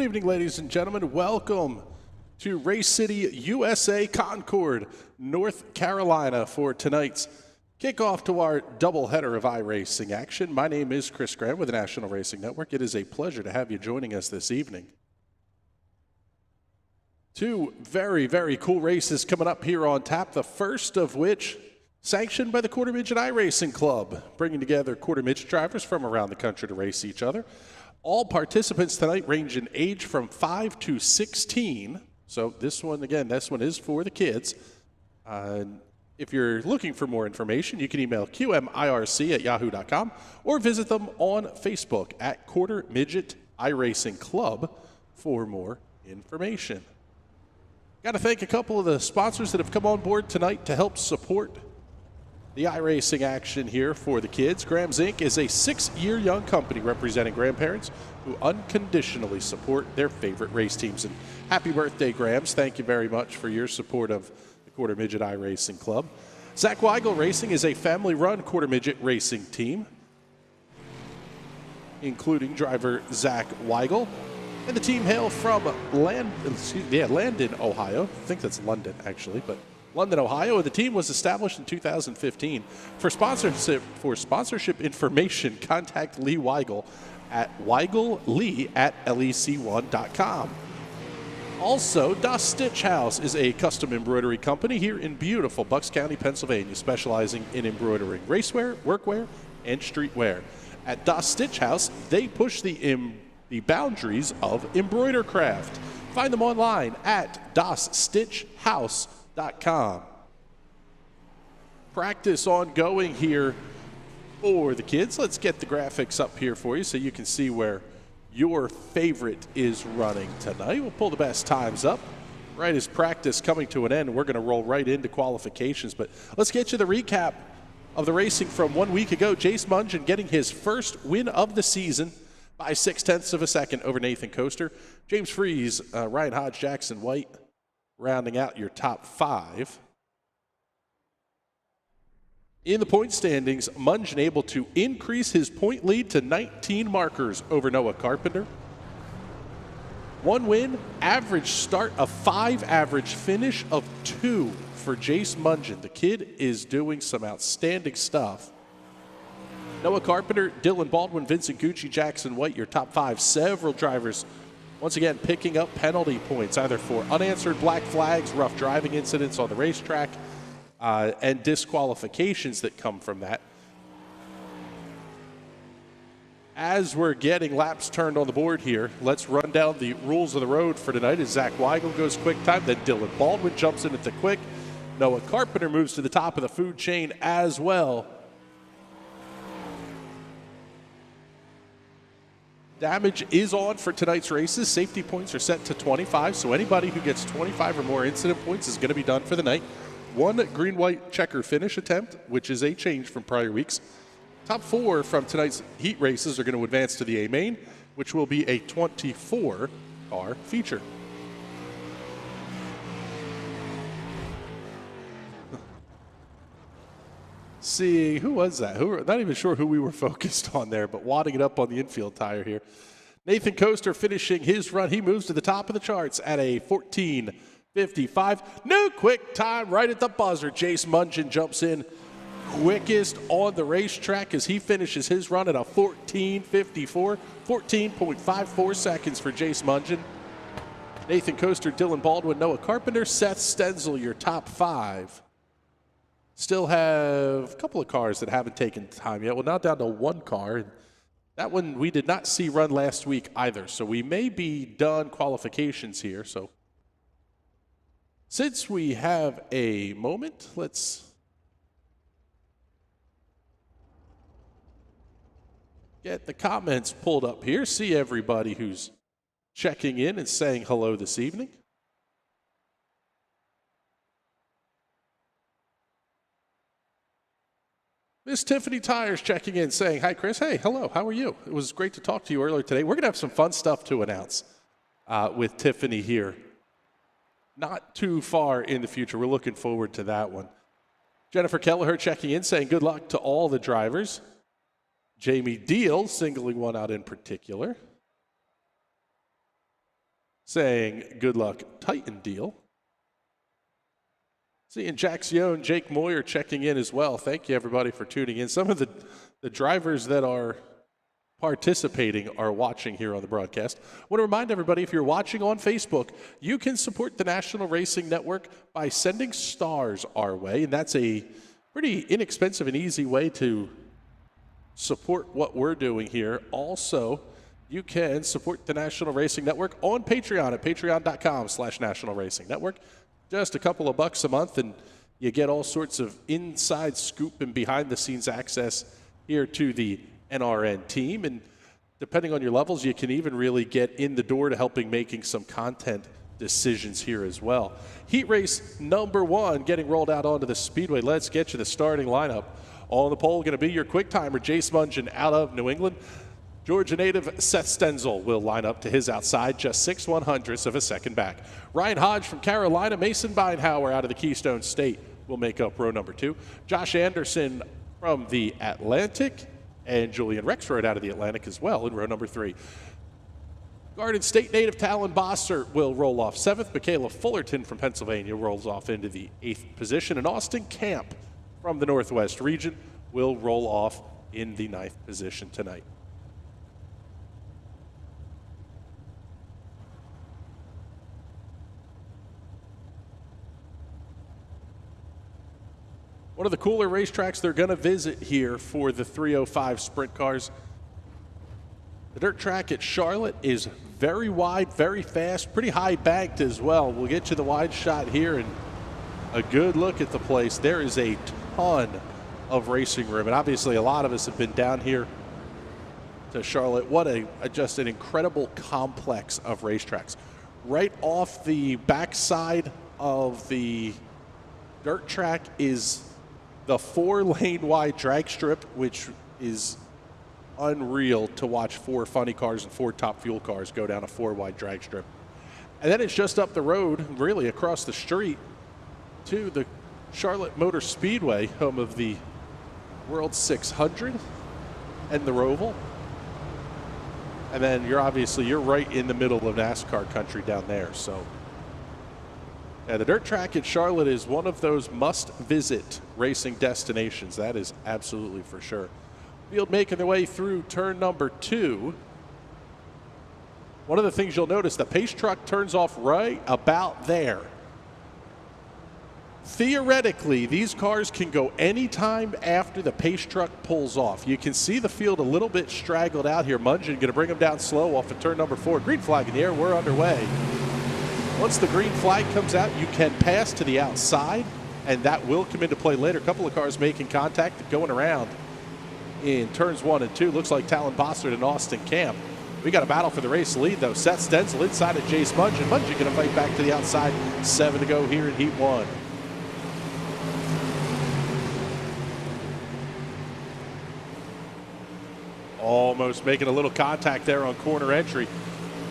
evening, ladies and gentlemen. Welcome to Race City, USA, Concord, North Carolina for tonight's kickoff to our doubleheader of iRacing action. My name is Chris Graham with the National Racing Network. It is a pleasure to have you joining us this evening. Two very, very cool races coming up here on tap, the first of which sanctioned by the Quarter Midget iRacing Club, bringing together Quarter Midget drivers from around the country to race each other. All participants tonight range in age from 5 to 16. So this one, again, this one is for the kids. If you're looking for more information, you can email qmirc@yahoo.com or visit them on Facebook at Quarter Midget iRacing Club for more information. Got to thank a couple of the sponsors that have come on board tonight to help support the iRacing action here for the kids. Grams Inc. is a 6-year young company representing grandparents who unconditionally support their favorite race teams. And happy birthday, Grams. Thank you very much for your support of the Quarter Midget iRacing Club. Zach Weigel Racing is a family-run Quarter Midget racing team, including driver Zach Weigel. And the team hail from Landon, Ohio. I think that's London, actually, but London, Ohio. The team was established in 2015. For sponsorship information, contact Lee Weigel at weigellee@lec1.com. Also, Das Stitch House is a custom embroidery company here in beautiful Bucks County, Pennsylvania, specializing in embroidering racewear, workwear, and streetwear. At Das Stitch House, they push the boundaries of embroider craft. Find them online at dasstitchhouse.com. Practice ongoing here for the kids. Let's get the graphics up here for you so you can see where your favorite is running tonight. We'll pull the best times up right as practice coming to an end. We're going to roll right into qualifications, but let's get you the recap of the racing from 1 week ago. Jace Mungen getting his first win of the season by 0.6 of a second over Nathan Coaster. James Freeze, Ryan Hodge, Jackson White rounding out your top 5. In the point standings, Mungen able to increase his point lead to 19 markers over Noah Carpenter. 1 win, average start of 5, average finish of 2 for Jace Mungen. The kid is doing some outstanding stuff. Noah Carpenter, Dylan Baldwin, Vincent Gucci, Jackson White, your top 5. Several drivers once again picking up penalty points, either for unanswered black flags, rough driving incidents on the racetrack, and disqualifications that come from that. As we're getting laps turned on the board here, let's run down the rules of the road for tonight as Zach Weigel goes quick time, then Dylan Baldwin jumps in at the quick. Noah Carpenter moves to the top of the food chain as well. Damage is on for tonight's races. Safety points are set to 25, so anybody who gets 25 or more incident points is going to be done for the night. 1 green-white checker finish attempt, which is a change from prior weeks. Top 4 from tonight's heat races are going to advance to the A main, which will be a 24-car feature. See, who was that? Not even sure who we were focused on there, but wadding it up on the infield tire here. Nathan Coaster finishing his run. He moves to the top of the charts at a 14:55. New quick time right at the buzzer. Jace Mungen jumps in quickest on the racetrack as he finishes his run at a 14:54. 14.54 seconds for Jace Mungen. Nathan Coaster, Dylan Baldwin, Noah Carpenter, Seth Stenzel, your top 5. Still have a couple of cars that haven't taken time yet. Well, now down to 1 car. That one we did not see run last week either, so we may be done qualifications here. So since we have a moment, let's get the comments pulled up here. See everybody who's checking in and saying hello this evening. Miss Tiffany Tires checking in saying, hi, Chris. Hey, hello. How are you? It was great to talk to you earlier today. We're going to have some fun stuff to announce with Tiffany here. Not too far in the future. We're looking forward to that one. Jennifer Kelleher checking in saying good luck to all the drivers. Jamie Deal singling one out in particular. saying good luck, Titan deal. Seeing Jack Zione, Jake Moyer checking in as well. Thank you, everybody, for tuning in. Some of the drivers that are participating are watching here on the broadcast. I want to remind everybody, if you're watching on Facebook, you can support the National Racing Network by sending stars our way, and that's a pretty inexpensive and easy way to support what we're doing here. Also, you can support the National Racing Network on Patreon at patreon.com/National Racing Network. Just a couple of bucks a month, and you get all sorts of inside scoop and behind-the-scenes access here to the NRN team. And depending on your levels, you can even really get in the door to helping making some content decisions here as well. Heat race number 1 getting rolled out onto the speedway. Let's get you the starting lineup. On the pole going to be your quick timer, Jace Mungin out of New England. Georgia native Seth Stenzel will line up to his outside, just 6/100ths of a second back. Ryan Hodge from Carolina, Mason Beinhauer out of the Keystone State will make up row number 2. Josh Anderson from the Atlantic, and Julian Rexroad out of the Atlantic as well in row number 3. Garden State native Talon Bossert will roll off 7th. Michaela Fullerton from Pennsylvania rolls off into the 8th position, and Austin Camp from the Northwest region will roll off in the 9th position tonight. One of the cooler racetracks they're going to visit here for the 305 sprint cars. The dirt track at Charlotte is very wide, very fast, pretty high banked as well. We'll get you the wide shot here and a good look at the place. There is a ton of racing room, and obviously a lot of us have been down here to Charlotte. What just an incredible complex of racetracks. Right off the backside of the dirt track is the 4-lane wide drag strip, which is unreal to watch 4 funny cars and 4 top fuel cars go down a 4-wide drag strip. And then it's just up the road, really across the street, to the Charlotte Motor Speedway, home of the World 600 and the Roval. And then you're right in the middle of NASCAR country down there. So yeah, the dirt track at Charlotte is one of those must-visit racing destinations. That is absolutely for sure. Field making their way through turn number 2. One of the things you'll notice, the pace truck turns off right about there. Theoretically, these cars can go anytime after the pace truck pulls off. You can see the field a little bit straggled out here. Mungin going to bring them down slow off of turn number 4. Green flag in the air, we're underway. Once the green flag comes out, you can pass to the outside, and that will come into play later. A couple of cars making contact, going around in turns 1 and 2. Looks like Talon Bossert and Austin Camp. We got a battle for the race lead, though. Seth Stenzel inside of Jace Mungin. Mungin going to fight back to the outside. 7 to go here in Heat 1. Almost making a little contact there on corner entry.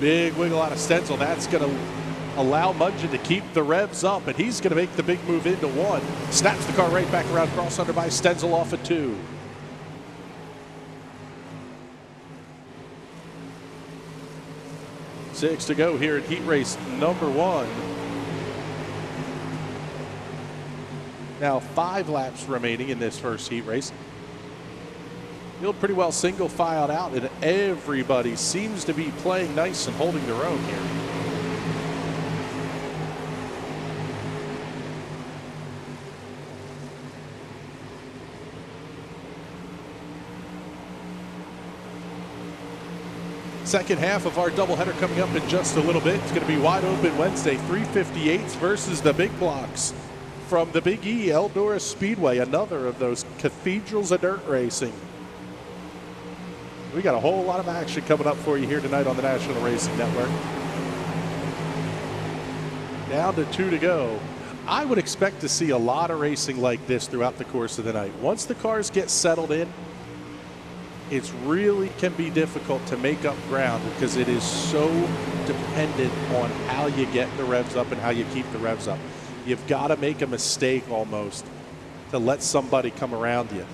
Big wiggle out of Stenzel. That's going to allow Mungin to keep the revs up, and he's going to make the big move into 1. Snaps the car right back around, cross under by Stenzel off at 2. Six to go here at heat race number 1. Now 5 laps remaining in this first heat race. Field pretty well single filed out, and everybody seems to be playing nice and holding their own here. Second half of our doubleheader coming up in just a little bit. It's going to be wide open Wednesday, 358s versus the big blocks from the Big E, Eldora Speedway, another of those cathedrals of dirt racing. We got a whole lot of action coming up for you here tonight on the National Racing Network. Down to 2 to go. I would expect to see a lot of racing like this throughout the course of the night. Once the cars get settled in, it really can be difficult to make up ground because it is so dependent on how you get the revs up and how you keep the revs up. You've got to make a mistake almost to let somebody come around you.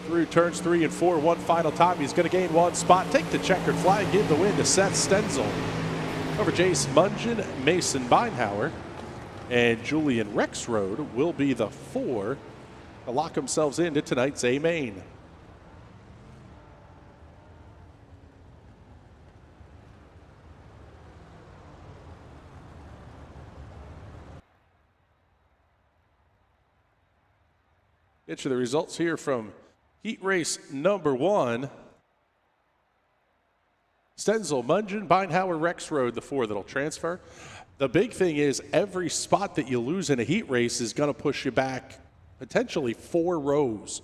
Through turns 3 and 4, one final time. He's going to gain 1 spot, take the checkered flag, give the win to Seth Stenzel. Over Jace Mungen, Mason Beinhauer, and Julian Rexroad will be the 4 to lock themselves into tonight's A main. Get you the results here from heat race number 1. Stenzel, Mungen, Beinhauer, Rexroad, the 4 that'll transfer. The big thing is every spot that you lose in a heat race is going to push you back potentially 4 rows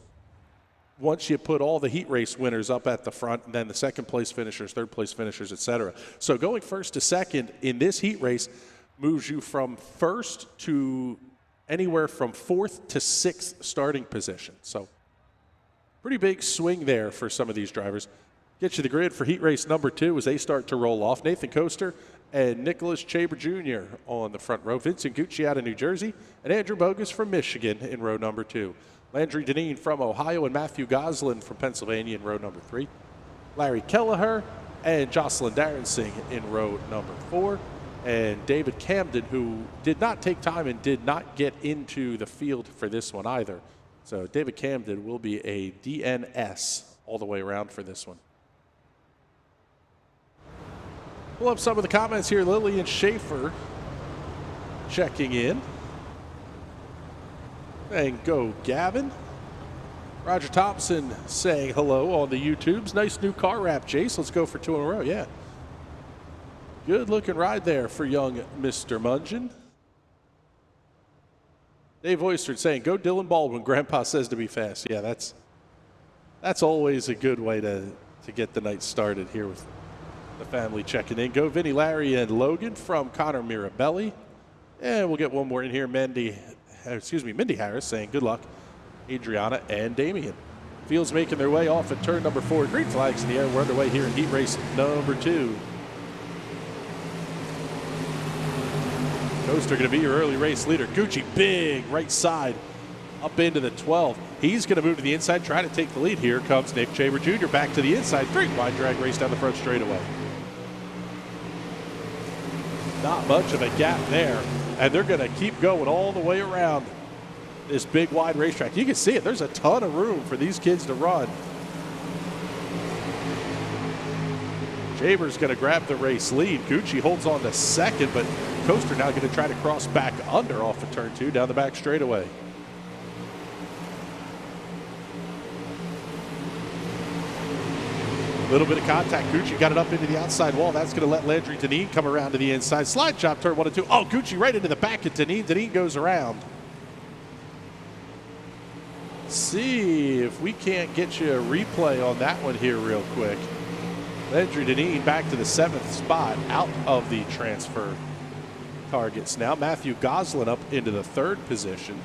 once you put all the heat race winners up at the front, and then the second place finishers, third place finishers, etc. So going first to second in this heat race moves you from first to anywhere from 4th to 6th starting position. So pretty big swing there for some of these drivers. Get you the grid for heat race number 2 as they start to roll off. Nathan Coaster and Nicholas Chaber Jr. on the front row. Vincent Gucci out of New Jersey and Andrew Bogus from Michigan in row number 2. Landry Deneen from Ohio and Matthew Goslin from Pennsylvania in row number 3. Larry Kelleher and Jocelyn Darensing in row number 4. And David Camden, who did not take time and did not get into the field for this one either. So David Camden will be a DNS all the way around for this one. Pull up some of the comments here. Lillian Schaefer checking in. Saying go Gavin. Roger Thompson saying hello on the YouTubes. Nice new car wrap, Jace. Let's go for 2 in a row. Yeah. Good looking ride there for young Mr. Mungen. Dave Oysterd saying, go Dylan Baldwin, Grandpa says to be fast. Yeah, that's always a good way to get the night started here with the family checking in. Go Vinny, Larry, and Logan from Connor Mirabelli. And we'll get one more in here. Mindy Harris saying good luck. Adriana and Damian. Fields making their way off at turn number 4. Green flags in the air. We're underway here in heat race number 2. Coaster going to be your early race leader. Gucci, big right side up into the 12. He's going to move to the inside, try to take the lead. Here comes Nick Chaber Jr. back to the inside. 3 wide drag race down the front straightaway. Not much of a gap there. And they're going to keep going all the way around this big wide racetrack. You can see it. There's a ton of room for these kids to run. Chaber's going to grab the race lead. Gucci holds on to second, but Coaster now going to try to cross back under off of turn 2 down the back straightaway. A little bit of contact. Gucci got it up into the outside wall. That's going to let Landry Deneen come around to the inside. Slide chop turn 1 and 2. Oh, Gucci right into the back of Deneen. Deneen goes around. See if we can't get you a replay on that one here real quick. Landry Deneen back to the 7th spot out of the transfer targets now. Matthew Goslin up into the 3rd position.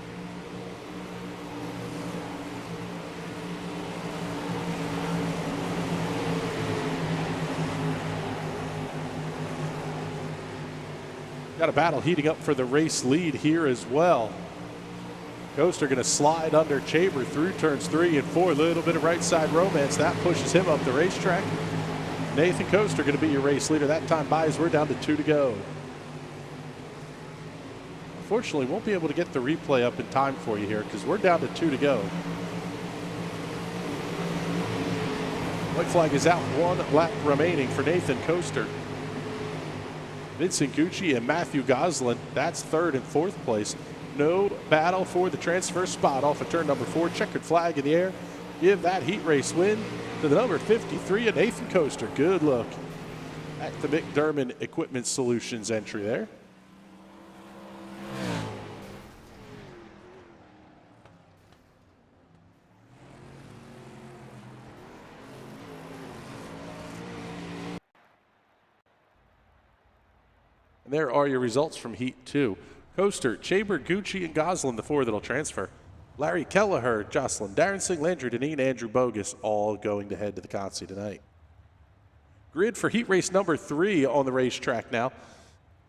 Got a battle heating up for the race lead here as well. Coaster going to slide under Chaber through turns 3 and 4. A little bit of right side romance. That pushes him up the racetrack. Nathan Coaster going to be your race leader. That time by as we're down to 2 to go. Unfortunately, won't be able to get the replay up in time for you here because we're down to 2 to go. White flag is out. 1 lap remaining for Nathan Coaster. Vincent Gucci and Matthew Goslin, that's 3rd and 4th place. No battle for the transfer spot off of turn number 4. Checkered flag in the air. Give that heat race win to the number 53 of Nathan Coaster. Good look at the McDermott Equipment Solutions entry there. And there are your results from Heat 2. Coaster, Chaber, Gucci, and Goslin, the 4 that'll transfer. Larry Kelleher, Jocelyn Darensing, Landry Deneen, Andrew Bogus, all going to head to the Consi tonight. Grid for heat race number 3 on the racetrack now.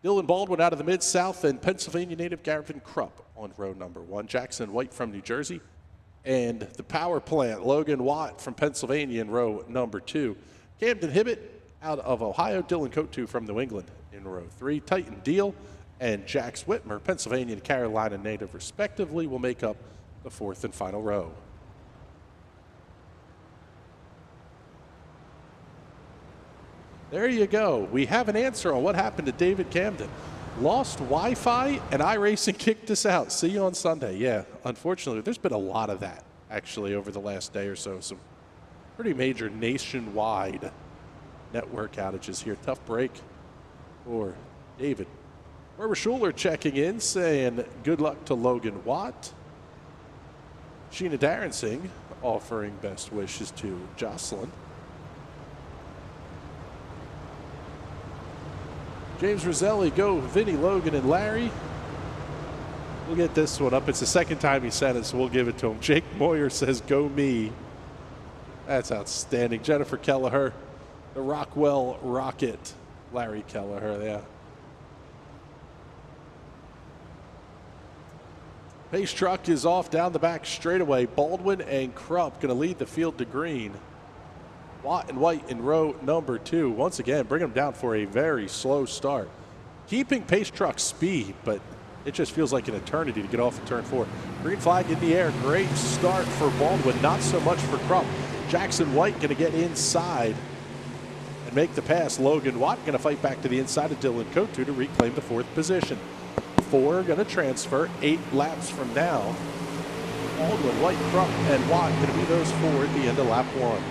Dylan Baldwin out of the Mid-South and Pennsylvania native Gavin Krupp on row number 1. Jackson White from New Jersey. And the power plant, Logan Watt from Pennsylvania in row number 2. Camden Hibbett out of Ohio. Dylan Cotu from New England in in row 3. Titan Deal and Jax Whitmer, Pennsylvania and Carolina native respectively, will make up the 4th and final row. There you go. We have an answer on what happened to David Camden. Lost Wi-Fi and iRacing kicked us out. See you on Sunday. Yeah, unfortunately, there's been a lot of that actually over the last day or so. Some pretty major nationwide network outages here. Tough break for David. Barbara Schuler checking in, saying good luck to Logan Watt. Sheena Darensing offering best wishes to Jocelyn. James Roselli, go Vinny, Logan, and Larry. We'll get this one up. It's the second time he sent it, so we'll give it to him. Jake Moyer says, go me. That's outstanding. Jennifer Kelleher, the Rockwell Rocket. Larry Kelleher, yeah. Pace truck is off down the back straightaway. Baldwin and Crump going to lead the field to green. Watt and White in row number 2. Once again, bring them down for a very slow start. Keeping Pace truck speed, but it just feels like an eternity to get off of turn 4. Green flag in the air. Great start for Baldwin. Not so much for Crump. Jackson White going to get inside and make the pass. Logan Watt going to fight back to the inside of Dylan Cotu to reclaim the 4th position. 4 going to transfer 8 laps from now. Baldwin, White, Crump, and Watt going to be those 4 at the end of lap 1.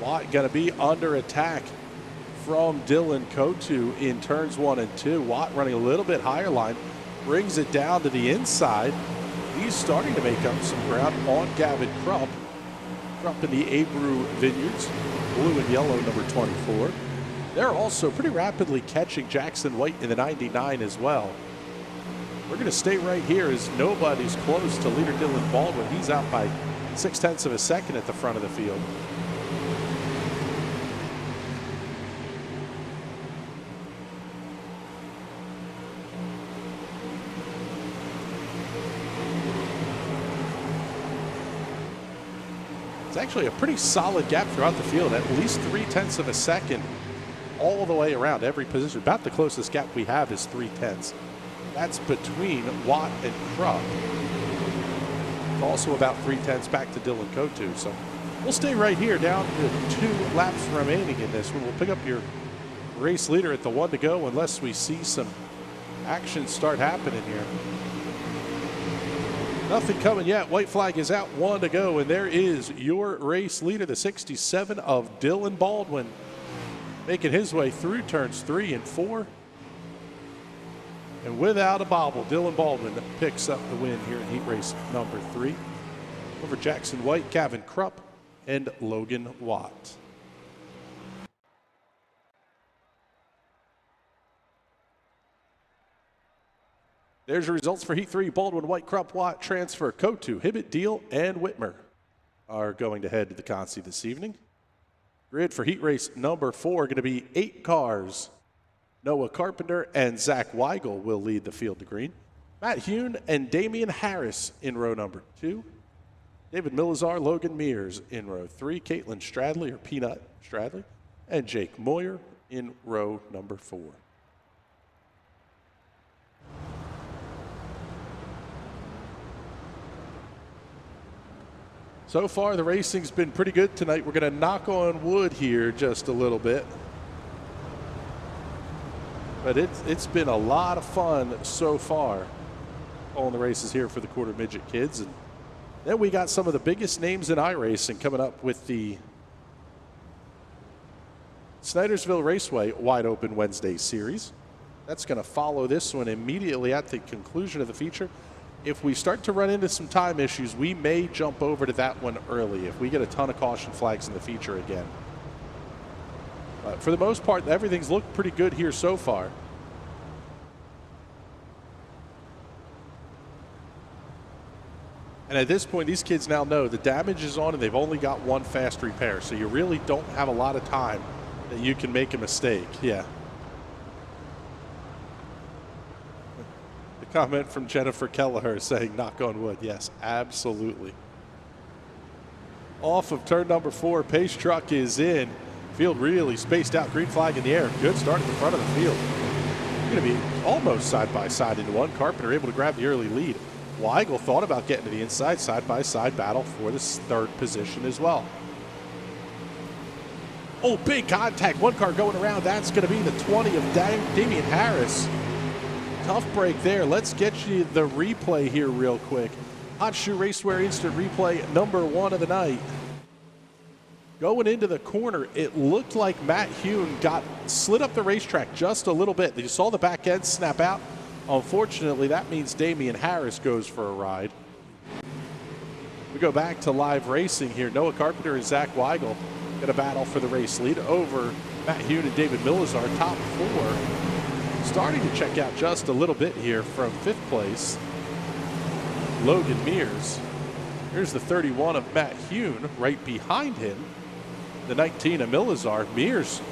Watt going to be under attack from Dylan Cotu in turns 1 and 2. Watt running a little bit higher line, brings it down to the inside. He's starting to make up some ground on Gavin Crump. Crump in the Abreu Vineyards, blue and yellow, number 24. They're also pretty rapidly catching Jackson White in the 99 as well. We're going to stay right here as nobody's close to leader Dylan Baldwin. He's out by 0.6 of a second at the front of the field. It's actually a pretty solid gap throughout the field, at least 0.3 of a second all the way around every position. About the closest gap we have is 0.3. That's between Watt and Crump. Also about 0.3 back to Dylan Cotu. So we'll stay right here down to 2 laps remaining in this one. We'll pick up your race leader at the 1 to go unless we see some action start happening here. Nothing coming yet. White flag is out, 1 to go, and there is your race leader, the 67 of Dylan Baldwin, making his way through turns 3 and 4. And without a bobble, Dylan Baldwin picks up the win here in heat race number 3 over Jackson White, Gavin Crump, and Logan Watt. There's your results for Heat 3. Baldwin, White, Crump, Watt, transfer. Cotu, Hibbett, Deal, and Whitmer are going to head to the Consi this evening. Grid for Heat Race number 4 going to be 8 cars. Noah Carpenter and Zach Weigel will lead the field to green. Matt Hune and Damian Harris in row number 2. David Milazar, Logan Mears in row 3. Caitlin Stradley, or Peanut Stradley, and Jake Moyer in row number 4. So far, the racing's been pretty good tonight. We're going to knock on wood here just a little bit. But it's been a lot of fun so far on the races here for the Quarter Midget kids. And then we got some of the biggest names in iRacing coming up with the Snydersville Raceway Wide Open Wednesday Series. That's going to follow this one immediately at the conclusion of the feature. If we start to run into some time issues, we may jump over to that one early if we get a ton of caution flags in the feature again. But for the most part, everything's looked pretty good here so far. And at this point, these kids now know the damage is on and they've only got 1 fast repair. So you really don't have a lot of time that you can make a mistake. Yeah. Comment from Jennifer Kelleher saying, knock on wood. Yes, absolutely. Off of turn number 4, pace truck is in. Field really spaced out, green flag in the air. Good start at the front of the field. Going to be almost side by side into one. Carpenter able to grab the early lead. Weigel thought about getting to the inside, side by side battle for this third position as well. Oh, big contact. One car going around. That's going to be the 20 of Damian Harris. Tough break there. Let's get you the replay here real quick. Hot Shoe Raceway instant replay number 1 of the night. Going into the corner, it looked like Matt Hune slid up the racetrack just a little bit. You saw the back end snap out. Unfortunately, that means Damian Harris goes for a ride. We go back to live racing here. Noah Carpenter and Zach Weigel going to battle for the race lead over Matt Hune and David Millizar, top 4. Starting to check out just a little bit here from 5th place, Logan Mears. Here's the 31 of Matt Hune right behind him. The 19 of Millizar. Mears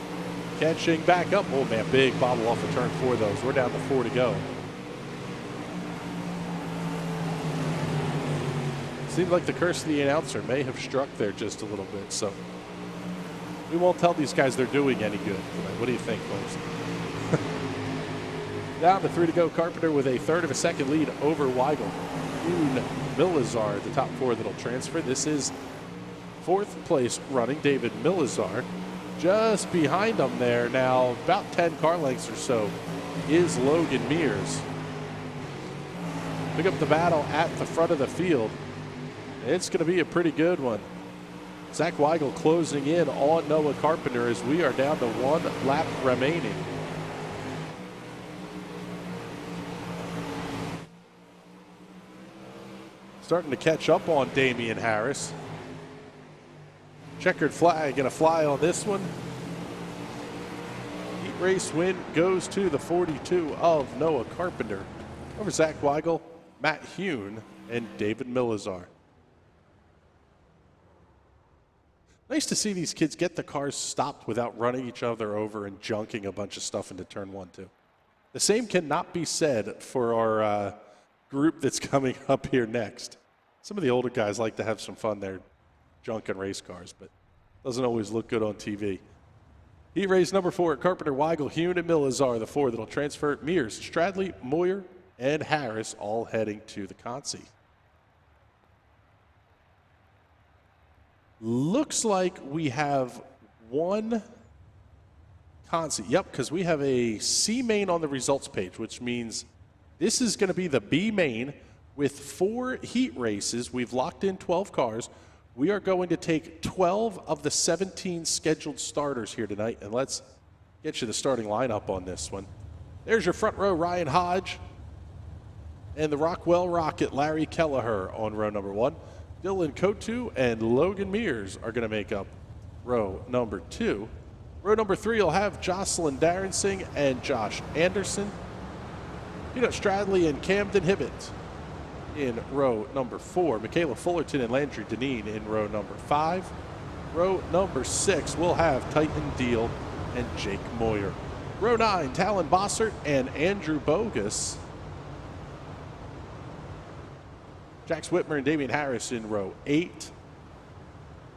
catching back up. Oh man, big bobble off of turn 4 those. We're down to 4 to go. Seems like the curse of the announcer may have struck there just a little bit, so we won't tell these guys they're doing any good. What do you think, folks? Down to 3 to go. Carpenter with a third of a second lead over Weigel. Hune, Millizar, the top 4 that'll transfer. This is 4th place running David Millizar. Just behind him there now, about 10 car lengths or so, is Logan Mears. Pick up the battle at the front of the field. It's going to be a pretty good one. Zach Weigel closing in on Noah Carpenter as we are down to 1 lap remaining. Starting to catch up on Damian Harris. Checkered flag going to fly on this one. Heat race win goes to the 42 of Noah Carpenter over Zach Weigel, Matt Hune, and David Millizar. Nice to see these kids get the cars stopped without running each other over and junking a bunch of stuff into turn 1, 2. The same cannot be said for our group that's coming up here next. Some of the older guys like to have some fun there junking race cars, but doesn't always look good on TV. Heat race number 4, Carpenter, Weigel, Hune, and Millizar, the 4 that'll transfer. Mears, Stradley, Moyer, and Harris all heading to the Consi. Looks like we have 1 Consi. Yep, because we have a C main on the results page, which means this is going to be the B main with 4 heat races. We've locked in 12 cars. We are going to take 12 of the 17 scheduled starters here tonight, and let's get you the starting lineup on this one. There's your front row, Ryan Hodge, and the Rockwell Rocket, Larry Kelleher on row number 1. Dylan Kotu and Logan Mears are going to make up row number 2. Row number 3 will have Jocelyn Darensing and Josh Anderson. Peanut Stradley and Camden Hibbett in row number 4. Michaela Fullerton and Landry Deneen in row number 5. Row number 6 will have Titan Deal and Jake Moyer. Row 9, Talon Bossert and Andrew Bogus. Jax Whitmer and Damian Harris in row 8.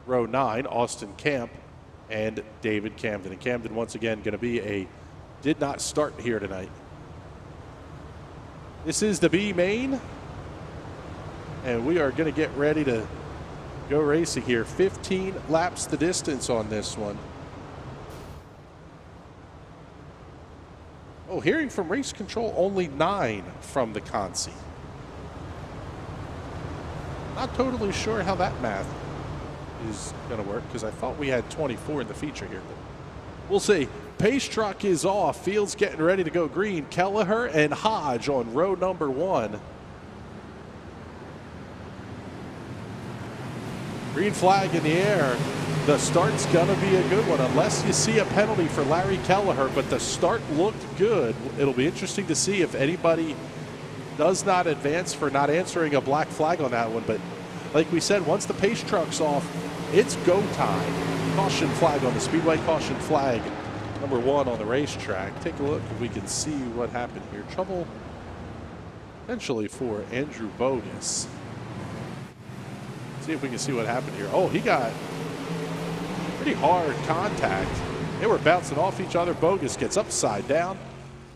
Row 9, Austin Camp and David Camden. And Camden once again going to be did not start here tonight. This is the B main, and we are going to get ready to go racing here. 15 laps the distance on this one. Oh, hearing from race control, only 9 from the Consi. Not totally sure how that math is going to work, because I thought we had 24 in the feature here. But we'll see. Pace truck is off. Field's getting ready to go green. Kelleher and Hodge on row number 1. Green flag in the air. The start's going to be a good one, unless you see a penalty for Larry Kelleher, but the start looked good. It'll be interesting to see if anybody does not advance for not answering a black flag on that one. But like we said, once the pace truck's off, it's go time. Caution flag on the speedway, caution flag number 1 on the racetrack. Take a look if we can see what happened here. Trouble Essentially for Andrew Bogus. See if we can see what happened here. Oh, he got pretty hard contact. They were bouncing off each other. Bogus gets upside down.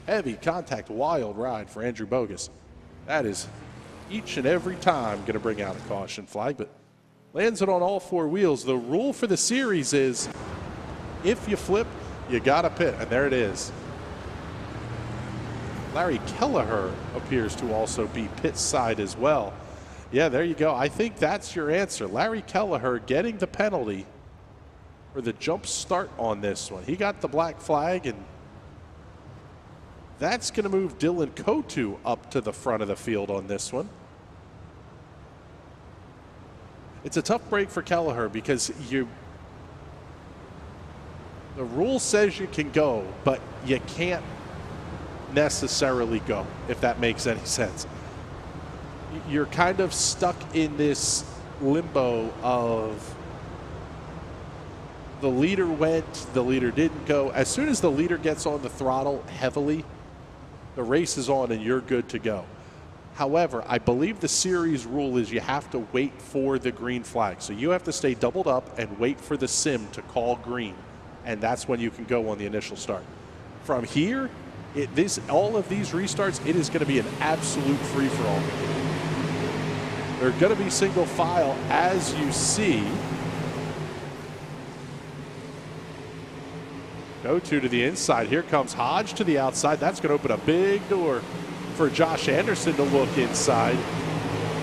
Heavy contact, wild ride for Andrew Bogus. That is each and every time going to bring out a caution flag, but lands it on all four wheels. The rule for the series is if you flip, you got to pit, and there it is. Larry Kelleher appears to also be pit side as well. Yeah, there you go. I think that's your answer. Larry Kelleher getting the penalty for the jump start on this one. He got the black flag, and that's going to move Dylan Kotu up to the front of the field on this one. It's a tough break for Kelleher because the rule says you can go, but you can't necessarily go, if that makes any sense. You're kind of stuck in this limbo of the leader went, the leader didn't go. As soon as the leader gets on the throttle heavily, the race is on and you're good to go. However, I believe the series rule is you have to wait for the green flag. So you have to stay doubled up and wait for the sim to call green, and that's when you can go on the initial start. From here, all of these restarts, it is going to be an absolute free-for-all. They're going to be single file, as you see. Go-to to the inside. Here comes Hodge to the outside. That's going to open a big door for Josh Anderson to look inside.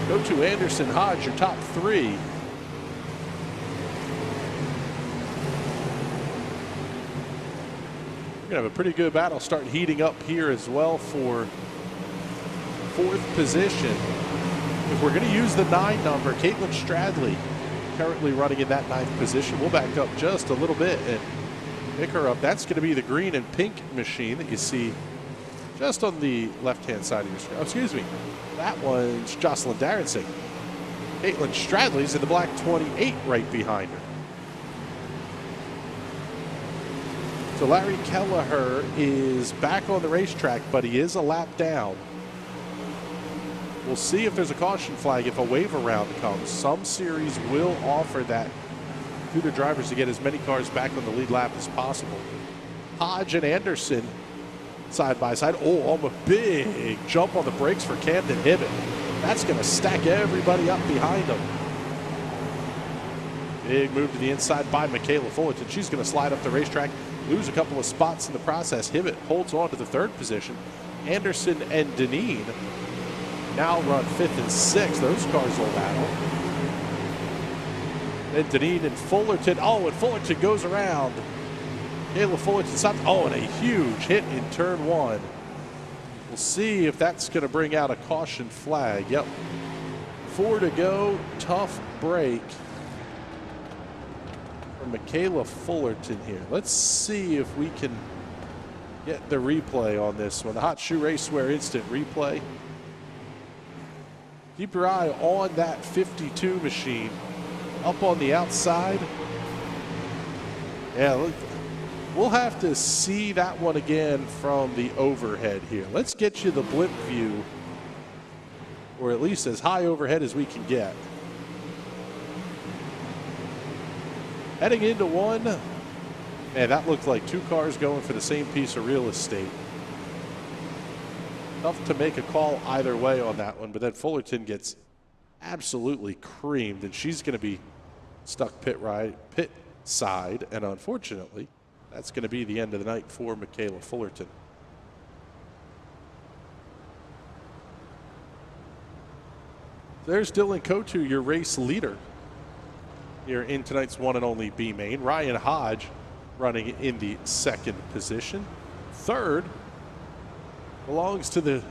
Go-to Anderson, Hodge, your top three. We're going to have a pretty good battle start heating up here as well for fourth position. If we're going to use the 9 number, Caitlin Stradley currently running in that 9th position. We'll back up just a little bit and pick her up. That's going to be the green and pink machine that you see just on the left-hand side of your screen. Oh, excuse me. That one's Jocelyn Darrenson. Caitlin Stradley's in the black 28 right behind her. So Larry Kelleher is back on the racetrack, but he is a lap down. We'll see if there's a caution flag if a wave around comes. Some series will offer that to the drivers to get as many cars back on the lead lap as possible. Hodge and Anderson side by side. Oh, almost big jump on the brakes for Camden Hibbett. That's going to stack everybody up behind him. Big move to the inside by Michaela Fullerton. She's going to slide up the racetrack, lose a couple of spots in the process. Hibbett holds on to the 3rd position. Anderson and Deneen now run 5th and 6th. Those cars will battle. Then Deneen and Fullerton. Oh, and Fullerton goes around. Kayla Fullerton stops. Oh, and a huge hit in turn 1. We'll see if that's going to bring out a caution flag. Yep. 4 to go. Tough break for Michaela Fullerton here. Let's see if we can get the replay on this one. The Hot Shoe Racewear instant replay. Keep your eye on that 52 machine up on the outside. Yeah, look, we'll have to see that one again from the overhead here. Let's get you the blimp view, or at least as high overhead as we can get. Heading into one, man, that looked like 2 cars going for the same piece of real estate. Tough to make a call either way on that one, but then Fullerton gets absolutely creamed, and she's going to be stuck pit side, and unfortunately, that's going to be the end of the night for Michaela Fullerton. There's Dylan Kotu, your race leader here in tonight's one and only B main. Ryan Hodge running in the 2nd position. 3rd belongs to the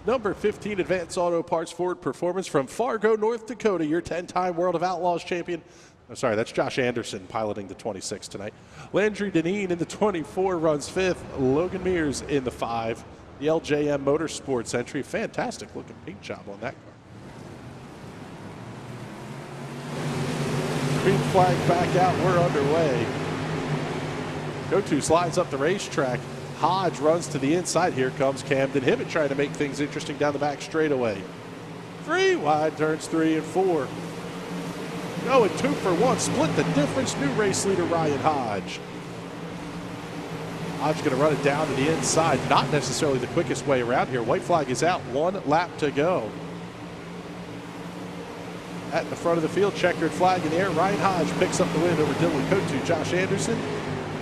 number 15 Advanced Auto Parts Ford Performance from Fargo, North Dakota, your 10-time World of Outlaws champion. I'm sorry, that's Josh Anderson piloting the 26 tonight. Landry Deneen in the 24 runs 5th. Logan Mears in the 5. The LJM Motorsports entry. Fantastic looking paint job on that car. Green flag back out. We're underway. Go-to slides up the racetrack. Hodge runs to the inside. Here comes Camden Hibbett trying to make things interesting down the back straightaway. 3 wide, turns 3 and 4. Going 2 for 1, split the difference. New race leader Ryan Hodge. Hodge going to run it down to the inside. Not necessarily the quickest way around here. White flag is out. 1 lap to go. At the front of the field, checkered flag in the air. Ryan Hodge picks up the win over Dylan Cotu, Josh Anderson,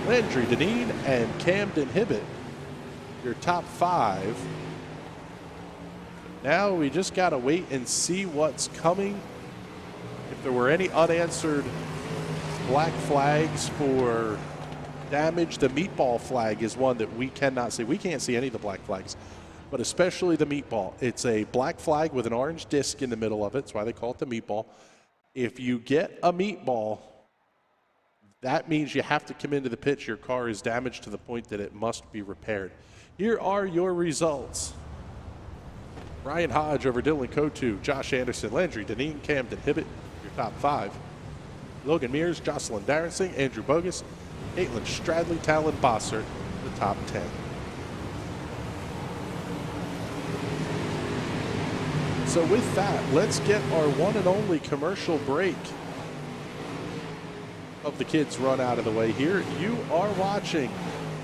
Landry Deneen, and Camden Hibbett. Your top 5. Now we just got to wait and see what's coming. If there were any unanswered black flags for damage, the meatball flag is one that we cannot see. We can't see any of the black flags, but especially the meatball. It's a black flag with an orange disc in the middle of it. That's why they call it the meatball. If you get a meatball, that means you have to come into the pit. Your car is damaged to the point that it must be repaired. Here are your results. Ryan Hodge over Dylan Cotu, Josh Anderson, Landry Deneen, Camden Hibbett, your top 5. Logan Mears, Jocelyn Darensing, Andrew Bogus, Caitlin Stradley, Talon Bossert, the top 10. So with that, let's get our one and only commercial break of the kids run out of the way here. You are watching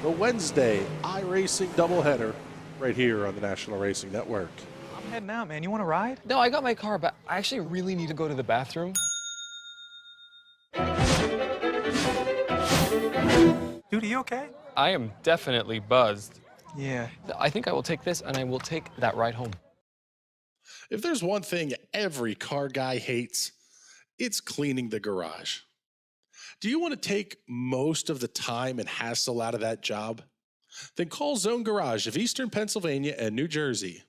the Wednesday iRacing doubleheader right here on the National Racing Network. I'm heading out, man. You want to ride? No, I got my car, but I actually really need to go to the bathroom. Dude, are you okay? I am definitely buzzed. Yeah. I think I will take this, and I will take that ride home. If there's one thing every car guy hates, it's cleaning the garage. Do you want to take most of the time and hassle out of that job? Then call Zone Garage of Eastern Pennsylvania and New Jersey.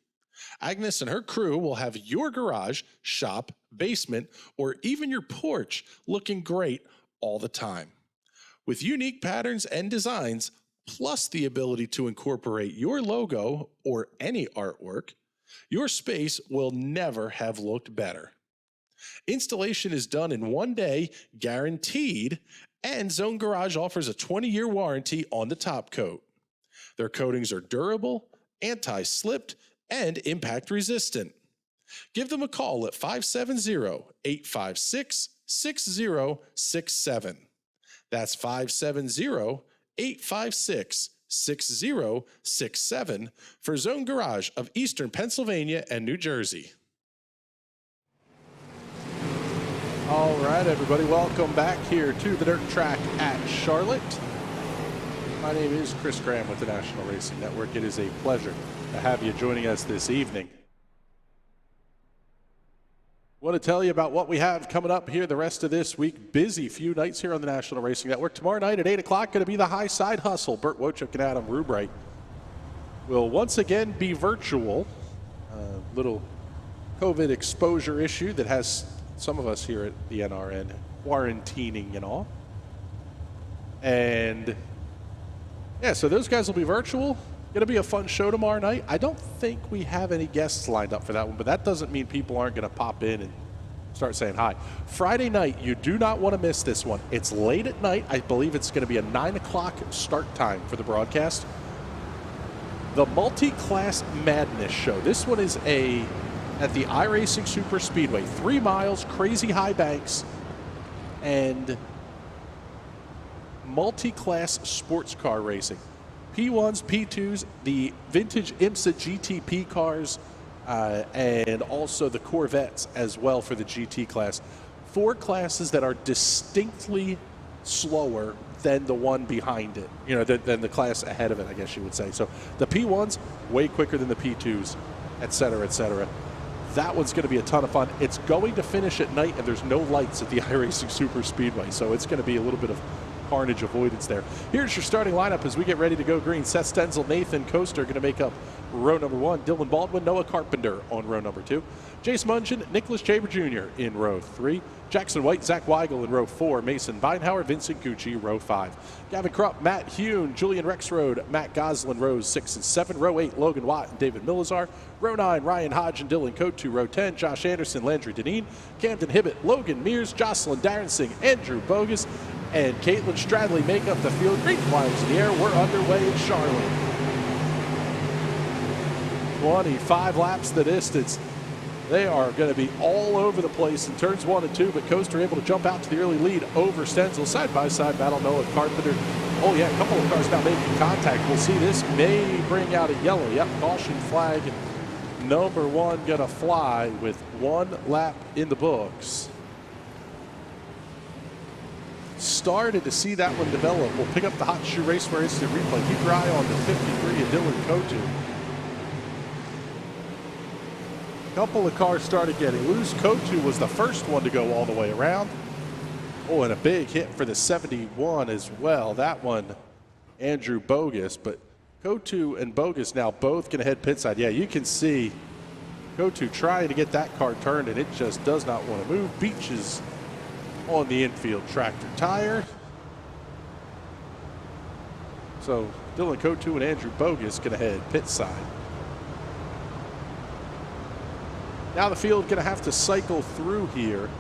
Agnes and her crew will have your garage, shop, basement, or even your porch looking great all the time. With unique patterns and designs, plus the ability to incorporate your logo or any artwork, your space will never have looked better. Installation is done in 1 day, guaranteed, and Zone Garage offers a 20-year warranty on the top coat. Their coatings are durable, anti-slipped, and impact resistant. Give them a call at 570-856-6067. That's 570-856-6067 for Zone Garage of Eastern Pennsylvania and New Jersey. All right, everybody, welcome back here to the dirt track at Charlotte. My name is Chris Graham with the National Racing Network. It is a pleasure to have you joining us this evening. Want to tell you about what we have coming up here the rest of this week. Busy few nights here on the National Racing Network. Tomorrow night at 8 o'clock going to be the High Side Hustle. Burt Wochuk and Adam Rubright will once again be virtual. Little COVID exposure issue that has some of us here at the NRN quarantining and all. And yeah, so those guys will be virtual. Going to be a fun show tomorrow night. I don't think we have any guests lined up for that one, but that doesn't mean people aren't going to pop in and start saying hi. Friday night, you do not want to miss this one. It's late at night. I believe it's going to be a 9 o'clock start time for the broadcast. The Multi-Class Madness Show. This one is at the iRacing Super Speedway. 3 miles, crazy high banks, and multi-class sports car racing. P1s, P2s, the vintage IMSA GTP cars, and also the Corvettes as well for the GT class. 4 classes that are distinctly slower than the one behind it, than the class ahead of it, I guess you would say. So the P1s, way quicker than the P2s, et cetera, et cetera. That one's going to be a ton of fun. It's going to finish at night, and there's no lights at the iRacing Super Speedway, so it's going to be a little bit of carnage avoidance there. Here's your starting lineup as we get ready to go green. Seth Stenzel, Nathan Coaster going to make up row number 1. Dylan Baldwin, Noah Carpenter on row number 2. Jace Mungeon, Nicholas Chaber Jr. in row 3. Jackson White, Zach Weigel in row 4. Mason Beinhauer, Vincent Gucci, row 5. Gavin Krupp, Matt Hune, Julian Rexroad, Matt Goslin, rows 6 and 7. Row 8, Logan Watt and David Milazar. Row 9, Ryan Hodge and Dylan Cote. Row 10, Josh Anderson, Landry Deneen, Camden Hibbett, Logan Mears, Jocelyn Darensing, Andrew Bogus, and Caitlin Stradley make up the field. Green flags in the air. We're underway in Charlotte. 25 laps the distance. They are going to be all over the place in turns 1 and 2, but Coaster able to jump out to the early lead over Stenzel. Side-by-side battle, Noah Carpenter. Oh, yeah, a couple of cars now making contact. We'll see this may bring out a yellow. Yep, caution flag. Number 1 going to fly with 1 lap in the books. Started to see that one develop. We'll pick up the Hot Shoe Raceway instant replay. Keep your eye on the 53 of Dylan Kotu. Couple of cars started getting loose. Kotu was the first one to go all the way around. Oh, and a big hit for the 71 as well. That one, Andrew Bogus, but Kotu and Bogus now both going to head pit side. Yeah, you can see Kotu trying to get that car turned, and it just does not want to move. Beaches on the infield tractor tire. So Dylan Kotu and Andrew Bogus going to head pit side. Now the field going to have to cycle through here.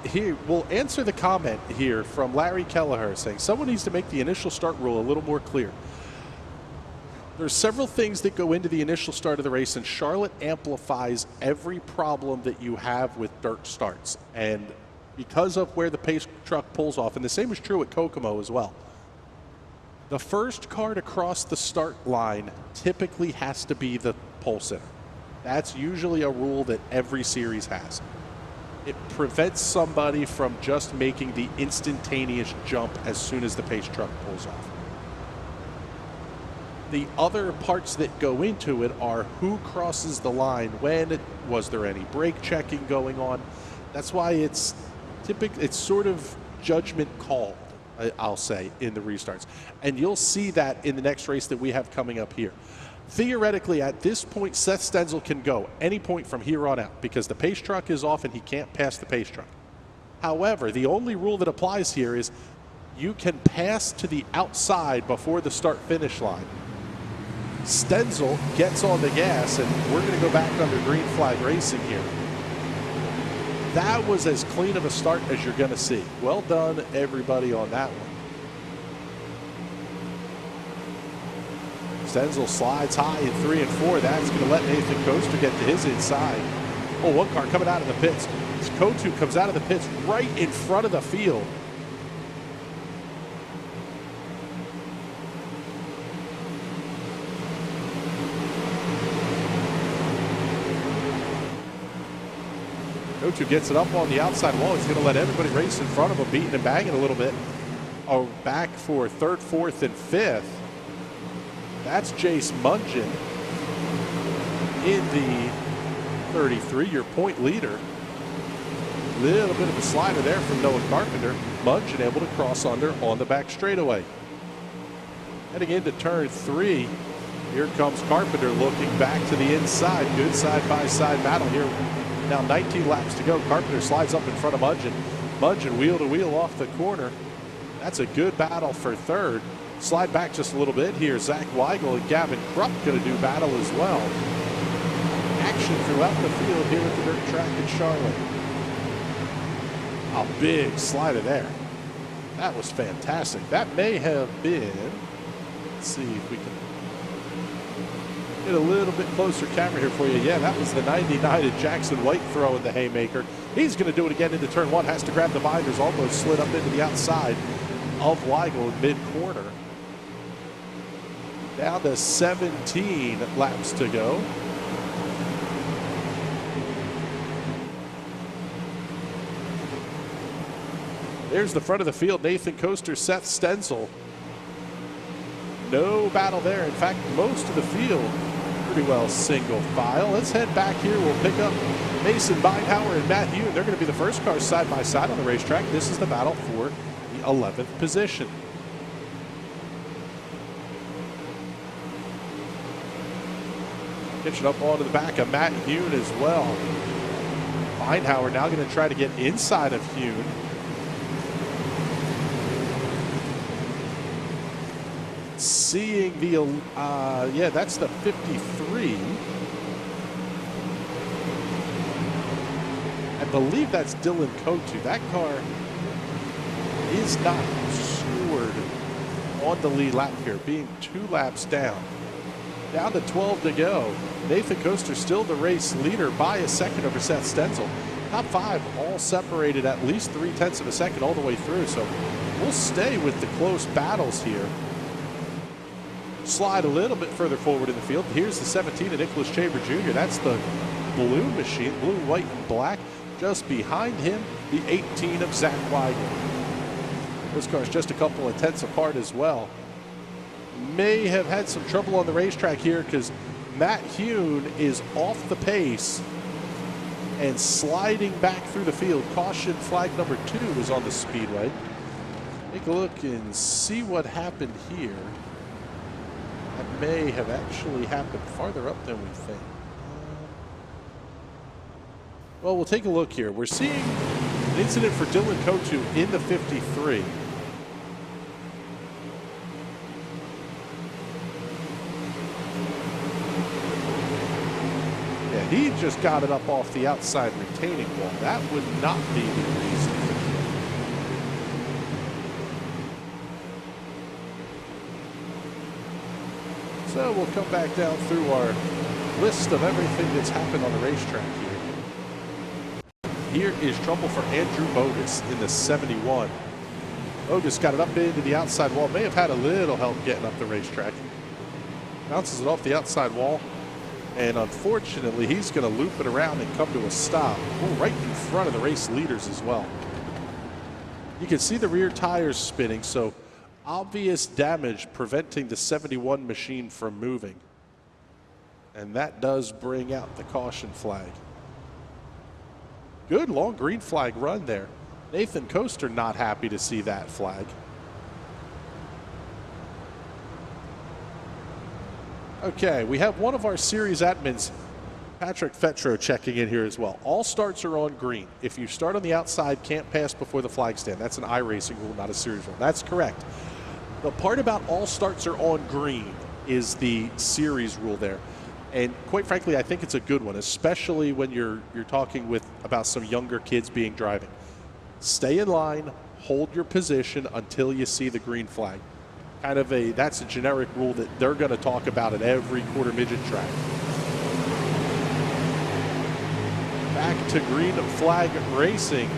Here we'll answer the comment here from Larry Kelleher saying someone needs to make the initial start rule a little more clear. There's several things that go into the initial start of the race, and Charlotte amplifies every problem that you have with dirt starts. And because of where the pace truck pulls off, and the same is true at Kokomo as well, the first car to cross the start line typically has to be the pole sitter. That's usually a rule that every series has. It prevents somebody from just making the instantaneous jump as soon as the pace truck pulls off. The other parts that go into it are who crosses the line when, was there any brake checking going on. That's why it's sort of judgment called, I'll say, in the restarts. And you'll see that in the next race that we have coming up here. Theoretically, at this point, Seth Stenzel can go any point from here on out because the pace truck is off and he can't pass the pace truck. However, the only rule that applies here is you can pass to the outside before the start-finish line. Stenzel gets on the gas, and we're going to go back under green flag racing here. That was as clean of a start as you're going to see. Well done, everybody, on that one. Stenzel slides high in 3 and 4. That's going to let Nathan Coaster get to his inside. Oh, one car coming out of the pits. Kotu comes out of the pits right in front of the field. Kotu gets it up on the outside wall. He's going to let everybody race in front of him, beating and banging a little bit. Oh, back for 3rd, 4th, and 5th. That's Jace Mungin in the 33, your point leader. Little bit of a slider there from Noah Carpenter. Mungin able to cross under on the back straightaway. Heading into turn 3, here comes Carpenter looking back to the inside. Good side-by-side battle here. Now 19 laps to go. Carpenter slides up in front of Mungin. Mungin wheel to wheel off the corner. That's a good battle for 3rd. Slide back just a little bit here. Zach Weigel and Gavin Krupp going to do battle as well. Action throughout the field here at the dirt track in Charlotte. A big slider there. That was fantastic. That may have been, let's see if we can get a little bit closer camera here for you. Yeah, that was the 99 of Jackson White throwing the haymaker. He's going to do it again into turn 1. Has to grab the binders. Almost slid up into the outside of Weigel in mid-corner. Down to 17 laps to go. There's the front of the field. Nathan Coaster, Seth Stenzel. No battle there. In fact, most of the field pretty well single file. Let's head back here. We'll pick up Mason Beinhauer and Matt Hugh. They're going to be the first cars side by side on the racetrack. This is the battle for the 11th position. Pitching up onto the back of Matt Hune as well. Beinhauer now going to try to get inside of Hune. Seeing the, yeah, that's the 53. I believe that's Dylan Kotu. That car is not scored on the lead lap here, being 2 laps down. Down to 12 to go. Nathan Coaster still the race leader by a second over Seth Stenzel. Top 5 all separated at least 0.3 of a second all the way through. So we'll stay with the close battles here. Slide a little bit further forward in the field. Here's the 17 of Nicholas Chamber Jr. That's the blue machine, blue, white, and black. Just behind him, the 18 of Zach Weigel. Those cars just a couple of tenths apart as well. May have had some trouble on the racetrack here because Matt Hune is off the pace and sliding back through the field. Caution flag number 2 is on the speedway. Take a look and see what happened here. That may have actually happened farther up than we think. Well, we'll take a look here. We're seeing an incident for Dylan Kotu in the 53. Yeah, he just got it up off the outside retaining wall. That would not be the reason. So we'll come back down through our list of everything that's happened on the racetrack here. Here is trouble for Andrew Bogus in the 71. Bogus got it up into the outside wall. May have had a little help getting up the racetrack. Bounces it off the outside wall. And unfortunately, he's going to loop it around and come to a stop. Oh, right in front of the race leaders as well. You can see the rear tires spinning, so obvious damage preventing the 71 machine from moving. And that does bring out the caution flag. Good long green flag run there. Nathan Coaster not happy to see that flag. Okay, we have one of our series admins, Patrick Fetro, checking in here as well. All starts are on green. If you start on the outside, can't pass before the flag stand. That's an iRacing rule, not a series rule. That's correct. The part about all starts are on green is the series rule there. And quite frankly, I think it's a good one, especially when you're talking about some younger kids being driving. Stay in line, hold your position until you see the green flag. That's a generic rule that they're going to talk about at every quarter midget track. Back to green flag racing.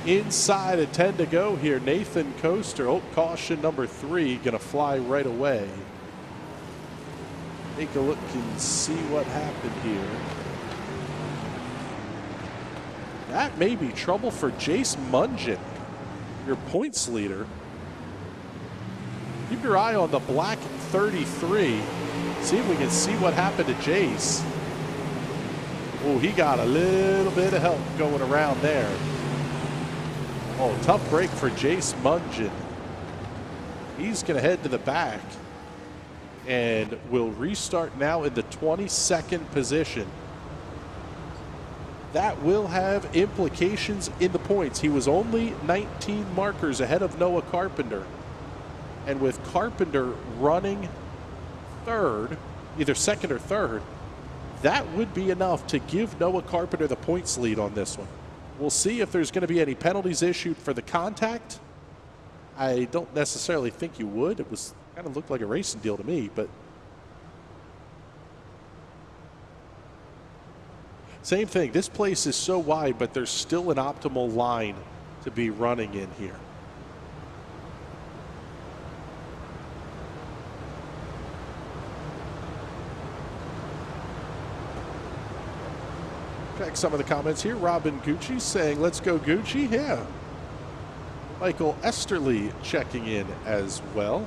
Inside at 10 to go here. Nathan Coaster, caution number 3, going to fly right away. Take a look and see what happened here. That may be trouble for Jace Mungin, your points leader. Keep your eye on the black 33. See if we can see what happened to Jace. Oh, he got a little bit of help going around there. Oh, tough break for Jace Mungin. He's going to head to the back. And will restart now in the 22nd position. That will have implications in the points. He was only 19 markers ahead of Noah Carpenter. And with Carpenter running third, either second or third, that would be enough to give Noah Carpenter the points lead on this one. We'll see if there's going to be any penalties issued for the contact. I don't necessarily think you would. It was kind of looked like a racing deal to me, but same thing. This place is so wide, but there's still an optimal line to be running in here. Check some of the comments here. Robin Gucci saying, let's go Gucci. Yeah. Michael Esterly checking in as well,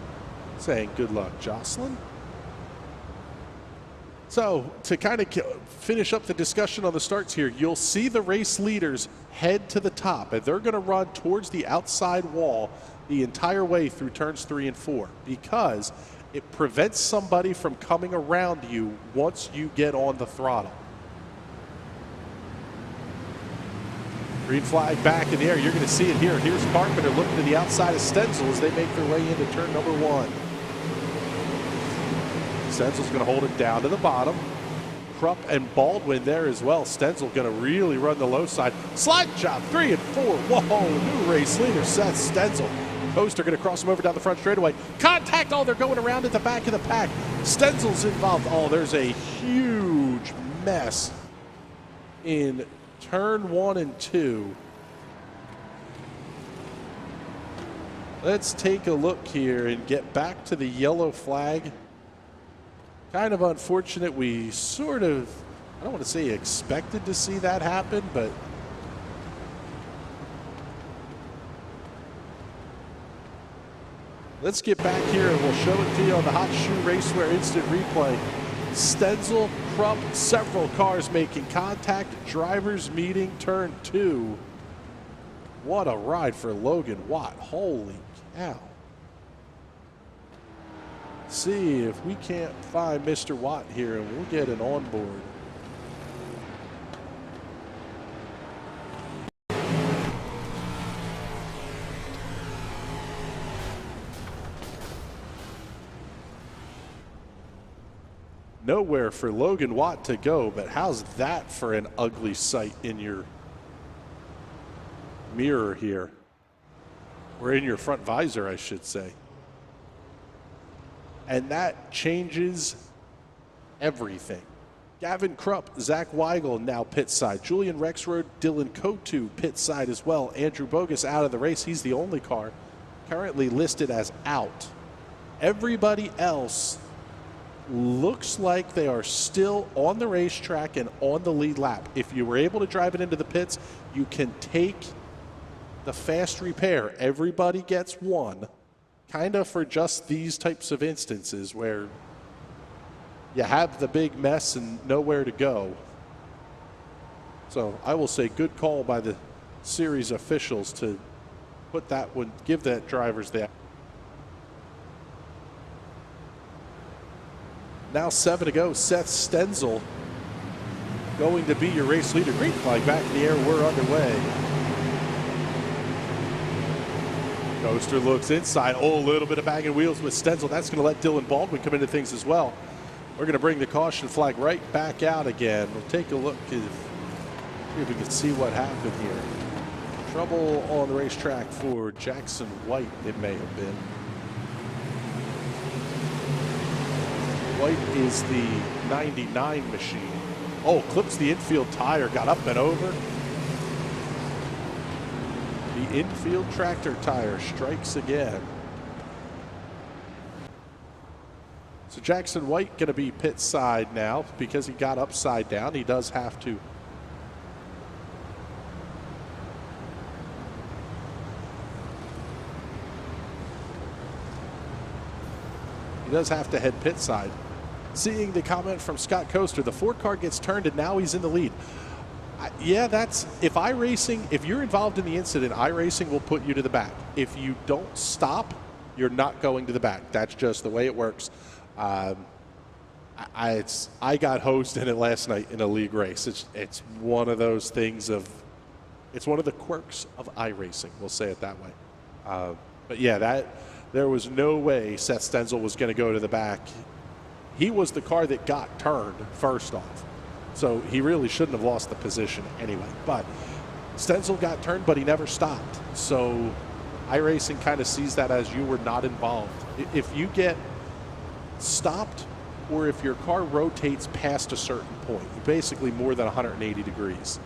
saying good luck, Jocelyn. So to kind of finish up the discussion on the starts here, you'll see the race leaders head to the top, and they're going to run towards the outside wall the entire way through turns 3 and 4 because it prevents somebody from coming around you once you get on the throttle. Green flag back in the air. You're going to see it here. Here's Carpenter looking to the outside of Stenzel as they make their way into turn number 1. Stenzel's going to hold it down to the bottom. Krupp and Baldwin there as well. Stenzel going to really run the low side. Slide job 3 and 4. Whoa, new race leader Seth Stenzel Coaster going to cross him over down the front straightaway. Contact! Oh, they're going around at the back of the pack. Stenzel's involved. Oh, there's a huge mess in turn 1 and 2. Let's take a look here and get back to the yellow flag. Kind of unfortunate. We sort of, I don't want to say expected to see that happen, but let's get back here and we'll show it to you on the Hot Shoe Raceway instant replay. Stenzel, Krupp, several cars making contact. Drivers meeting turn 2. What a ride for Logan Watt. Holy cow. See if we can't find Mr. Watt here and we'll get an onboard. Nowhere for Logan Watt to go, but how's that for an ugly sight in your mirror here? Or in your front visor, I should say. And that changes everything. Gavin Krupp, Zach Weigel now pit side. Julian Rexroad, Dylan Kotu pit side as well. Andrew Bogus out of the race. He's the only car currently listed as out. Everybody else looks like they are still on the racetrack and on the lead lap. If you were able to drive it into the pits, you can take the fast repair. Everybody gets one, kind of for just these types of instances where you have the big mess and nowhere to go. So I will say good call by the series officials to put that one, give that drivers that. Now 7 to go. Seth Stenzel going to be your race leader. Green flag back in the air. We're underway. Coaster looks inside. Oh, a little bit of bagging wheels with Stenzel. That's going to let Dylan Baldwin come into things as well. We're going to bring the caution flag right back out again. We'll take a look see if we can see what happened here. Trouble on the racetrack for Jackson White, it may have been. White is the 99 machine. Oh, clips the infield tire, got up and over. The infield tractor tire strikes again. So Jackson White going to be pit side now because he got upside down. He does have to. He does have to head pit side. Seeing the comment from Scott Coaster, the 4 car gets turned and now he's in the lead. Yeah, that's, if iRacing, if you're involved in the incident, iRacing will put you to the back. If you don't stop, you're not going to the back. That's just the way it works. I got hosed in it last night in a league race. It's one of those things of, it's one of the quirks of iRacing, we'll say it that way. But yeah, there was no way Seth Stenzel was going to go to the back. He was the car that got turned first off. So he really shouldn't have lost the position anyway. But Stenzel got turned, but he never stopped. So iRacing kind of sees that as you were not involved. If you get stopped or if your car rotates past a certain point, basically more than 180 degrees.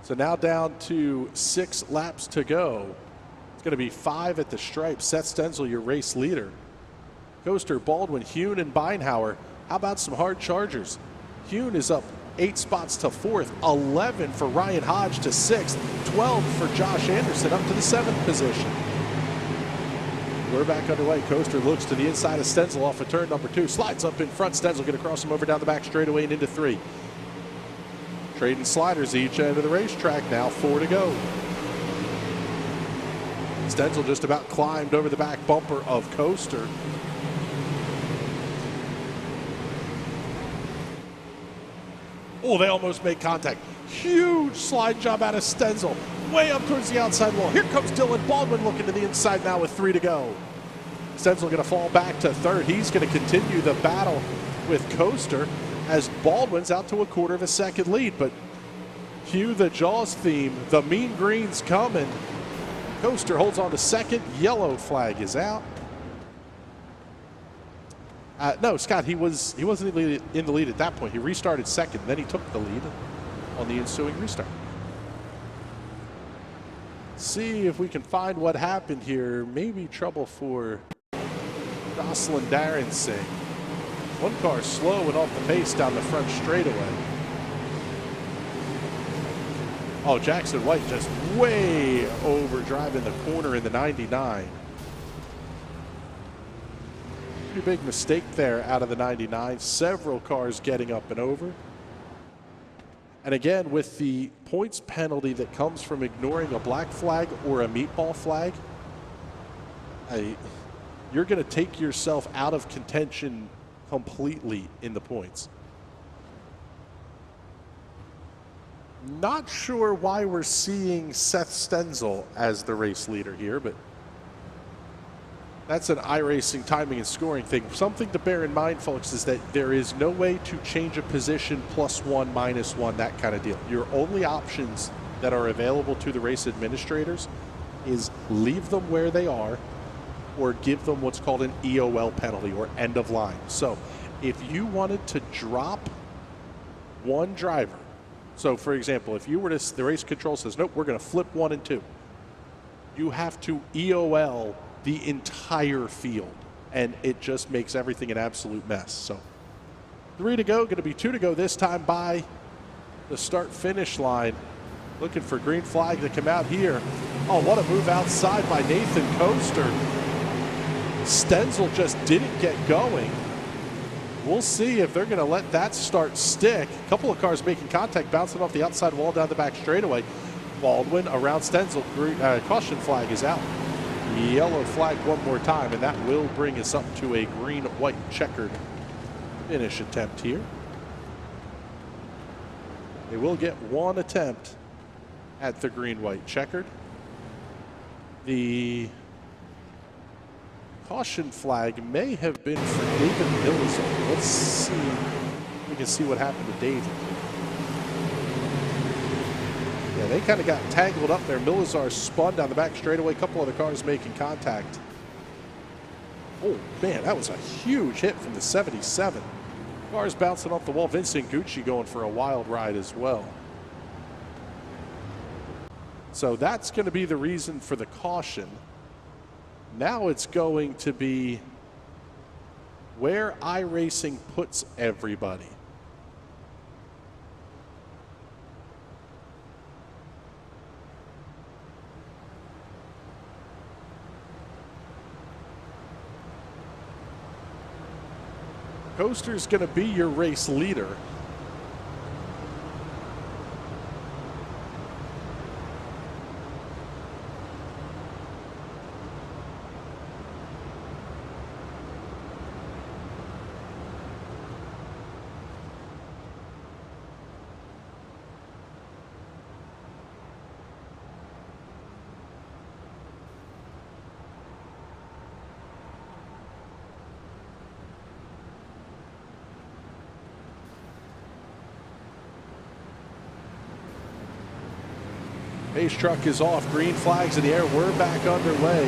So now down to 6 laps to go. It's going to be 5 at the stripe. Seth Stenzel, your race leader. Coaster, Baldwin, Hune, and Beinhauer. How about some hard chargers? Hune is up 8 spots to 4th, 11 for Ryan Hodge to 6th, 12 for Josh Anderson up to the 7th position. We're back underway. Coaster looks to the inside of Stenzel off of turn number 2. Slides up in front. Stenzel going to cross him over down the back straightaway and into 3. Trading sliders each end of the racetrack now. 4 to go. Stenzel just about climbed over the back bumper of Coaster. Oh, they almost made contact. Huge slide job out of Stenzel. Way up towards the outside wall. Here comes Dylan Baldwin looking to the inside now with 3 to go. Stenzel going to fall back to 3rd. He's going to continue the battle with Coaster as Baldwin's out to a 1/4 of a second lead. But Cue the Jaws theme. The mean green's coming. Coaster holds on to second. Yellow flag is out. No, Scott, he wasn't in the lead at that point. He restarted second, then he took the lead on the ensuing restart. See if we can find what happened here. Maybe trouble for Jocelyn Darrenson. One car slow and off the pace down the front straightaway. Oh, Jackson White just way over driving the corner in the 99. Pretty big mistake there out of the 99. Several cars getting up and over. And again, with the points penalty that comes from ignoring a black flag or a meatball flag, you're going to take yourself out of contention completely in the points. Not sure why we're seeing Seth Stenzel as the race leader here, but that's an iRacing timing and scoring thing. Something to bear in mind, folks, is that there is no way to change a position +1, -1, that kind of deal. Your only options that are available to the race administrators is leave them where they are or give them what's called an EOL penalty, or end of line. So if you wanted to drop one driver, so for example, if you were to, the race control says, nope, we're going to flip 1 and 2, you have to EOL the entire field, and it just makes everything an absolute mess. So 3 to go, going to be 2 to go this time by the start-finish line. Looking for green flag to come out here. Oh, what a move outside by Nathan Coaster. Stenzel just didn't get going. We'll see if they're going to let that start stick. A couple of cars making contact, bouncing off the outside wall down the back straightaway. Baldwin around Stenzel. Caution flag is out. Yellow flag one more time, and that will bring us up to a green-white checkered finish attempt here. They will get one attempt at the green-white checkered. The caution flag may have been for David Millison. Let's see if we can see what happened to David. Yeah, they kind of got tangled up there. Milizar spun down the back straightaway. A couple other cars making contact. Oh, man, that was a huge hit from the 77. Cars bouncing off the wall. Vincent Gucci going for a wild ride as well. So that's going to be the reason for the caution. Now it's going to be where iRacing puts everybody. Coaster's going to be your race leader. Pace truck is off. Green flags in the air. We're back underway.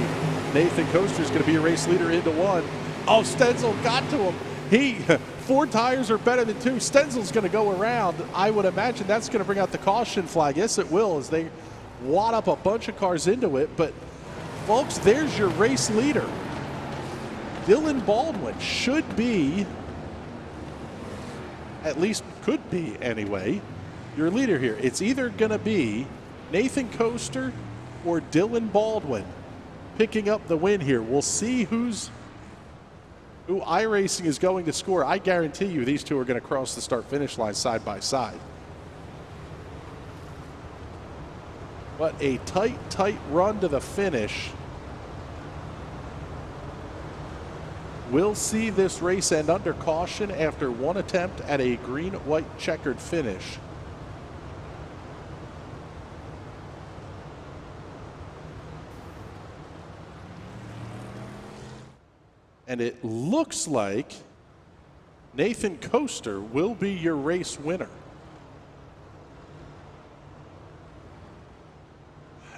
Nathan Coaster is going to be a race leader into one. Oh, Stenzel got to him. 4 tires are better than 2. Stenzel's going to go around. I would imagine that's going to bring out the caution flag. Yes, it will, as they wad up a bunch of cars into it. But, folks, there's your race leader. Dylan Baldwin should be, at least could be anyway, your leader here. It's either going to be Nathan Coaster or Dylan Baldwin picking up the win here. We'll see who iRacing is going to score. I guarantee you these two are going to cross the start-finish line side by side. But a tight run to the finish. We'll see this race end under caution after one attempt at a green-white checkered finish. And it looks like Nathan Coaster will be your race winner.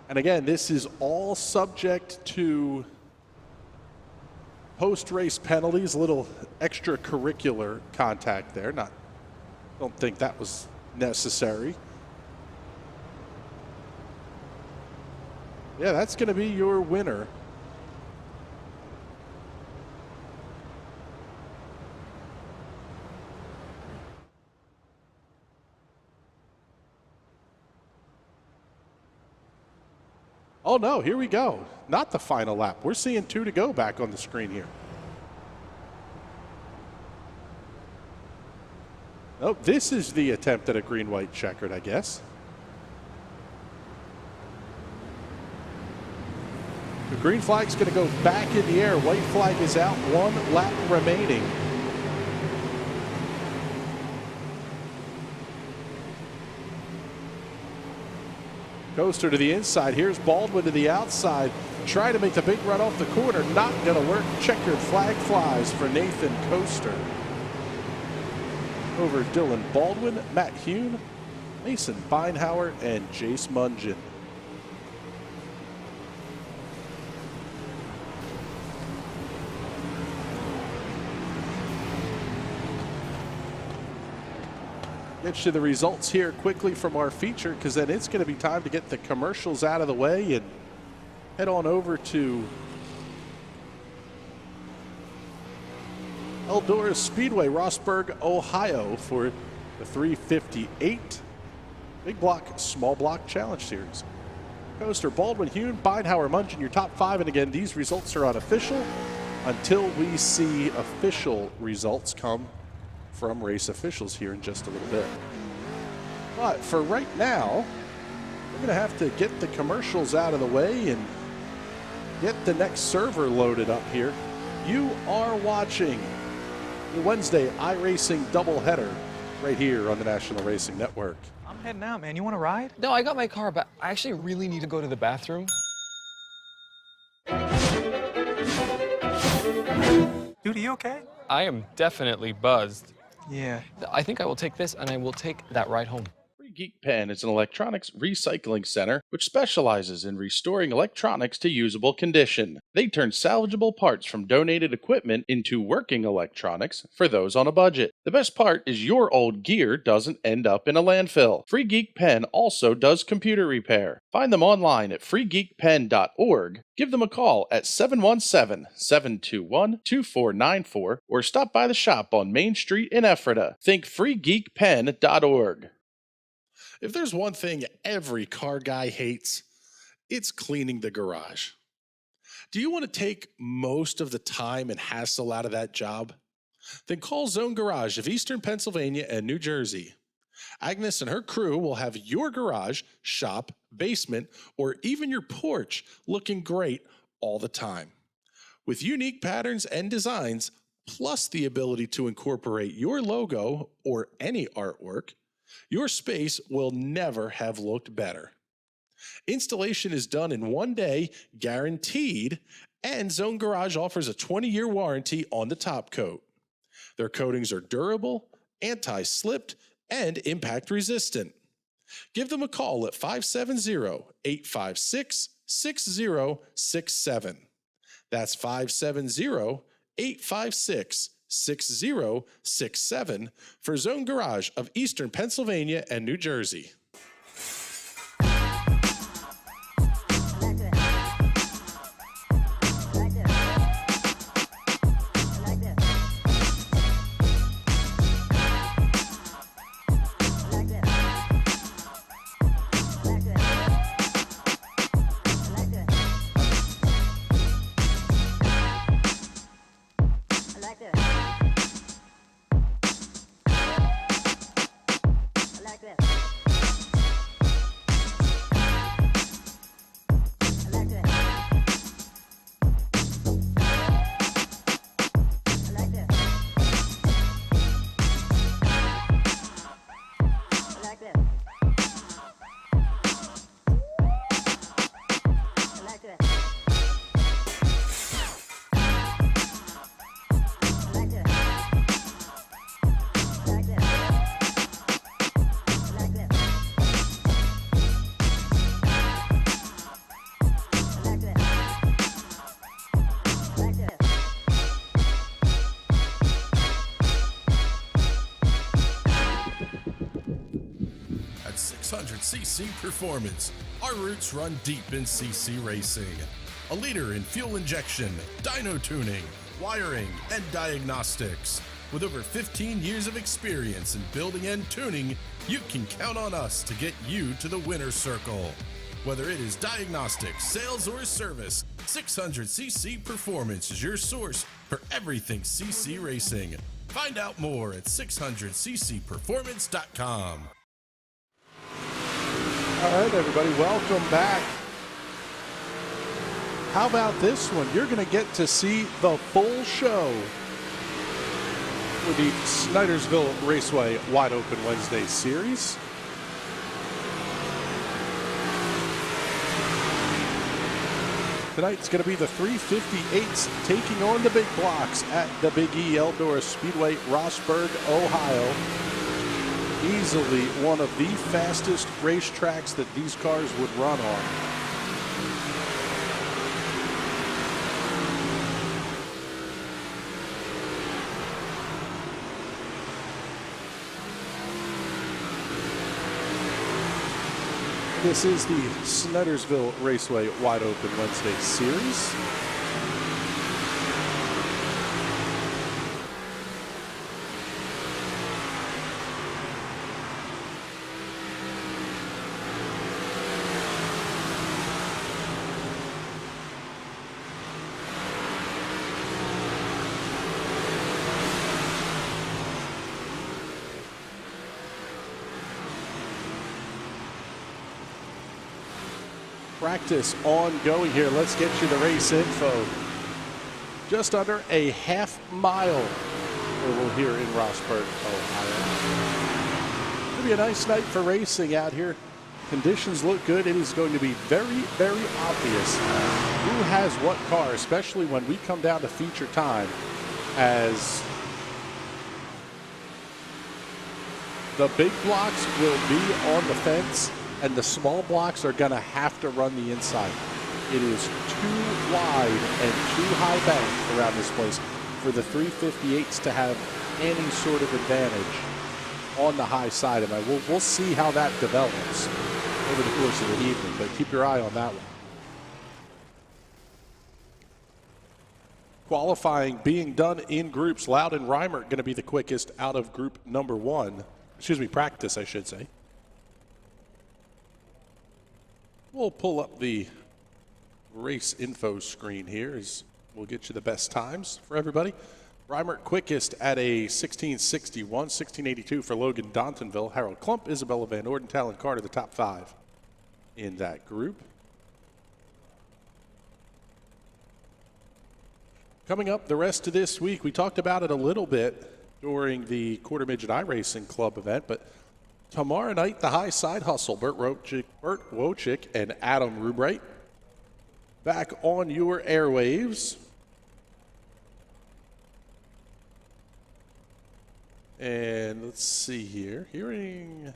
And again, this is all subject to post-race penalties, a little extracurricular contact there. Don't think that was necessary. Yeah, that's going to be your winner. Oh no, here we go. Not the final lap. We're seeing 2 to go back on the screen here. Oh, this is the attempt at a green-white checkered, I guess. The green flag's going to go back in the air. White flag is out. 1 lap remaining. Coaster to the inside. Here's Baldwin to the outside. Trying to make the big run off the corner. Not going to work. Checkered flag flies for Nathan Coaster. Over Dylan Baldwin, Matt Hune, Mason Beinhauer, and Jace Mungin. Get you the results here quickly from our feature, because then it's going to be time to get the commercials out of the way and head on over to Eldora Speedway, Rossburg, Ohio for the 358 Big Block, Small Block Challenge Series. Coaster, Baldwin, Hune, Beinhauer, Mungin, your top 5. And again, these results are unofficial until we see official results come from race officials here in just a little bit. But for right now, we're going to have to get the commercials out of the way and get the next server loaded up here. You are watching the Wednesday iRacing doubleheader right here on the National Racing Network. I'm heading out, man. You want to ride? No, I got my car, but I actually really need to go to the bathroom. Dude, are you okay? I am definitely buzzed. Yeah. I think I will take this and I will take that ride home. Free Geek Pen is an electronics recycling center which specializes in restoring electronics to usable condition. They turn salvageable parts from donated equipment into working electronics for those on a budget. The best part is your old gear doesn't end up in a landfill. Free Geek Pen also does computer repair. Find them online at freegeekpen.org. Give them a call at 717-721-2494 or stop by the shop on Main Street in Ephrata. Think freegeekpen.org. If there's one thing every car guy hates, it's cleaning the garage. Do you want to take most of the time and hassle out of that job? Then call Zone Garage of Eastern Pennsylvania and New Jersey. Agnes and her crew will have your garage, shop, basement, or even your porch looking great all the time. With unique patterns and designs, plus the ability to incorporate your logo or any artwork, your space will never have looked better. Installation is done in 1 day, guaranteed, and Zone Garage offers a 20-year warranty on the top coat. Their coatings are durable, anti-slipped, and impact resistant. Give them a call at 570-856-6067. That's 570-856-6067 for Zone Garage of Eastern Pennsylvania and New Jersey. 600cc Performance. Our roots run deep in CC racing. A leader in fuel injection, dyno tuning, wiring, and diagnostics. With over 15 years of experience in building and tuning, you can count on us to get you to the winner's circle. Whether it is diagnostics, sales, or service, 600cc Performance is your source for everything CC racing. Find out more at 600ccperformance.com. All right, everybody, welcome back. How about this one? You're going to get to see the full show for the Snydersville Raceway Wide Open Wednesday Series. Tonight's going to be the 358s taking on the big blocks at the Big E Eldora Speedway, Rossburg, Ohio. Easily one of the fastest racetracks that these cars would run on. This is the Snydersville Raceway Wide Open Wednesday Series. Practice ongoing here. Let's get you the race info. Just under a half mile oval here in Rossburg, Ohio. It'll be a nice night for racing out here. Conditions look good. It is going to be very, very obvious who has what car, especially when we come down to feature time, as the big blocks will be on the fence and the small blocks are going to have to run the inside. It is too wide and too high bank around this place for the 358s to have any sort of advantage on the high side. And we'll see how that develops over the course of the evening, but keep your eye on that one. Qualifying being done in groups. Loud and Reimer going to be the quickest out of group number one. Excuse me, practice, I should say. We'll pull up the race info screen here as we'll get you the best times for everybody. Reimer quickest at a 1661, 1682 for Logan Dontonville. Harold Klump, Isabella Van Orden, Talon Carter, the top five in that group. Coming up the rest of this week, we talked about it a little bit during the Quarter Midget iRacing Club event, but tomorrow night, the high side hustle, Bert Wojcik and Adam Rubright back on your airwaves. And let's see here. Hearing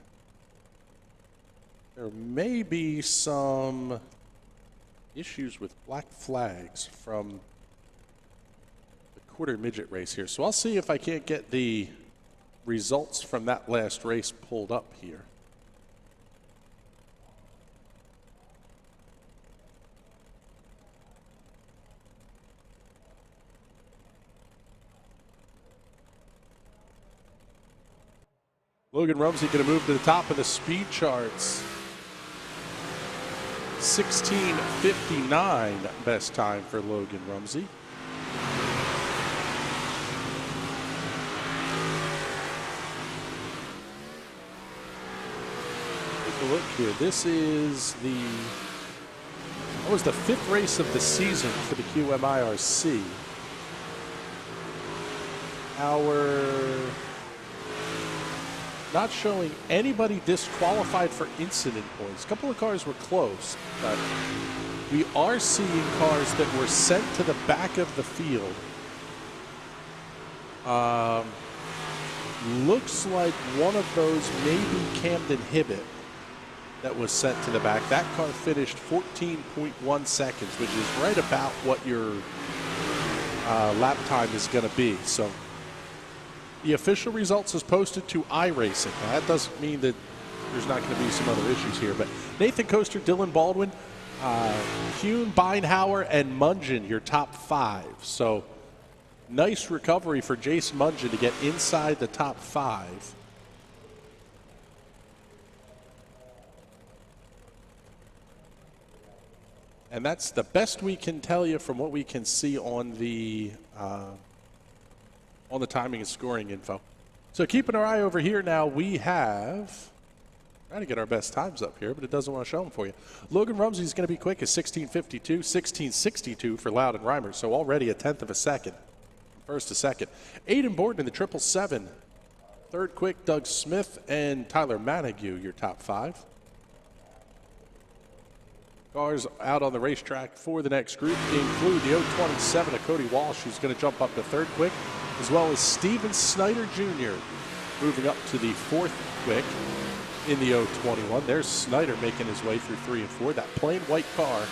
there may be some issues with black flags from the Quarter Midget race here. So I'll see if I can't get the results from that last race pulled up here. Logan Rumsey going to move to the top of the speed charts. 16:59 best time for Logan Rumsey. Look here, this is that was the fifth race of the season for the QMIRC. Not showing anybody disqualified for incident points. A couple of cars were close, but we are seeing cars that were sent to the back of the field. Looks like one of those may be Camden Hibbett that was sent to the back. That car finished 14.1 seconds, which is right about what your lap time is going to be. So the official results is posted to iRacing. Now, that doesn't mean that there's not going to be some other issues here. But Nathan Coaster, Dylan Baldwin, Kuhn, Beinhauer, and Mungin, your top 5. So nice recovery for Jason Mungin to get inside the top 5. And that's the best we can tell you from what we can see on the timing and scoring info. So keeping our eye over here now, we have, trying to get our best times up here, but it doesn't want to show them for you. Logan Rumsey's going to be quick at 16:52, 16:62 for Loud and Reimer, so already a tenth of a second, first to second. Aiden Borden in the 777. Third quick, Doug Smith and Tyler Manigue, your top 5. Cars out on the racetrack for the next group include the 027 of Cody Walsh, who's going to jump up to third quick, as well as Steven Snyder Jr. moving up to the 4th quick in the 021. There's Snyder making his way through 3 and 4. That plain white car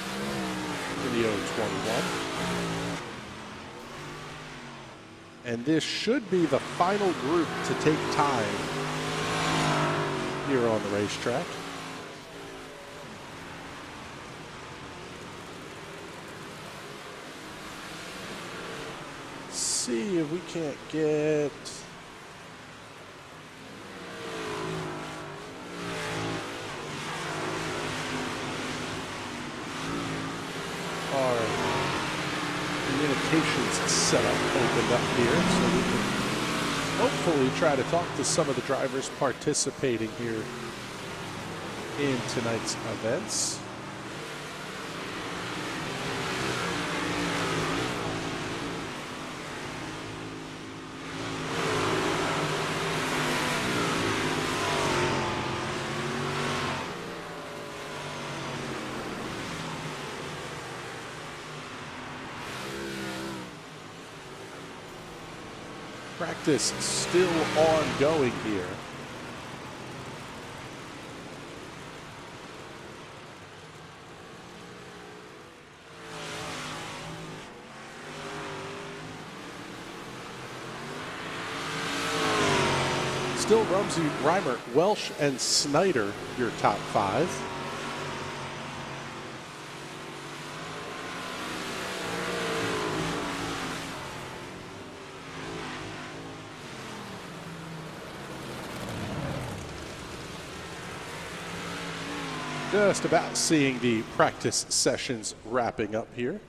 in the 021. And this should be the final group to take time here on the racetrack. See if we can't get our communications setup opened up here so we can hopefully try to talk to some of the drivers participating here in tonight's events. Practice still ongoing here. Still Rumsey, Reimer, Welsh, and Snyder, your top 5. Just about seeing the practice sessions wrapping up here.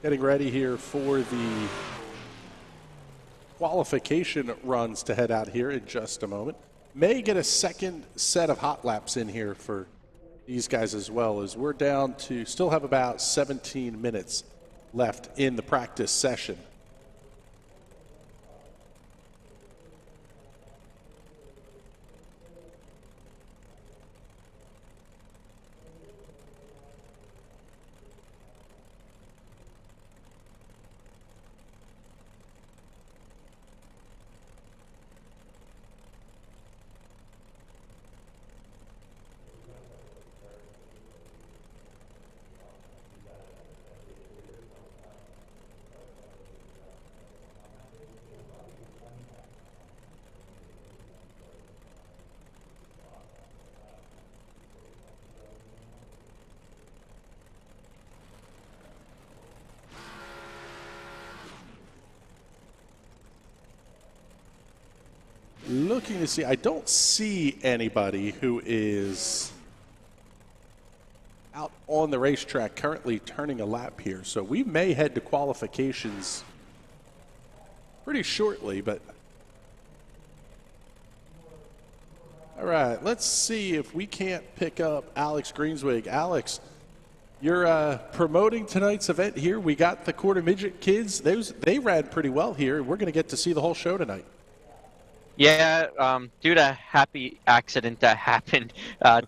Getting ready here for the qualification runs to head out here in just a moment. May get a second set of hot laps in here for these guys as well, as we're down to still have about 17 minutes left in the practice session. Looking to see, I don't see anybody who is out on the racetrack currently turning a lap here. So we may head to qualifications pretty shortly, but all right, let's see if we can't pick up Alex Greenswig. Alex, you're promoting tonight's event here. We got the Quarter Midget kids. They ran pretty well here. We're going to get to see the whole show tonight. Yeah, due to a happy accident that happened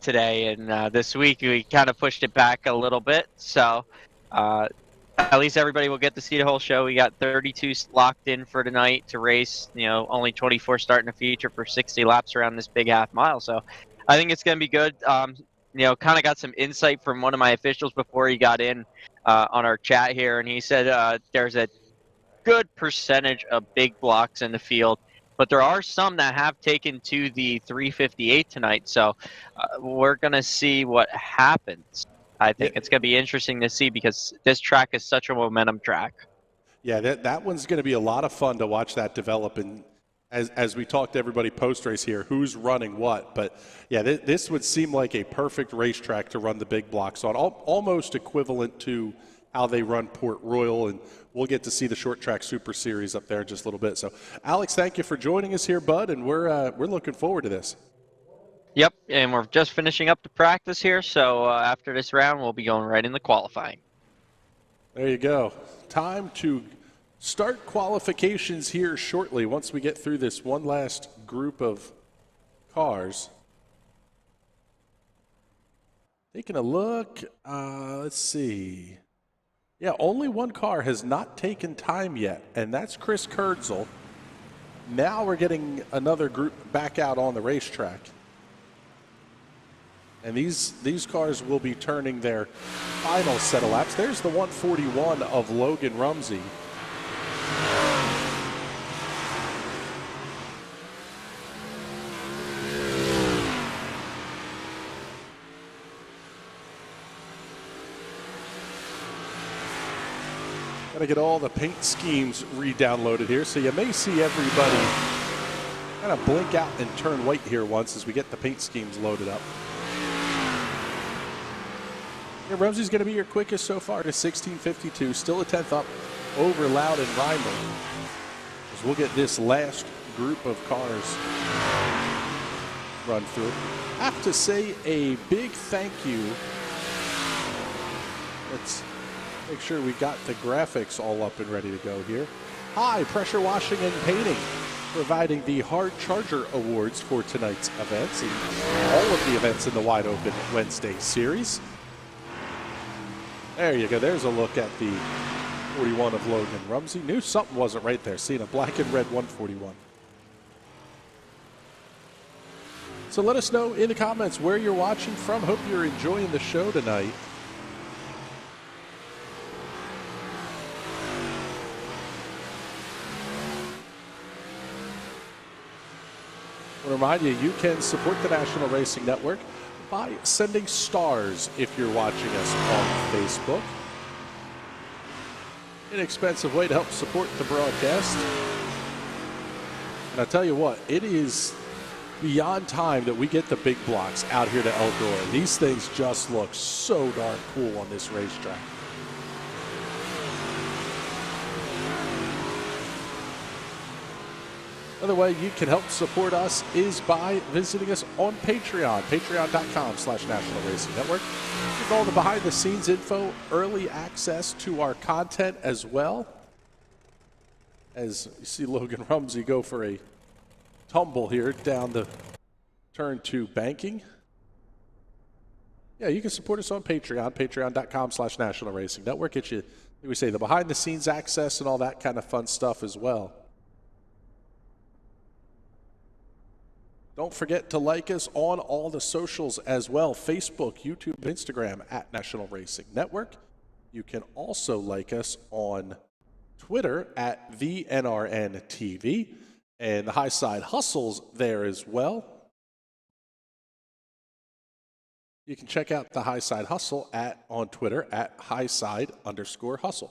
today and this week, we kind of pushed it back a little bit. So at least everybody will get to see the whole show. We got 32 locked in for tonight to race. You know, only 24 starting a feature for 60 laps around this big half mile. So I think it's going to be good. You know, kind of got some insight from one of my officials before he got in on our chat here, and he said there's a good percentage of big blocks in the field. but there are some that have taken to the 358 tonight. So we're going to see what happens. I think it's going to be interesting to see because this track is such a momentum track. Yeah, that one's going to be a lot of fun to watch that develop. And as we talk to everybody post-race here, who's running what. But, yeah, this would seem like a perfect racetrack to run the big blocks on, almost equivalent to how they run Port Royal. And we'll get to see the short track Super Series up there in just a little bit. So, Alex, thank you for joining us here, bud, and we're looking forward to this. Yep, and we're just finishing up the practice here. So after this round, we'll be going right into qualifying. There you go. Time to start qualifications here shortly once we get through this one last group of cars. Taking a look, let's see. Yeah, only one car has not taken time yet, and that's Chris Kurtzel. Now we're getting another group back out on the racetrack. And these cars will be turning their final set of laps. There's the 141 of Logan Rumsey. Gotta get all the paint schemes re-downloaded here, so you may see everybody kind of blink out and turn white here once as we get the paint schemes loaded up. Yeah, Rumsey's going to be your quickest so far to 16:52, still a 10th up over Loud and Reimer. As we'll get this last group of cars run through. I have to say a big thank you. Let's make sure we got the graphics all up and ready to go here. Hi, Pressure Washing and Painting, providing the Hard Charger Awards for tonight's events and all of the events in the Wide Open Wednesday series. There you go. There's a look at the 41 of Logan Rumsey. Knew something wasn't right there, seeing a black and red 141. So let us know in the comments where you're watching from. Hope you're enjoying the show tonight. I want to remind you, you can support the National Racing Network by sending stars if you're watching us on Facebook. Inexpensive way to help support the broadcast. And I'll tell you what, it is beyond time that we get the big blocks out here to Eldora. These things just look so darn cool on this racetrack. Another way you can help support us is by visiting us on Patreon, patreon.com/National Racing Network. With all the behind-the-scenes info, early access to our content as well. As you see Logan Rumsey go for a tumble here down the turn to banking. Yeah, you can support us on Patreon, patreon.com/National Racing Network. Get you, like we say, the behind-the-scenes access and all that kind of fun stuff as well. Don't forget to like us on all the socials as well. Facebook, YouTube, Instagram at National Racing Network. You can also like us on Twitter at the NRN TV. And the High Side Hustle's there as well. You can check out the High Side Hustle on Twitter at highside_hustle.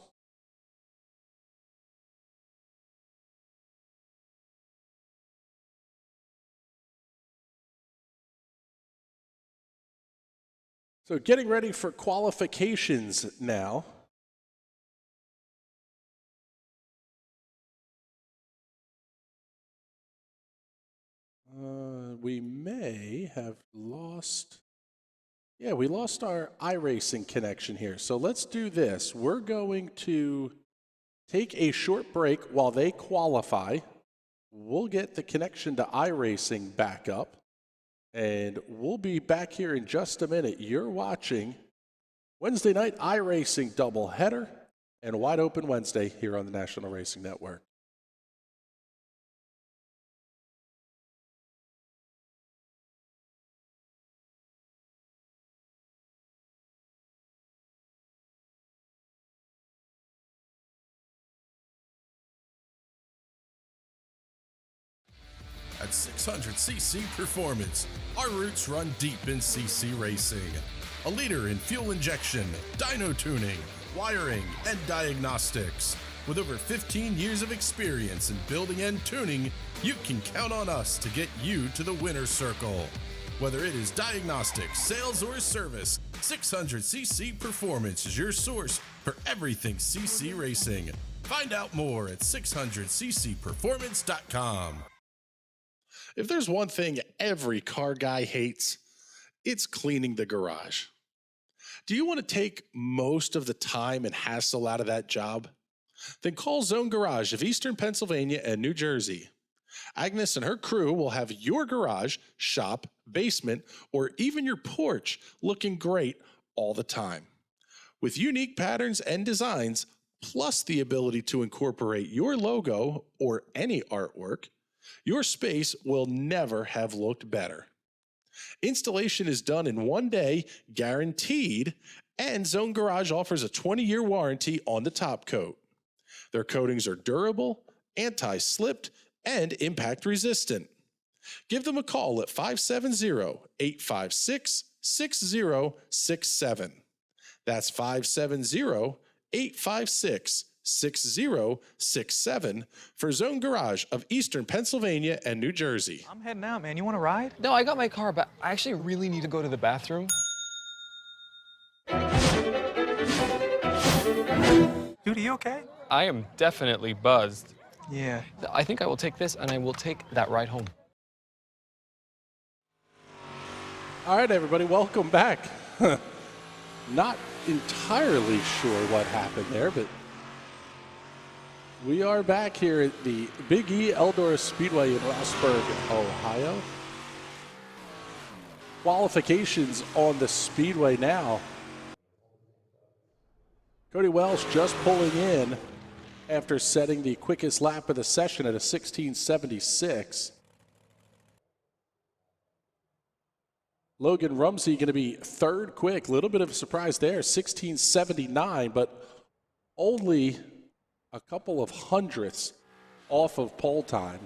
So getting ready for qualifications now. We may have lost. Yeah, we lost our iRacing connection here. So let's do this. We're going to take a short break while they qualify. We'll get the connection to iRacing back up. And we'll be back here in just a minute. You're watching Wednesday night iRacing doubleheader and Wide Open Wednesday here on the National Racing Network. 600cc performance. Our roots run deep in CC racing. A leader in fuel injection, dyno tuning, wiring, and diagnostics. With over 15 years of experience in building and tuning, you can count on us to get you to the winner's circle. Whether it is diagnostics, sales, or service, 600cc Performance is your source for everything CC racing. Find out more at 600ccperformance.com. If there's one thing every car guy hates, it's cleaning the garage. Do you want to take most of the time and hassle out of that job? Then call Zone Garage of Eastern Pennsylvania and New Jersey. Agnes and her crew will have your garage, shop, basement, or even your porch looking great all the time. With unique patterns and designs, plus the ability to incorporate your logo or any artwork, your space will never have looked better. Installation is done in 1 day, guaranteed, and Zone Garage offers a 20-year warranty on the top coat. Their coatings are durable, anti-slipped, and impact resistant. Give them a call at 570-856-6067. That's 570-856-6067 for Zone Garage of Eastern Pennsylvania and New Jersey. I'm heading out, man. You want to ride? No, I got my car, but I actually really need to go to the bathroom. Dude, are you okay? I am definitely buzzed. Yeah. I think I will take this, and I will take that ride home. All right, everybody, welcome back. Not entirely sure what happened there, but we are back here at the Big E Eldora Speedway in Rossburg, Ohio. Qualifications on the speedway now. Cody Welsh just pulling in after setting the quickest lap of the session at a 16:76. Logan Rumsey going to be third quick. A little bit of a surprise there, 16:79, but only a couple of hundredths off of pole time.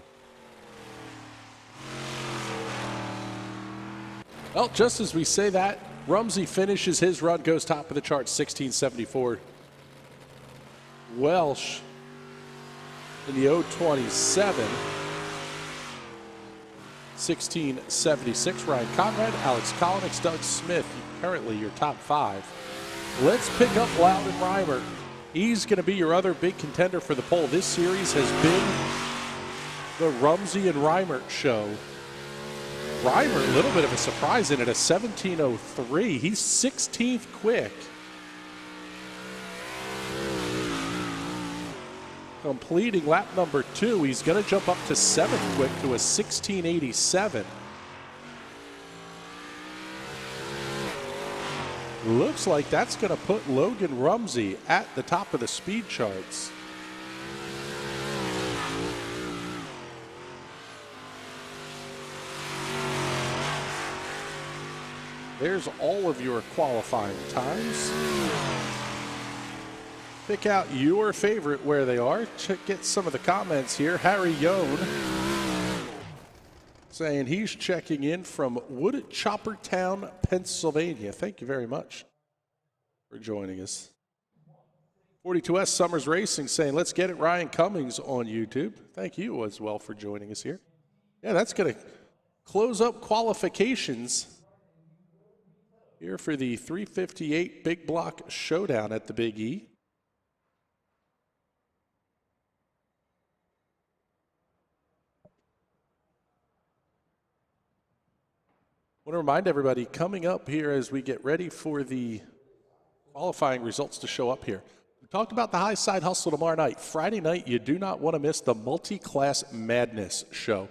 Well, just as we say that, Rumsey finishes his run, goes top of the chart, 16:74. Welsh in the 027, 16:76. Ryan Conrad, Alex Collins, Doug Smith, currently your top five. Let's pick up Loudon Reimer. He's going to be your other big contender for the pole. This series has been the Rumsey and Reimer show. Reimer, a little bit of a surprise in it, a 17:03. He's 16th quick. Completing lap number 2, he's going to jump up to 7th quick to a 16:87. Looks like that's going to put Logan Rumsey at the top of the speed charts. There's all of your qualifying times. Pick out your favorite where they are. Get some of the comments here. Harry Yone saying he's checking in from Wood Choppertown, Pennsylvania. Thank you very much for joining us. 42S Summers Racing saying, let's get it, Ryan Cummings on YouTube. Thank you as well for joining us here. Yeah, that's going to close up qualifications here for the 358 Big Block Showdown at the Big E. I want to remind everybody, coming up here as we get ready for the qualifying results to show up here. We talked about the High Side Hustle tomorrow night. Friday night, you do not want to miss the Multi-Class Madness show.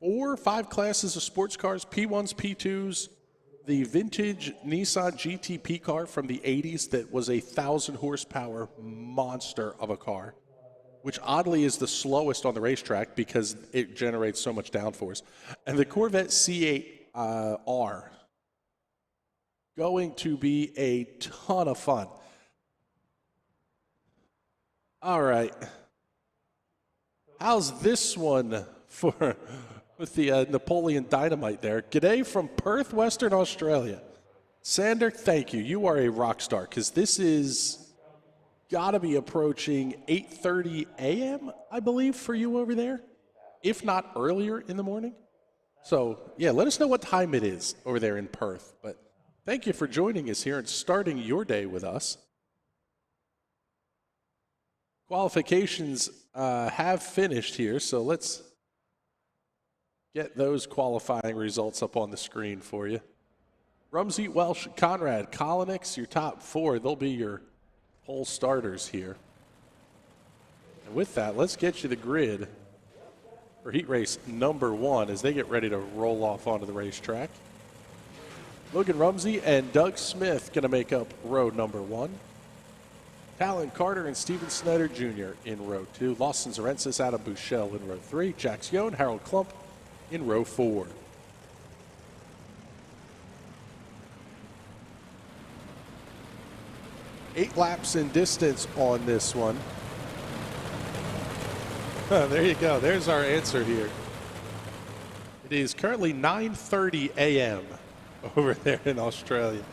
4 or 5 classes of sports cars, P1s, P2s, the vintage Nissan GTP car from the 80s that was a 1,000 horsepower monster of a car, which oddly is the slowest on the racetrack because it generates so much downforce. And the Corvette C8R, going to be a ton of fun. All right. How's this one with the Napoleon Dynamite there. G'day from Perth, Western Australia. Sander, thank you. You are a rock star, because this is got to be approaching 8:30 a.m., I believe, for you over there, if not earlier in the morning. So, yeah, let us know what time it is over there in Perth. But thank you for joining us here and starting your day with us. Qualifications have finished here, so let's get those qualifying results up on the screen for you. Rumsey, Welsh, Conrad, Kolonix, your top four. They'll be your whole starters here. And with that, let's get you the grid for heat race number 1 as they get ready to roll off onto the racetrack. Logan Rumsey and Doug Smith going to make up row number 1. Talon Carter and Steven Snyder Jr. in row 2. Lawson Zarensis, Adam Bouchel in row 3. Jax Yohn, Harold Klump in row 4. Eight laps in distance on this one. There you go. There's our answer here. It is currently 9:30 a.m. over there in Australia.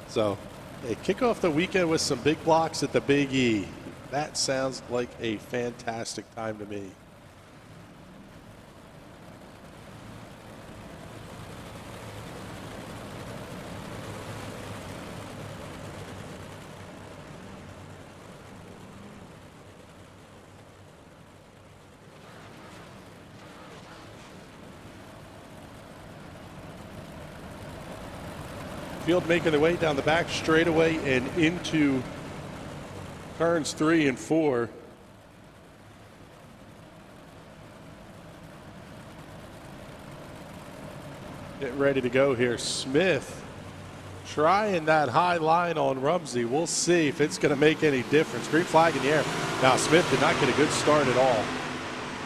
So they kick off the weekend with some big blocks at the Big E. That sounds like a fantastic time to me. Field making their way down the back straightaway and into turns 3 and 4. Getting ready to go here. Smith trying that high line on Rumsey. We'll see if it's going to make any difference. Green flag in the air. Now Smith did not get a good start at all.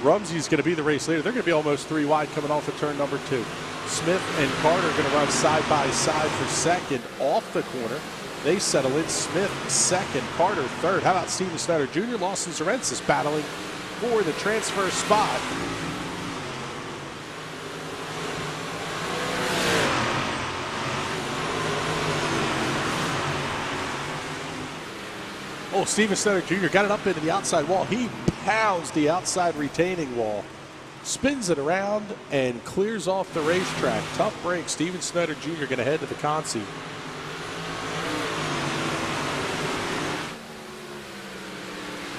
Rumsey's going to be the race leader. They're going to be almost 3 wide coming off of turn number 2. Smith and Carter are going to run side by side for second off the corner. They settle in. Smith second, Carter third. How about Steven Snyder Jr.? Lawson Zarensis battling for the transfer spot. Oh, Steven Snyder Jr. got it up into the outside wall. He pounds the outside retaining wall. Spins it around and clears off the racetrack. Tough break. Steven Snyder Jr. going to head to the consi.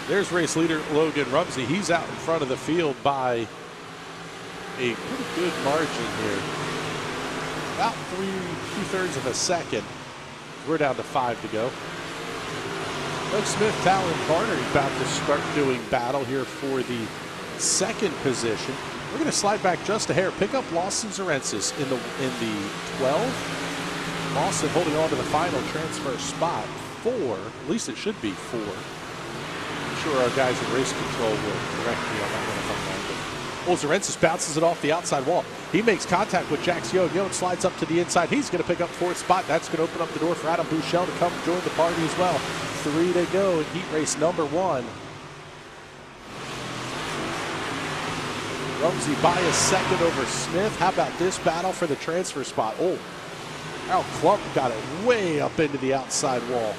There's race leader Logan Rumsey. He's out in front of the field by a pretty good margin here. About 2/3 of a second. We're down to 5 to go. Doug Smith, Talon Carter about to start doing battle here for the second position. We're going to slide back just a hair, pick up Lawson Zarensis in the 12. Lawson holding on to the final transfer spot. 4, at least it should be 4. I'm sure our guys in race control will correct me on that one if I'm wrong. Well, Zarensis bounces it off the outside wall. He makes contact with Jax Yohn. Yohn slides up to the inside. He's going to pick up 4th spot. That's going to open up the door for Adam Bouchel to come join the party as well. 3 to go in heat race number 1. Rumsey by a second over Smith. How about this battle for the transfer spot? Oh, Harold Klump got it way up into the outside wall.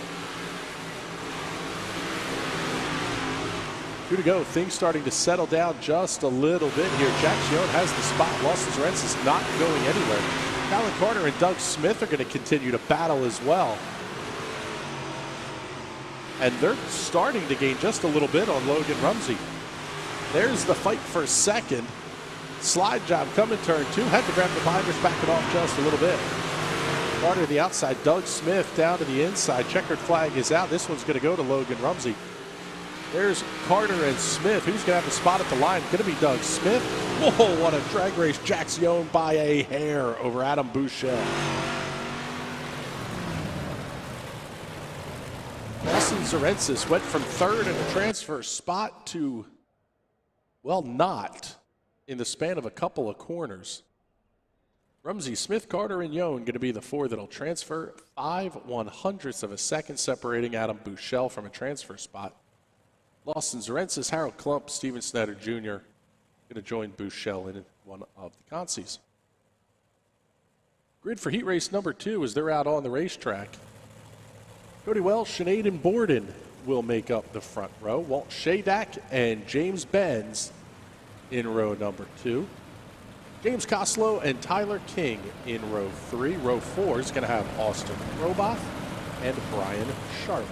2 to go. Things starting to settle down just a little bit here. Jax Yohn has the spot. Lawson Zarensis not going anywhere. Talon Carter and Doug Smith are going to continue to battle as well. And they're starting to gain just a little bit on Logan Rumsey. There's the fight for second. Slide job coming turn 2. Had to grab the binders, back it off just a little bit. Carter to the outside. Doug Smith down to the inside. Checkered flag is out. This one's going to go to Logan Rumsey. There's Carter and Smith. Who's going to have the spot at the line? Going to be Doug Smith. Whoa, what a drag race. Jax Yohn by a hair over Adam Bouchel. Lawson Zarensis went from 3rd in a transfer spot to, well, not in the span of a couple of corners. Rumsey, Smith, Carter, and Yohn going to be the 4 that'll transfer. 5/100ths of a second separating Adam Bouchel from a transfer spot. Lawson Zarensis, Harold Klump, Steven Snyder Jr. Going to join Bouchel in one of the consies. Grid for heat race number 2 as they're out on the racetrack. Cody Welsh and Aiden Borden will make up the front row. Walt Shadak and James Benz in row number 2. James Koslow and Tyler King in row 3. Row 4 is going to have Austin Roboth and Brian Sharp.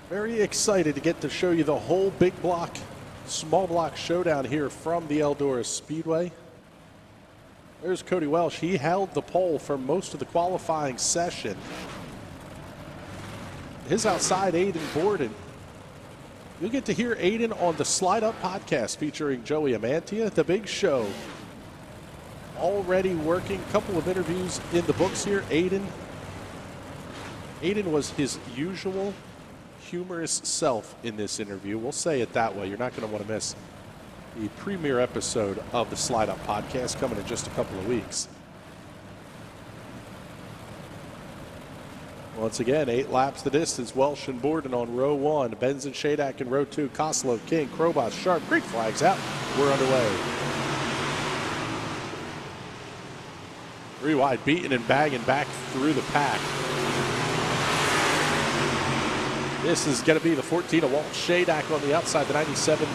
Very excited to get to show you the whole big block, small block showdown here from the Eldora Speedway. There's Cody Welsh. He held the pole for most of the qualifying session. His outside Aiden Borden. You'll get to hear Aiden on the Slide Up podcast featuring Joey Amantia. The big show. Already working. A couple of interviews in the books here. Aiden was his usual humorous self in this interview. We'll say it that way. You're not going to want to miss the premiere episode of the Slide Up podcast coming in just a couple of weeks. Once again, 8 laps the distance. Welsh and Borden on row 1. Benz and Shadak in row 2. Koslow, King, Krobot, Sharp. Green flags out. We're underway. 3 wide, beating and bagging back through the pack. This is going to be the 14 of Walt Shadak on the outside, the 97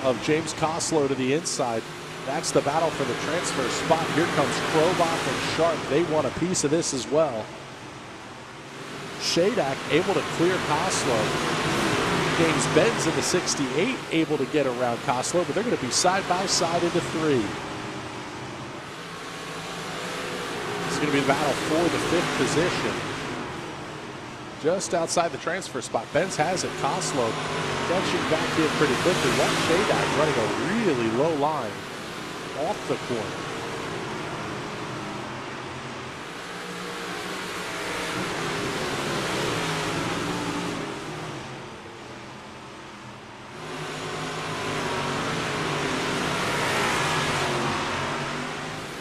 of James Koslow to the inside. That's the battle for the transfer spot. Here comes Krobot and Sharp. They want a piece of this as well. Shadak able to clear Koslow. James Benz in the 68 able to get around Koslow, but they're going to be side by side into 3. It's going to be the battle for the 5th position. Just outside the transfer spot. Benz has it. Koslow catching back in pretty quickly. Walt Shadak running a really low line off the corner.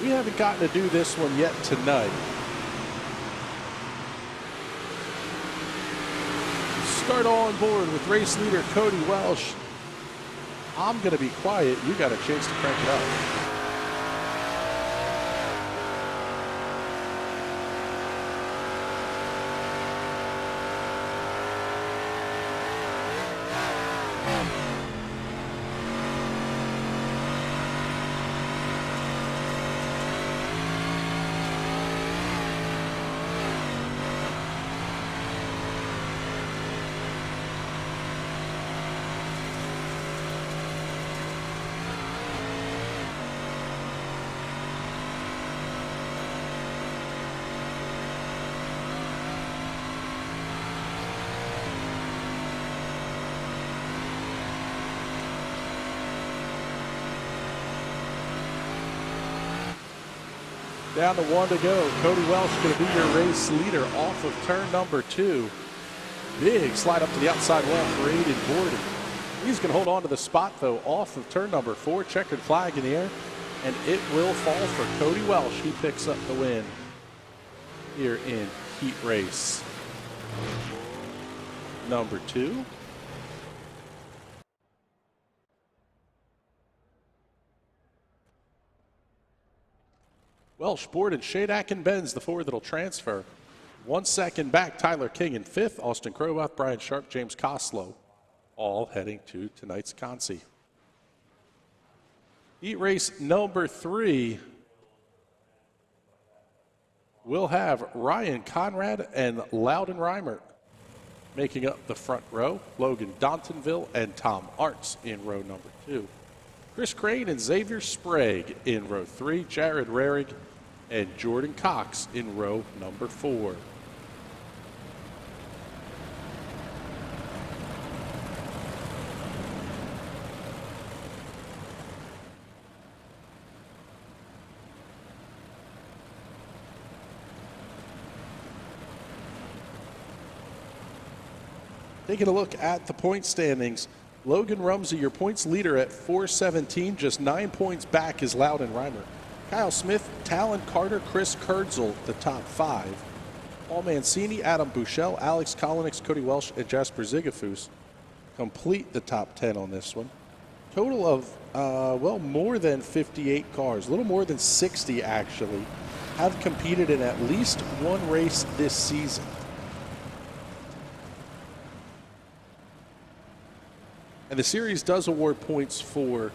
We haven't gotten to do this one yet tonight. Start on board with race leader Cody Welsh. I'm going to be quiet. You got a chance to crank it up. Down to 1 to go. Cody Welsh going to be your race leader off of turn number 2. Big slide up to the outside left for Aiden Borden. He's going to hold on to the spot, though, off of turn number 4. Checkered flag in the air, and it will fall for Cody Welsh. He picks up the win here in heat race number 2. Welsh, Borden, Shadak, and Benz, the 4 that'll transfer. 1 second back, Tyler King in 5th, Austin Kroboth, Brian Sharp, James Koslow, all heading to tonight's consi. Heat race number 3 will have Ryan Conrad and Loudon Reimer making up the front row. Logan Dontonville and Tom Arts in row number 2. Chris Crane and Xavier Sprague in row 3. Jared Rarig and Jordan Cox in row number 4. Taking a look at the point standings, Logan Rumsey, your points leader at 417, just 9 points back is Loudon Reimer. Kyle Smith, Talon Carter, Chris Kurtzel, the top 5. Paul Mancini, Adam Buchel, Alex Kolonix, Cody Welsh, and Jasper Zigafus complete the top 10 on this one. Total of, well, more than 58 cars, a little more than 60 actually, have competed in at least one race this season. And the series does award points for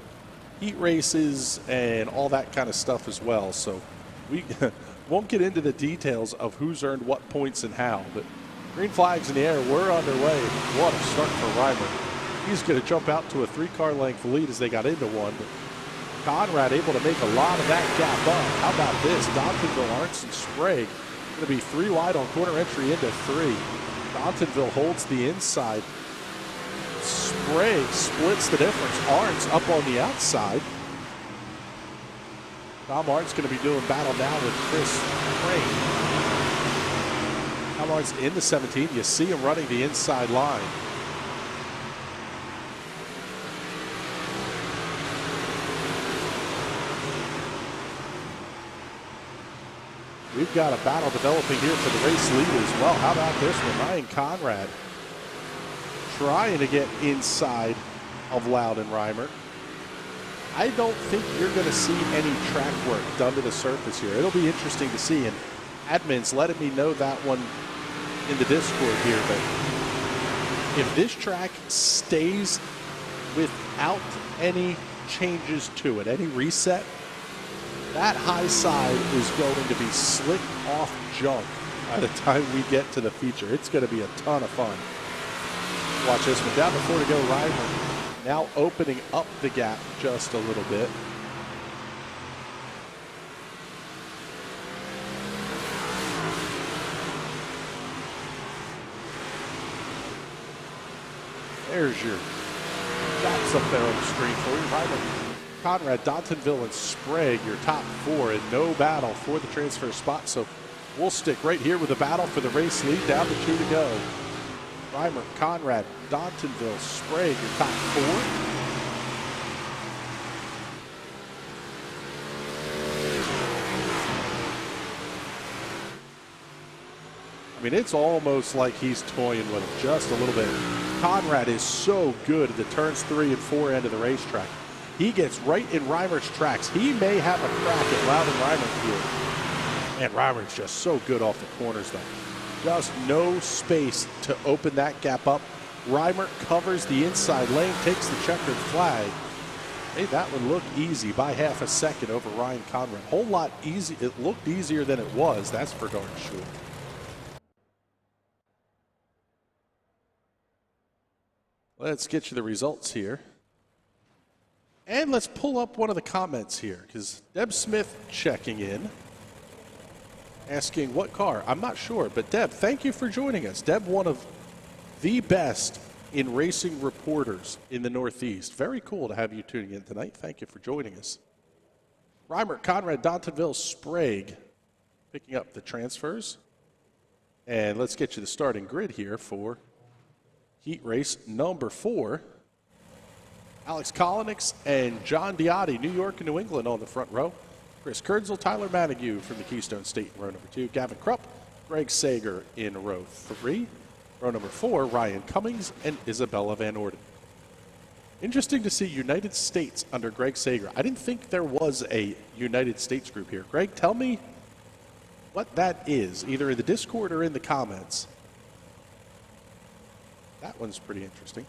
heat races and all that kind of stuff as well. So we won't get into the details of who's earned what points and how. But green flags in the air, we're underway. What a start for Reimer. He's going to jump out to a 3-car length lead as they got into one. But Conrad able to make a lot of that gap up. How about this? Dontonville, Arndt, and Sprague going to be 3 wide on corner entry into 3. Dontonville holds the inside. Sprague splits the difference. Arndt's up on the outside. Tom Arndt's going to be doing battle now with Chris Crane. Tom Arndt's in the 17. You see him running the inside line. We've got a battle developing here for the race lead as well. How about this one? Ryan Conrad trying to get inside of Loudon Reimer. I don't think you're going to see any track work done to the surface here. It'll be interesting to see, and admin's letting me know that one in the Discord here, but if this track stays without any changes to it, any reset, that high side is going to be slick off junk by the time we get to the feature. It's going to be a ton of fun. Watch this one. Down to 4 to go. Reimer now opening up the gap just a little bit. There's your gaps up there on the screen for you. Reimer, Conrad, Dontonville, and Sprague, your top 4, and no battle for the transfer spot. So we'll stick right here with the battle for the race lead. Down to 2 to go. Reimer, Conrad, Dontonville, Sprague, your top 4. I mean, it's almost like he's toying with him just a little bit. Conrad is so good at the turns 3 and 4 end of the racetrack. He gets right in Reimer's tracks. He may have a crack at Loudon Reimer here. And Reimer's just so good off the corners, though. Just no space to open that gap up. Reimer covers the inside lane, takes the checkered flag. Made that one look easy by half a second over Ryan Conrad. Whole lot easy. It looked easier than it was, that's for darn sure. Let's get you the results here. And let's pull up one of the comments here, because Deb Smith checking in. Asking what car? I'm not sure, but Deb, thank you for joining us. Deb, one of the best in racing reporters in the Northeast. Very cool to have you tuning in tonight. Thank you for joining us. Reimer, Conrad, Dontonville, Sprague picking up the transfers. And let's get you the starting grid here for heat race number 4. Alex Kolonix and John Diotti, New York and New England on the front row. Chris Kurtzel, Tyler Manigue from the Keystone State in row number 2. Gavin Krupp, Greg Sager in row 3. Row number 4, Ryan Cummings and Isabella Van Orden. Interesting to see United States under Greg Sager. I didn't think there was a United States group here. Greg, tell me what that is, either in the Discord or in the comments. That one's pretty interesting.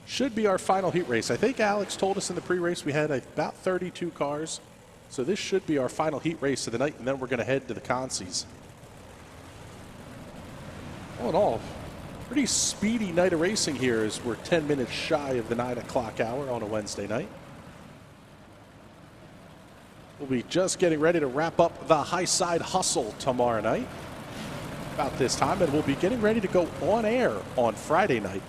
Should be our final heat race. I think Alex told us in the pre-race we had about 32 cars. So this should be our final heat race of the night, and then we're going to head to the consies. All in all, pretty speedy night of racing here as we're 10 minutes shy of the 9 o'clock hour on a Wednesday night. We'll be just getting ready to wrap up the high side hustle tomorrow night about this time, and we'll be getting ready to go on air on Friday night.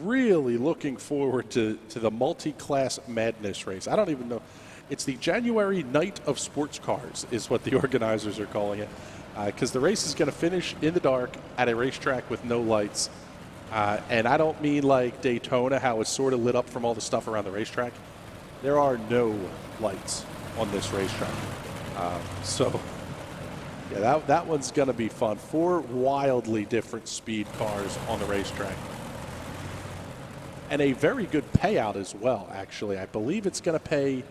Really looking forward to the multi-class madness race. I don't even know. It's the January night of sports cars is what the organizers are calling it, because the race is going to finish in the dark at a racetrack with no lights. And I don't mean like Daytona, how it's sort of lit up from all the stuff around the racetrack. There are no lights on this racetrack. So, yeah, that one's going to be fun. 4 wildly different speed cars on the racetrack. And a very good payout as well, actually. I believe it's going to pay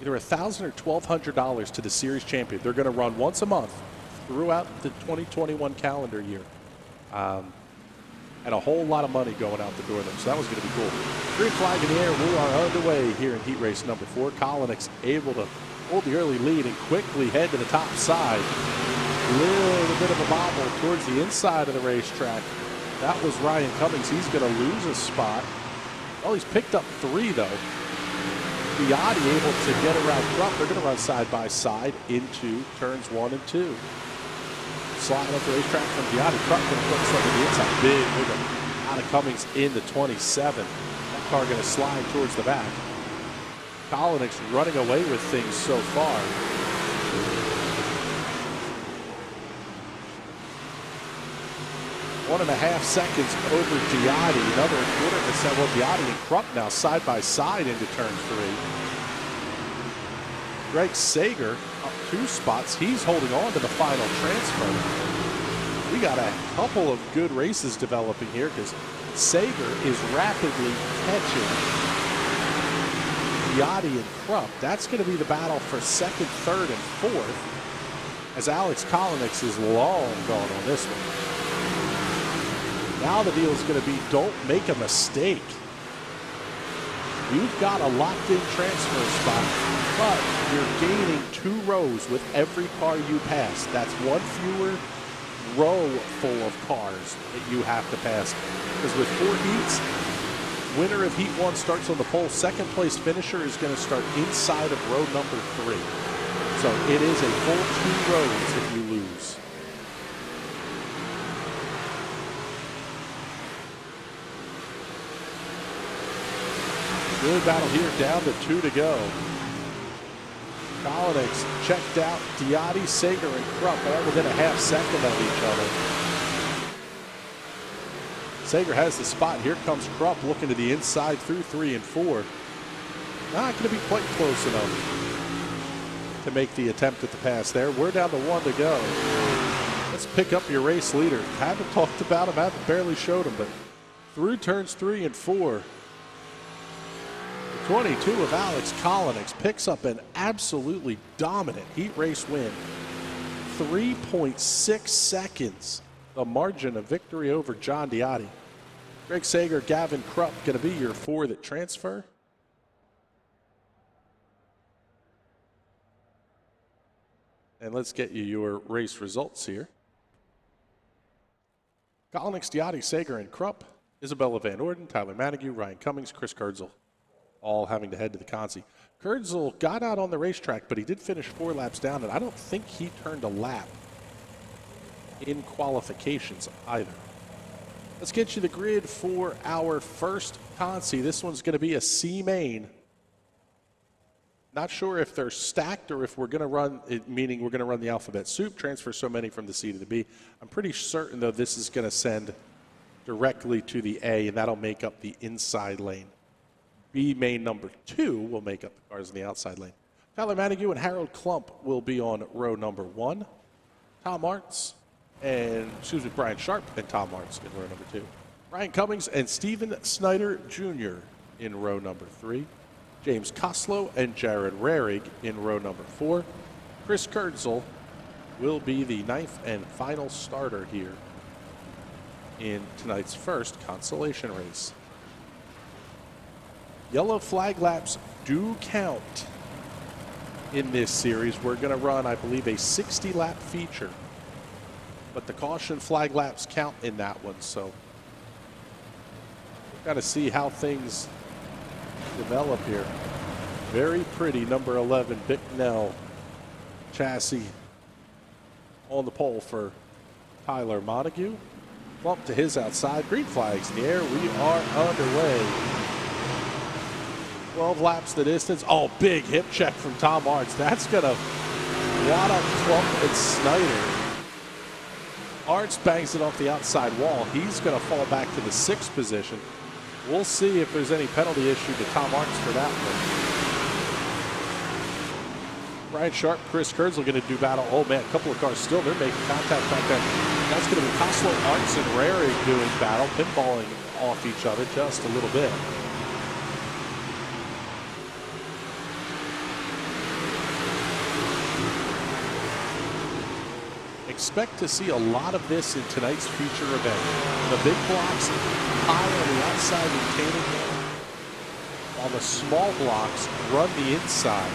either $1,000 or $1,200 to the series champion. They're going to run once a month throughout the 2021 calendar year. And a whole lot of money going out the door there. So that was going to be cool. Green flag in the air. We are underway here in heat race number 4. Colonix able to hold the early lead and quickly head to the top side. Little bit of a bobble towards the inside of the racetrack. That was Ryan Cummings. He's going to lose a spot. Well, he's picked up 3, though. Biotti able to get around Krupp. They're going to run side by side into turns 1 and 2. Sliding up the racetrack from Biotti. Krupp going to put something to the inside. Big move out of Cummings in the 27. That car going to slide towards the back. Colonix running away with things so far. 1.5 seconds over Biotti. Another 1/4 second. Well, Biotti and Krupp now side by side into turn 3. Greg Sager up 2 spots. He's holding on to the final transfer. We got a couple of good races developing here because Sager is rapidly catching Biotti and Krupp. That's going to be the battle for 2nd, 3rd, and 4th as Alex Colonix is long gone on this one. Now the deal is going to be don't make a mistake. You've got a locked-in transfer spot, but you're gaining 2 rows with every car you pass. That's 1 fewer row full of cars that you have to pass. Because with 4 heats, winner of heat 1 starts on the pole. 2nd place finisher is going to start inside of row number 3. So it is a full 2 rows if you lose. Good battle here, down to 2 to go. Colonix checked out. Biotti, Sager, and Krupp all within a half second of each other. Sager has the spot. Here comes Krupp looking to the inside through 3 and 4. Not going to be quite close enough to make the attempt at the pass there. We're down to 1 to go. Let's pick up your race leader. Haven't talked about him, haven't barely showed him, but through turns 3 and 4. 22 of Alex Colonix picks up an absolutely dominant heat race win. 3.6 seconds, the margin of victory over John Biotti. Greg Sager, Gavin Krupp going to be your 4 that transfer. And let's get you your race results here. Colonix, Biotti, Sager, and Krupp. Isabella Van Orden, Tyler Manigue, Ryan Cummings, Chris Kurtzel. All having to head to the Consi. Kurtzel got out on the racetrack, but he did finish 4 laps down, and I don't think he turned a lap in qualifications either. Let's get you the grid for our first Consi. This one's going to be a C main. Not sure if they're stacked or if we're going to run, meaning we're going to run the alphabet soup, transfer so many from the C to the B. I'm pretty certain, though, this is going to send directly to the A, and that'll make up the inside lane. B main number 2 will make up the cars in the outside lane. Tyler Manigue and Harold Klump will be on row number 1. Tom Arntz and, Brian Sharp and Tom Arntz in row number 2. Ryan Cummings and Steven Snyder Jr. in row number 3. James Koslow and Jared Rarig in row number 4. Chris Kurtzel will be the 9th and final starter here in tonight's first consolation race. Yellow flag laps do count in this series. We're going to run, I believe, a 60-lap feature. But the caution flag laps count in that one, so we've got to see how things develop here. Very pretty number 11 Bicknell chassis on the pole for Tyler Montague. Bump to his outside. Green flags in the air. We are underway. 12 laps the distance. Oh, big hip check from Tom Arntz. That's going to wad up Klump and Snyder. Arntz bangs it off the outside wall. He's going to fall back to the 6th position. We'll see if there's any penalty issue to Tom Arntz for that one. Ryan Sharp, Chris Kurzel going to do battle. Oh man, a couple of cars still. They're making contact back there. That's going to be Koslow, Arts, and Rarig doing battle, pinballing off each other just a little bit. Expect to see a lot of this in tonight's feature event. The big blocks high on the outside retaining wall, while the small blocks run the inside.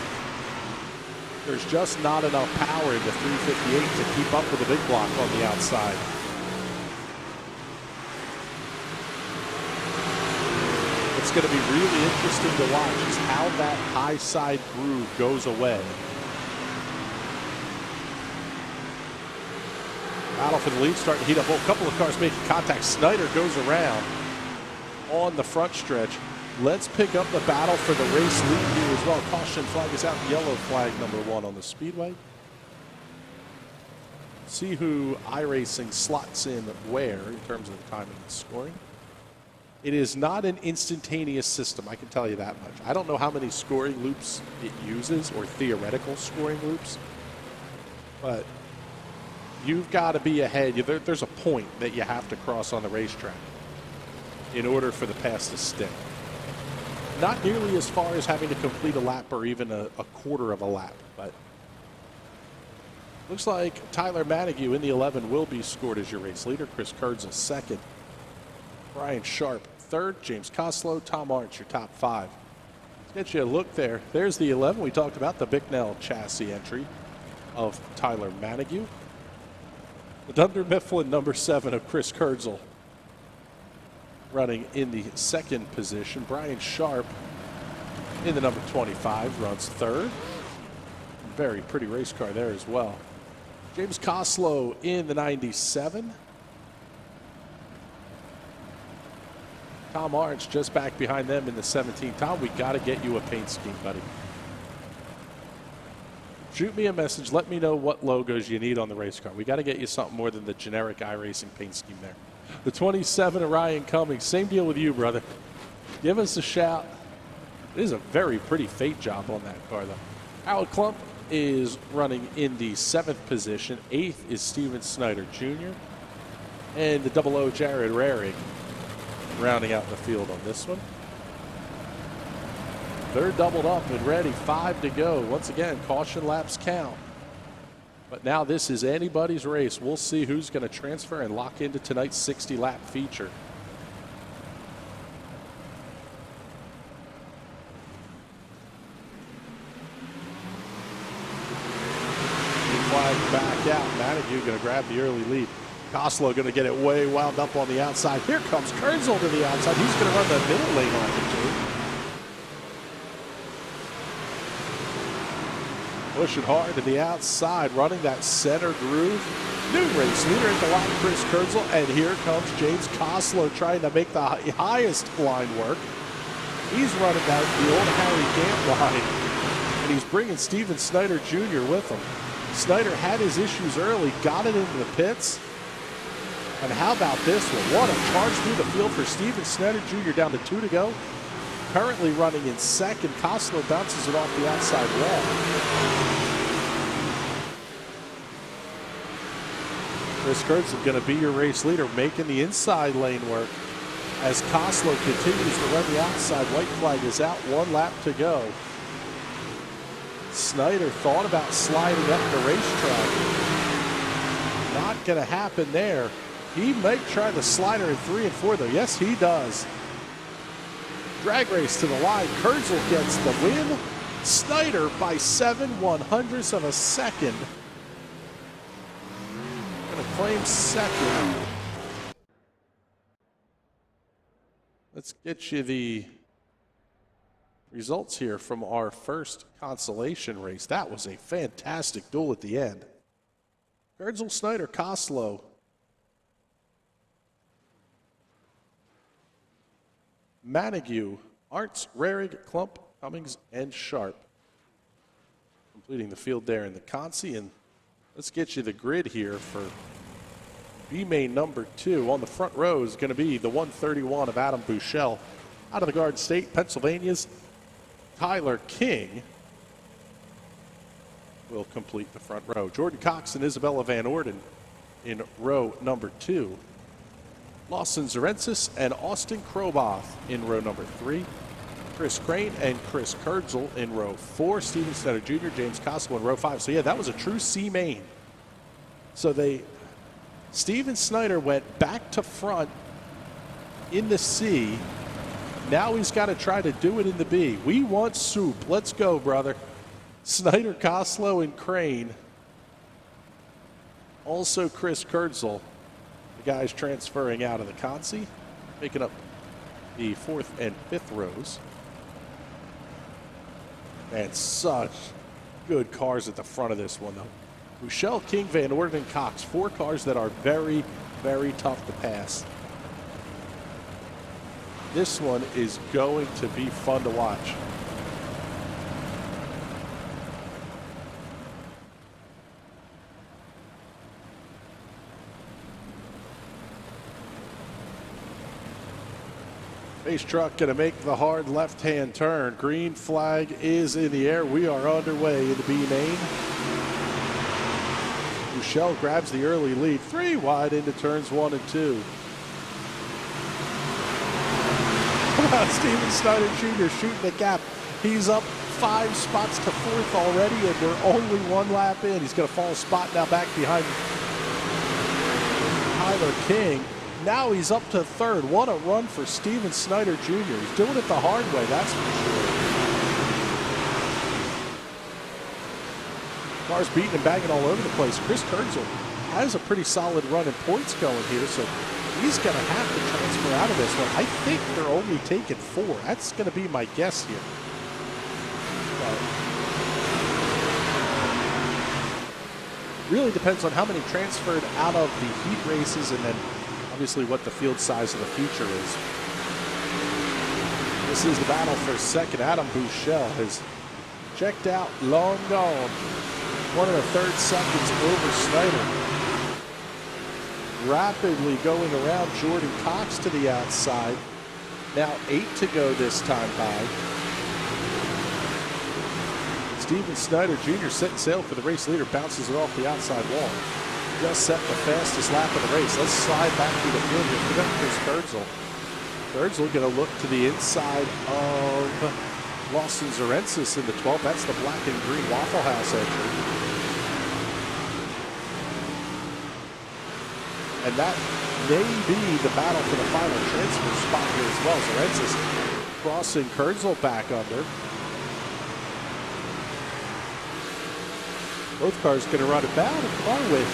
There's just not enough power in the 358 to keep up with the big block on the outside. It's going to be really interesting to watch is how that high side groove goes away. Battle for the lead starting to heat up. Oh, a couple of cars making contact. Snyder goes around on the front stretch. Let's pick up the battle for the race lead here as well. Caution flag is out. Yellow flag number 1 on the speedway. See who iRacing slots in where in terms of the timing and scoring. It is not an instantaneous system, I can tell you that much. I don't know how many scoring loops it uses or theoretical scoring loops, but you've got to be ahead. There's a point that you have to cross on the racetrack in order for the pass to stick. Not nearly as far as having to complete a lap or even a quarter of a lap, but looks like Tyler Manague in the 11 will be scored as your race leader. Chris Kurzel second. Brian Sharp third. James Koslow, Tom Arndt, your top 5. Let's get you a look there. There's the 11. We talked about the Bicknell chassis entry of Tyler Manague. The Dunder Mifflin number 7 of Chris Kurzel running in the second position. Brian Sharp in the number 25 runs third. Very pretty race car there as well. James Koslow in the 97. Tom Arndt just back behind them in the 17. Tom, we got to get you a paint scheme, buddy. Shoot me a message. Let me know what logos you need on the race car. We got to get you something more than the generic iRacing paint scheme there. The 27, Ryan Cummings. Same deal with you, brother. Give us a shout. It is a very pretty fade job on that car, though. Howard Klump is running in the 7th position. 8th is Steven Snyder Jr. And the 00 Jared Rarig rounding out the field on this one. They're doubled up and ready. 5 to go. Once again, caution laps count. But now this is anybody's race. We'll see who's going to transfer and lock into tonight's 60-lap feature. Flag back out. Manague going to grab the early lead. Koslow going to get it way wound up on the outside. Here comes Kurzel to the outside. He's going to run the middle lane on it, too. Pushing hard to the outside, running that center groove. New race leader at the line, Chris Kurzel, and here comes James Koslow trying to make the highest line work. He's running that the old Harry Gant line, and he's bringing Steven Snyder Jr. with him. Snyder had his issues early, got it into the pits. And how about this one? What a charge through the field for Steven Snyder Jr. down to 2 to go. Currently running in second. Koslow bounces it off the outside wall. Chris Kurzel going to be your race leader, making the inside lane work. As Koslow continues to run the outside, white flag is out, 1 lap to go. Snyder thought about sliding up the racetrack. Not going to happen there. He might try the slider in 3 and 4, though. Yes, he does. Drag race to the line. Kurzel gets the win. Snyder by 7/100ths of a second. Going to claim second. Let's get you the results here from our first consolation race. That was a fantastic duel at the end. Kurzel, Snyder, Koslow. Manague, Arndt, Rarig, Klump, Cummings, and Sharp. Completing the field there in the Consi. And let's get you the grid here for B-main number 2. On the front row is going to be the 131 of Adam Buechele. Out of the Garden State, Pennsylvania's Tyler King. will complete the front row. Jordan Cox and Isabella Van Orden in row number 2. Lawson Zarensis and Austin Kroboth in row number 3. Chris Crane and Chris Kurtzel in row 4. Steven Snyder Jr., James Costello in row 5. So yeah, that was a true C main. So Steven Snyder went back to front in the C. Now he's got to try to do it in the B. We want soup. Let's go, brother. Snyder, Costello, and Crane. Also Chris Kurtzel. The guys transferring out of the Consi, making up the 4th and 5th rows. And such good cars at the front of this one, though. Michelle, King, Van Orden, and Cox. 4 cars that are very, very tough to pass. This one is going to be fun to watch. Base truck going to make the hard left-hand turn. Green flag is in the air. We are underway in the B main. Michelle grabs the early lead. 3 wide into turns 1 and 2. Steven Snyder Jr. shooting the gap. He's up 5 spots to 4th already, and we're only 1 lap in. He's going to fall a spot now back behind Tyler King. Now he's up to 3rd. What a run for Steven Snyder Jr. He's doing it the hard way, that's for sure. Cars beating and banging all over the place. Chris Kurtzel has a pretty solid run in points going here, so he's going to have to transfer out of this one. I think they're only taking 4. That's going to be my guess here. Really depends on how many transferred out of the heat races and then obviously what the field size of the future is. This is the battle for 2nd. Adam Buechele has checked out, long gone. 1 1/3 seconds over Snyder. Rapidly going around Jordan Cox to the outside. Now 8 to go this time by. Steven Snyder Jr. setting sail for the race leader, bounces it off the outside wall. Just set the fastest lap of the race. Let's slide back through the field here. Forgot Chris Kurtzel. Kurtzel going to look to the inside of Lawson Zarensis in the 12th. That's the black and green Waffle House entry. And that may be the battle for the final transfer spot here as well. Zarensis crossing Kurtzel back under. Both cars going to run about a car with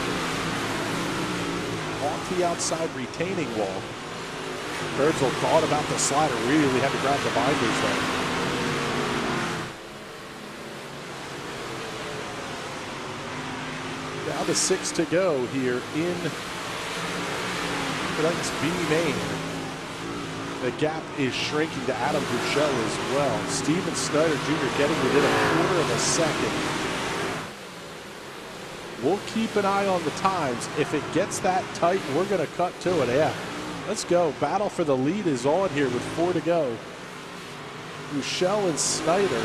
off the outside retaining wall. Kurtzel thought about the slider, really had to grab the binders there. Down to 6 to go here in tonight's B main. The gap is shrinking to Adam Buechele as well. Steven Snyder Jr. getting within a 1/4 of a second. We'll keep an eye on the times. If it gets that tight, we're going to cut to it. Yeah, let's go. Battle for the lead is on here with 4 to go. Buechele and Snyder.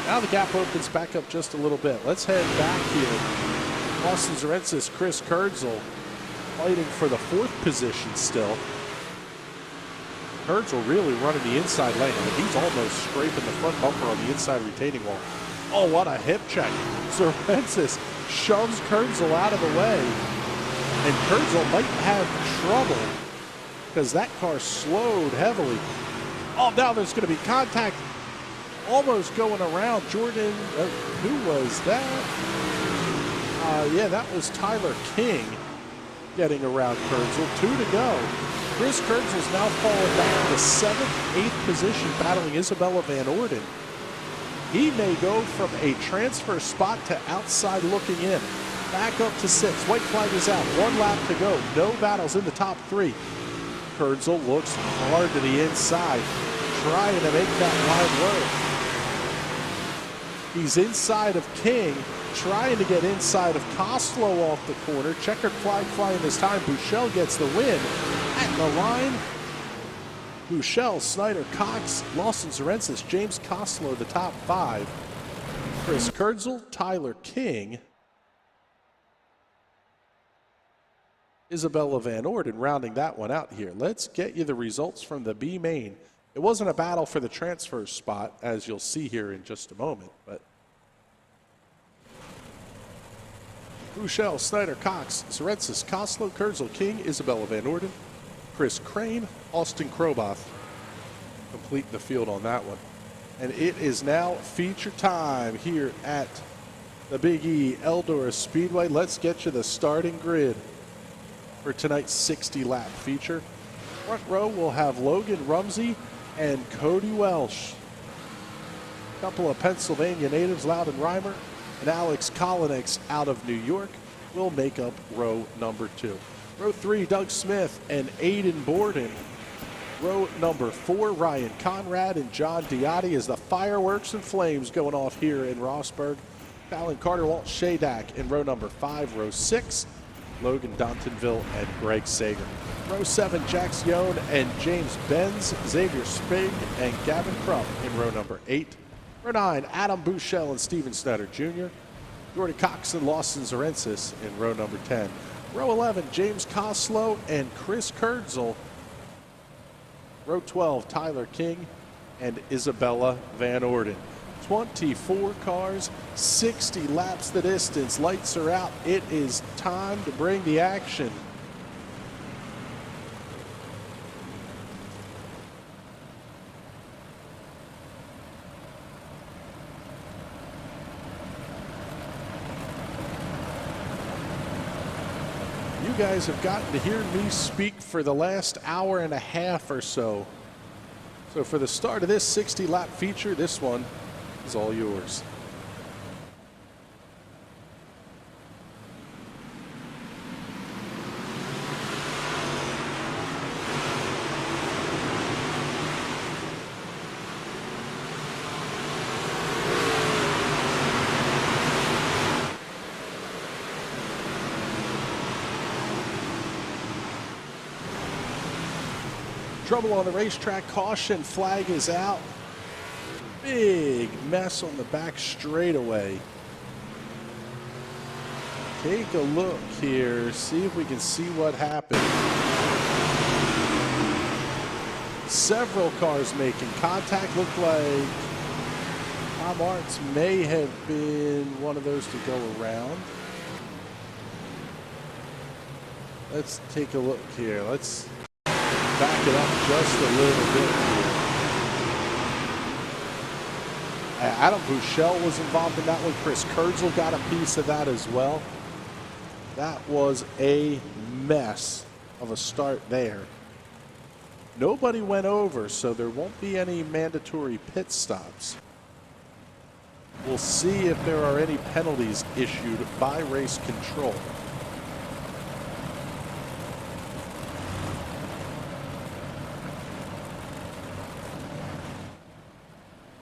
Now the gap opens back up just a little bit. Let's head back here. Lawson Zarensis, Chris Kurtzel fighting for the 4th position still. Kurtzel really running the inside lane. I mean, he's almost scraping the front bumper on the inside retaining wall. Oh, what a hip check. Zarensis shoves Kurtzel out of the way. And Kurtzel might have trouble because that car slowed heavily. Oh, now there's going to be contact almost going around Jordan. Who was that? Yeah, that was Tyler King getting around Kurtzel. 2 to go. Chris Kurtzel's now fallen back to the 7th, 8th position, battling Isabella Van Orden. He may go from a transfer spot to outside looking in. Back up to 6. White flag is out. 1 lap to go. No battles in the top 3. Kurtzel looks hard to the inside, trying to make that line work. He's inside of King, trying to get inside of Costello off the corner. Checkered flag flying this time. Buechele gets the win at the line. Buechele, Snyder, Cox, Lawson Zarensis, James Costello, the top 5. Chris Kurtzel, Tyler King, Isabella Van Orden rounding that one out here. Let's get you the results from the B main. It wasn't a battle for the transfer spot, as you'll see here in just a moment, but Bouchel, Snyder, Cox, Zarensis, Koslow, Kurtzel, King, Isabella Van Orden, Chris Crane, Austin Kroboth complete the field on that one. And it is now feature time here at the Big E Eldora Speedway. Let's get you the starting grid for tonight's 60-lap feature. Front row will have Logan Rumsey and Cody Welsh. A couple of Pennsylvania natives, Loudon Reimer and Alex Kolonix out of New York, will make up row number 2. Row 3, Doug Smith and Aiden Borden. Row number 4, Ryan Conrad and John Diotti, as the fireworks and flames going off here in Rossburg. Fallon Carter, Walt Shadak in row number 5. Row 6, Logan Dontonville and Greg Sager. Row 7, Jax Yohn and James Benz, Xavier Spig and Gavin Crump in row number 8. Row 9, Adam Bouchel and Steven Snyder Jr. Jordy Cox and Lawson Zarensis in row number 10. Row 11, James Koslow and Chris Kurtzel. Row 12, Tyler King and Isabella Van Orden. 24 cars, 60 laps the distance. Lights are out. It is time to bring the action. You guys have gotten to hear me speak for the last hour and a half or so. So for the start of this 60-lap feature, this one is all yours. Trouble on the racetrack, caution flag is out. Big mess on the back straightaway. Take a look here, see if we can see what happened. Several cars making contact. Looked like Tom Arts may have been one of those to go around. Let's take a look here. Let's back it up just a little bit here. Adam Bouchel was involved in that one. Chris Kurtzel got a piece of that as well. That was a mess of a start there. Nobody went over, so there won't be any mandatory pit stops. We'll see if there are any penalties issued by race control.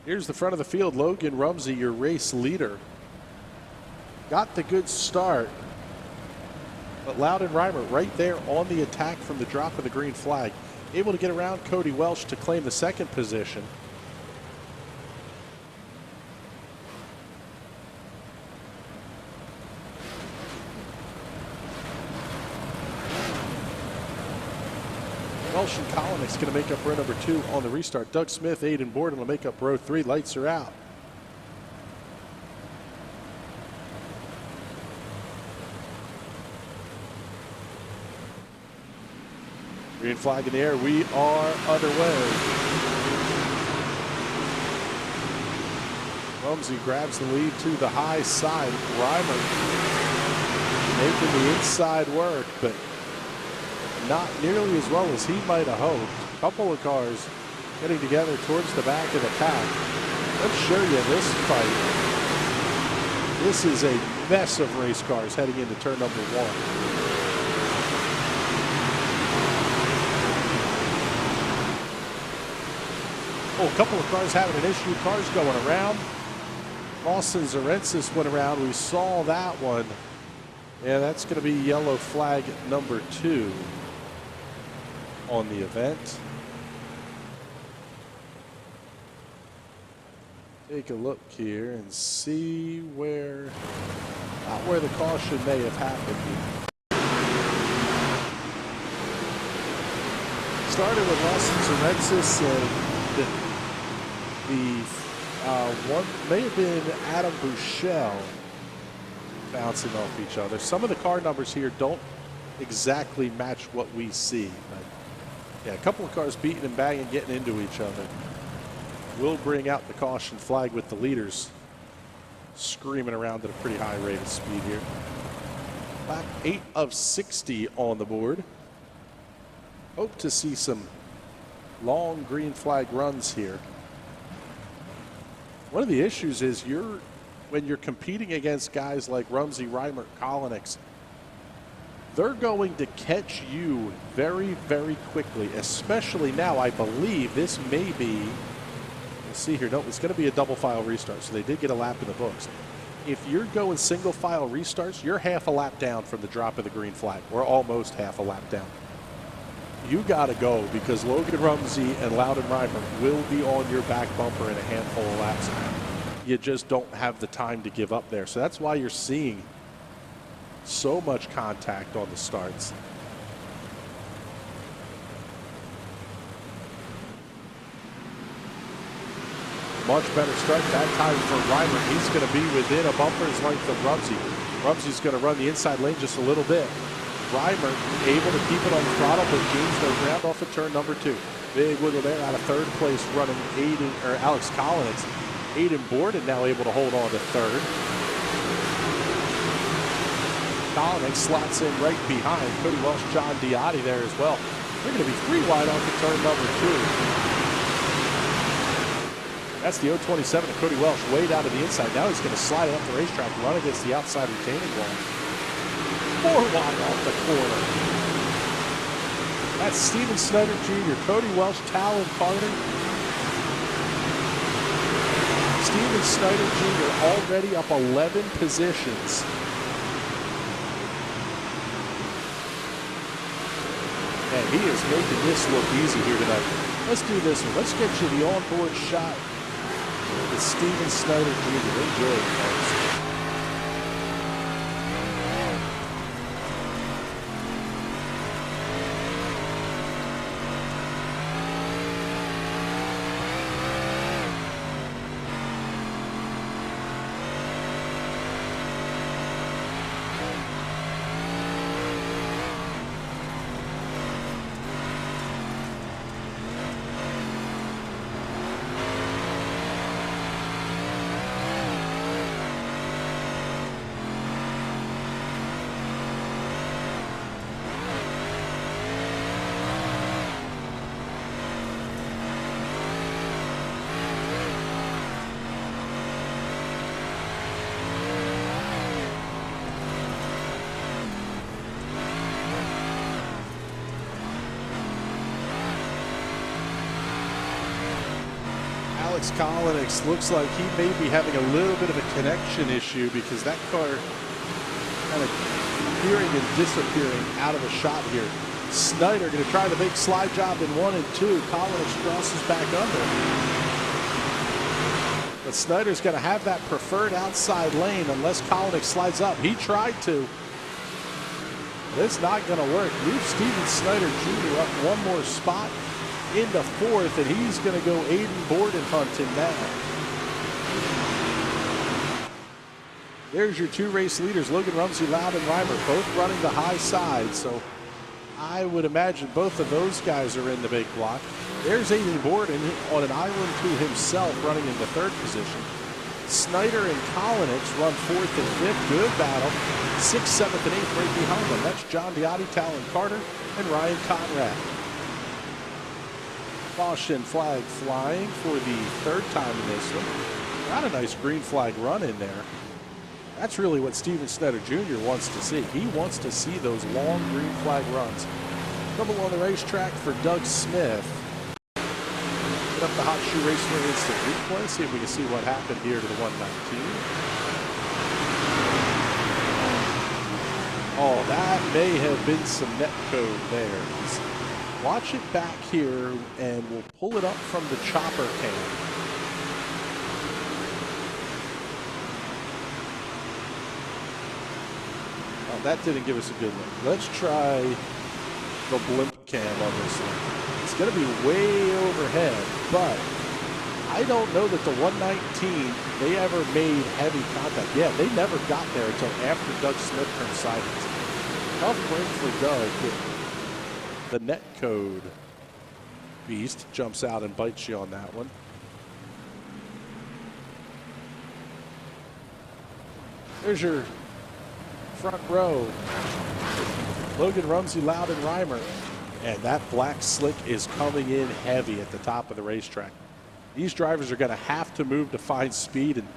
Here's the front of the field. Logan Rumsey, your race leader. Got the good start. But Loudon Reimer right there on the attack from the drop of the green flag. Able to get around Cody Welsh to claim the second position. Welsh and Kolonix going to make up row number 2 on the restart. Doug Smith, Aiden Borden will make up row 3. Lights are out. Green flag in the air. We are underway. Rumsey grabs the lead to the high side. Reimer making the inside work, but not nearly as well as he might have hoped. A couple of cars getting together towards the back of the pack. Let's show you this fight. This is a mess of race cars heading into turn number 1. Oh, a couple of cars having an issue. Cars going around. Lawson Zarensis went around. We saw that one. Yeah, that's going to be yellow flag number 2 on the event. take a look here and see where, not where the caution may have happened here. Started with Lawson Zarensis, and the one may have been Adam Bouchel bouncing off each other. Some of the car numbers here don't exactly match what we see. But yeah, a couple of cars beating and banging, getting into each other. Will bring out the caution flag with the leaders screaming around at a pretty high rate of speed here. Lap 8 of 60 on the board. Hope to see some long green flag runs here. One of the issues is when you're competing against guys like Rumsey, Reimer, Kolonix, they're going to catch you very, very quickly, especially now. I believe this may be, we'll see here, no, it's going to be a double file restart, so they did get a lap in the books. If you're going single file restarts, you're half a lap down from the drop of the green flag, or almost half a lap down. You got to go, because Logan Rumsey and Loudon Reimer will be on your back bumper in a handful of laps. You just don't have the time to give up there. So that's why you're seeing so much contact on the starts. Much better start that time for Reimer. He's going to be within a bumper's length of Rumsey. Rumsey's going to run the inside lane just a little bit. Reimer able to keep it on the throttle, but gains the ground off of turn number 2. Big wiggle there out of third place, running Alex Collins. Aiden Borden now able to hold on to third. Collins slots in right behind Cody Welsh, John Diotti there as well. They're going to be 3 wide off of turn number 2. That's the 027 of Cody Welsh way down to the inside. Now he's going to slide it up the racetrack, run against the outside retaining wall. 4 wide off the corner. That's Steven Snyder Jr., Cody Welsh, Talon Carter. Steven Snyder Jr. already up 11 positions. And he is making this look easy here tonight. Let's do this one. Let's get you the onboard shot with Steven Snyder Jr. Enjoy it, folks. Alex Collins looks like he may be having a little bit of a connection issue, because that car kind of appearing and disappearing out of a shot here. Snyder going to try the big slide job in 1 and 2. Collins crosses back under. But Snyder's going to have that preferred outside lane unless Collins slides up. He tried to. But it's not going to work. Leave Steven Snyder Jr. up one more spot into 4th, and he's going to go Aiden Borden hunting now. There's your 2 race leaders, Logan Rumsey, Loudon Reimer, both running the high side. So I would imagine both of those guys are in the big block. There's Aiden Borden on an island to himself, running in the 3rd position. Snyder and Collins run 4th and 5th. Good battle. 6th, 7th, and 8th right behind them. That's John Diotti, Talon Carter, and Ryan Conrad. Caution flag flying for the 3rd time in this one. Got a nice green flag run in there. That's really what Steven Snyder Jr. wants to see. He wants to see those long green flag runs. Double on the racetrack for Doug Smith. Get up the Hot Shoe Raceway instant replay. See if we can see what happened here to the 119. Oh, that may have been some net code there. Watch it back here, and we'll pull it up from the chopper cam. that didn't give us a good look. Let's try the blimp cam on this one. It's going to be way overhead, but I don't know that the 119, they ever made heavy contact. Yeah, they never got there until after Doug Smith turned sideways. Tough break for Doug. The net code beast jumps out and bites you on that one. There's your front row. Logan Rumsey, Loud, and Reimer. And that black slick is coming in heavy at the top of the racetrack. These drivers are going to have to move to find speed. And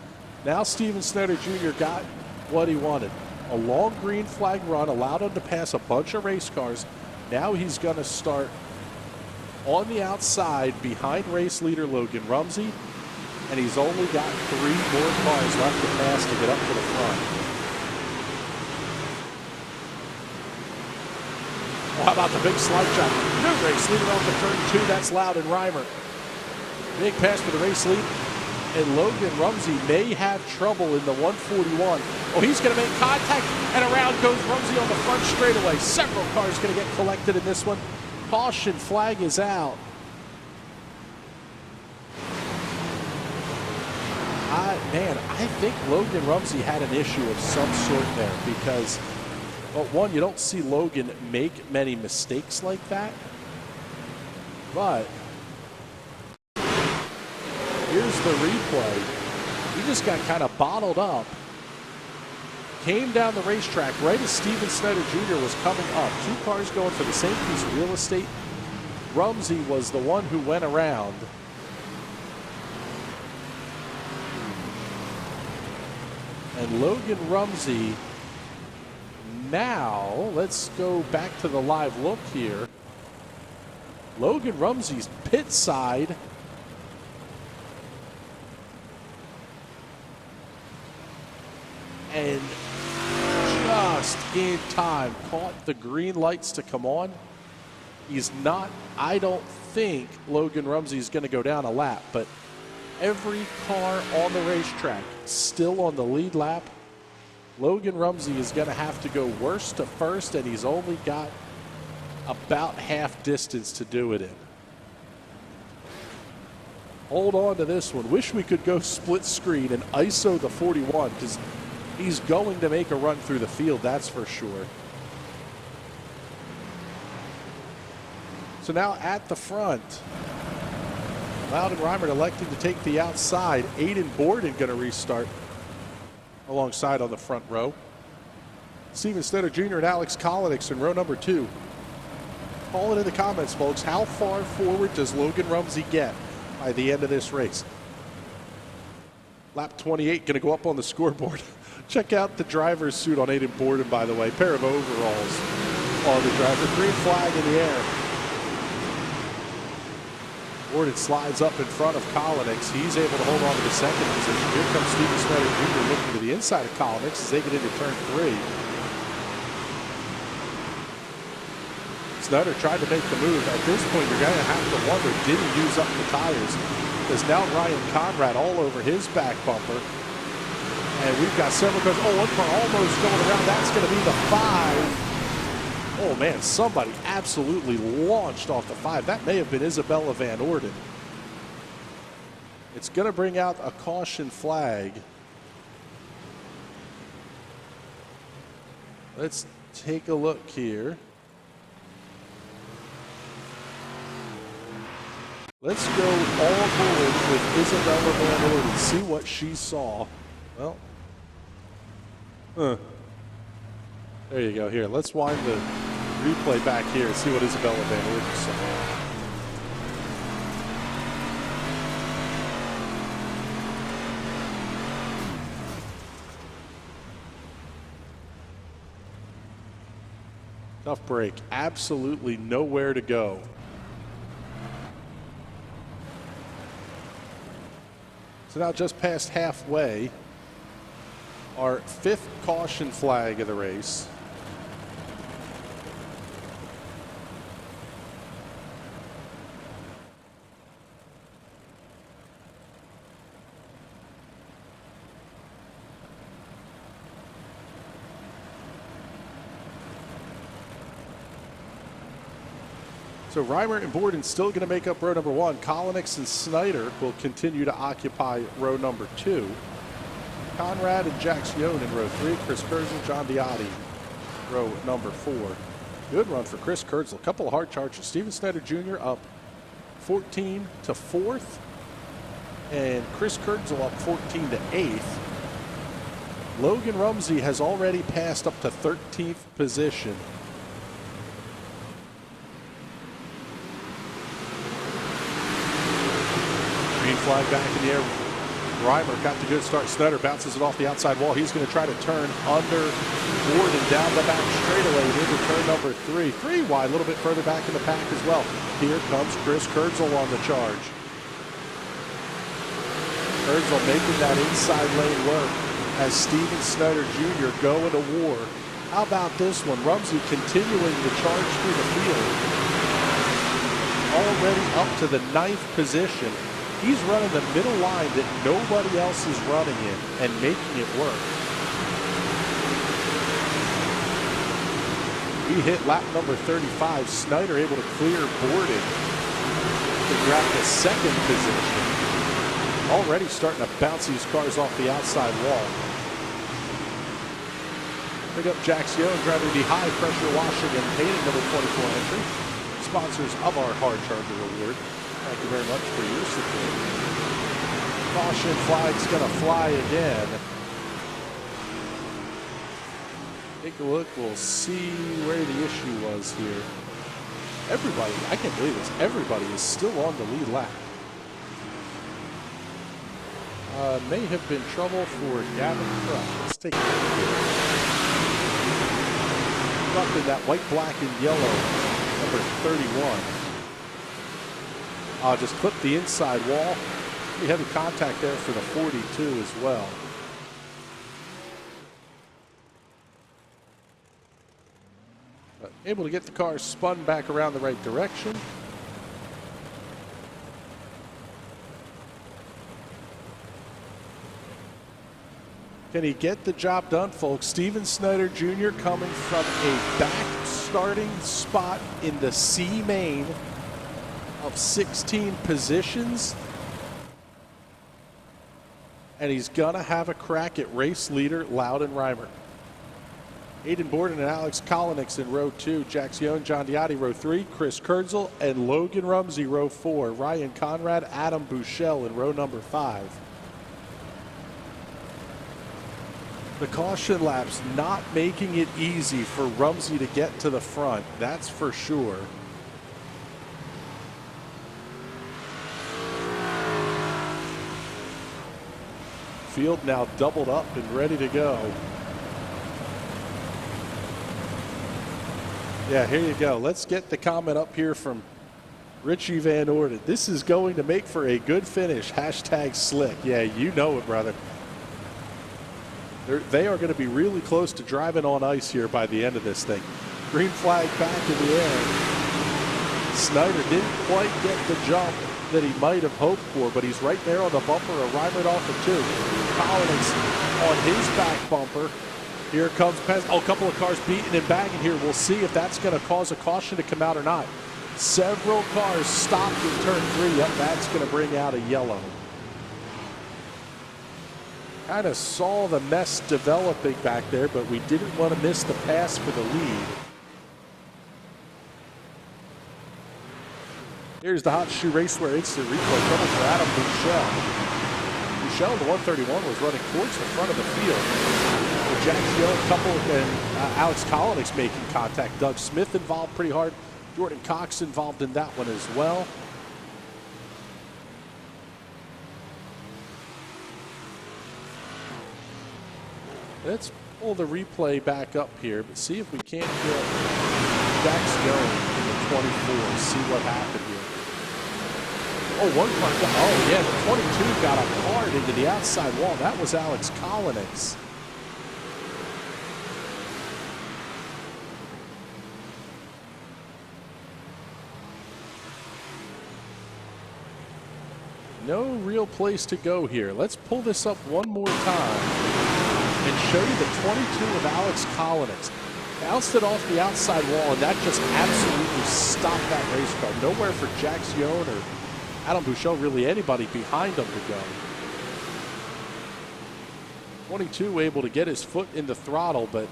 now Steven Snyder Jr. got what he wanted. A long green flag run allowed him to pass a bunch of race cars. Now he's going to start on the outside behind race leader Logan Rumsey. And he's only got 3 more cars left to pass to get up to the front. Well, how about the big slide shot? New race leader on the turn 2. That's Loud and Reimer. Big pass for the race lead. And Logan Rumsey may have trouble in the 141. Oh, he's going to make contact. And around goes Rumsey on the front straightaway. Several cars going to get collected in this one. Caution flag is out. I think Logan Rumsey had an issue of some sort there because, well, one, you don't see Logan make many mistakes like that. But here's the replay. He just got kind of bottled up. Came down the racetrack right as Steven Snyder Jr. was coming up. 2 cars going for the same piece of real estate. Rumsey was the one who went around. And Logan Rumsey, now let's go back to the live look here. Logan Rumsey's pit side. And just in time caught the green lights to come on. He's not, I don't think Logan Rumsey is going to go down a lap, but every car on the racetrack still on the lead lap. Logan Rumsey is going to have to go worst to first, and he's only got about half distance to do it in. Hold on to this one. Wish we could go split screen and ISO the 41 because he's going to make a run through the field, that's for sure. So now at the front, Loud and Reimer electing to take the outside. Aiden Borden going to restart alongside on the front row. Steven Snyder Jr. and Alex Kolinix in row number 2. Call it in the comments, folks. How far forward does Logan Rumsey get by the end of this race? Lap 28 going to go up on the scoreboard. Check out the driver's suit on Aiden Borden, by the way. Pair of overalls on the driver. Green flag in the air. Borden slides up in front of Kolinix. He's able to hold on to the second position. Here comes Steven Snyder Jr. looking to the inside of Kolinix as they get into turn 3. Snyder tried to make the move. At this point, you're going to have to wonder, did he use up the tires? There's now Ryan Conrad all over his back bumper. And we've got several cars. Oh, one car almost going around. That's going to be the 5. Oh, man, somebody absolutely launched off the 5. That may have been Isabella Van Orden. It's going to bring out a caution flag. Let's take a look here. Let's go all forward with Isabella Van Orden, see what she saw. Well, there you go. Here, let's wind the replay back here and see what Isabella Van Orden saw. Tough break. Absolutely nowhere to go. So now just past halfway, our 5th caution flag of the race. So Reimer and Borden still going to make up row number 1. Kolonix and Snyder will continue to occupy row number 2. Conrad and Jax Yohn in row 3. Chris Kurzel, John Diotti, row number 4. Good run for Chris Kurzel. A couple of hard charges. Steven Snyder Jr. up 14 to 4th. And Chris Kurzel up 14 to 8th. Logan Rumsey has already passed up to 13th position. Green flag back in the air. Reimer got the good start. Snyder bounces it off the outside wall. He's going to try to turn under Borden down the back straightaway into turn number 3. 3 wide, a little bit further back in the pack as well. Here comes Chris Kurzel on the charge. Kurzel making that inside lane work as Steven Snyder Jr. going to war. How about this one? Rumsey continuing the charge through the field. Already up to the 9th position. He's running the middle line that nobody else is running in and making it work. We hit lap number 35. Snyder able to clear Borden to grab the 2nd position. Already starting to bounce these cars off the outside wall. Pick up Jax Yohn driving the high pressure washing and painting number 24 entry. Sponsors of our Hard Charger Award. Thank you very much for your support. Caution flag's going to fly again. Take a look. We'll see where the issue was here. Everybody, I can't believe this. Everybody is still on the lead lap. May have been trouble for Gavin Krupp. Let's take a look here. Up in that white, black, and yellow, number 31. Just clip the inside wall. Pretty heavy contact there for the 42 as well. But able to get the car spun back around the right direction. Can he get the job done, folks? Steven Snyder Jr. coming from a back starting spot in the C main of 16 positions. And he's gonna have a crack at race leader Loudon Reimer. Aiden Borden and Alex Kolonix in row 2. Jax Yohn, John Diotti, row 3. Chris Kurzel and Logan Rumsey, row 4. Ryan Conrad, Adam Buchel in row number 5. The caution laps not making it easy for Rumsey to get to the front, that's for sure. Field now doubled up and ready to go. Yeah, here you go. Let's get the comment up here from Richie Van Orden. This is going to make for a good finish. Hashtag slick. Yeah, you know it, brother. They are going to be really close to driving on ice here by the end of this thing. Green flag back in the air. Snyder didn't quite get the jump that he might have hoped for, but he's right there on the bumper of Reimer off of 2. Collins on his back bumper. Here comes Pez. Oh, a couple of cars beating and banging here. We'll see if that's going to cause a caution to come out or not. Several cars stopped in turn 3. Yep, that's going to bring out a yellow. Kind of saw the mess developing back there, but we didn't want to miss the pass for the lead. Here's the Hot Shoe Raceway instant replay trouble for Adam Buchel. Buchel, the 131, was running towards the front of the field. Jax Yohn, couple, and Alex Kolonix making contact. Doug Smith involved pretty hard. Jordan Cox involved in that one as well. Let's pull the replay back up here, but see if we can't get Jax Yohn in the 24. See what happened here. Oh, one car. Oh, yeah, the 22 got a hard into the outside wall. That was Alex Kolonix. No real place to go here. Let's pull this up one more time and show you the 22 of Alex Kolonix. Bounced it off the outside wall, and that just absolutely stopped that race car. Nowhere for Jack Zione or Adam Bouchon, really anybody behind him to go. 22 able to get his foot in the throttle, but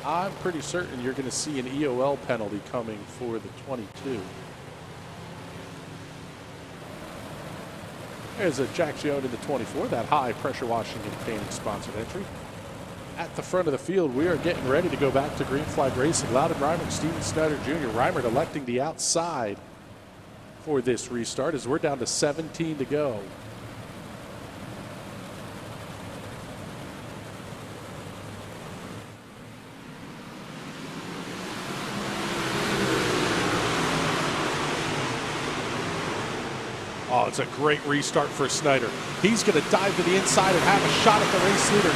I'm pretty certain you're going to see an EOL penalty coming for the 22. There's a Jack Zione in the 24, that high pressure washing and painting sponsored entry. At the front of the field, we are getting ready to go back to green flag racing. Loudon Reimer, Steven Snyder Jr. Reimer electing the outside for this restart as we're down to 17 to go. Oh, it's a great restart for Snyder. He's going to dive to the inside and have a shot at the race leader.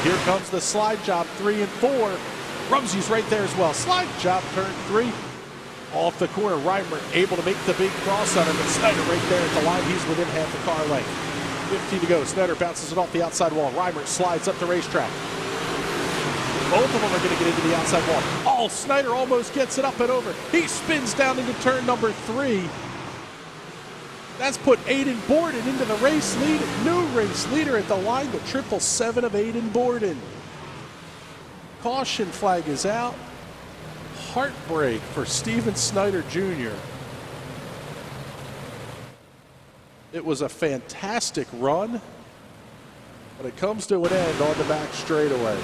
Here comes the slide job, 3 and 4. Rumsey's right there as well. Slide job, turn 3. Off the corner, Reimer able to make the big cross on him, but Snyder right there at the line. He's within half the car length. 15 to go. Snyder bounces it off the outside wall. Reimer slides up the racetrack. Both of them are going to get into the outside wall. Oh, Snyder almost gets it up and over. He spins down into turn number 3. That's put Aiden Borden into the race lead. New race leader at the line, the 777 of Aiden Borden. Caution flag is out. Heartbreak for Steven Snyder Jr. It was a fantastic run, but it comes to an end on the back straightaway.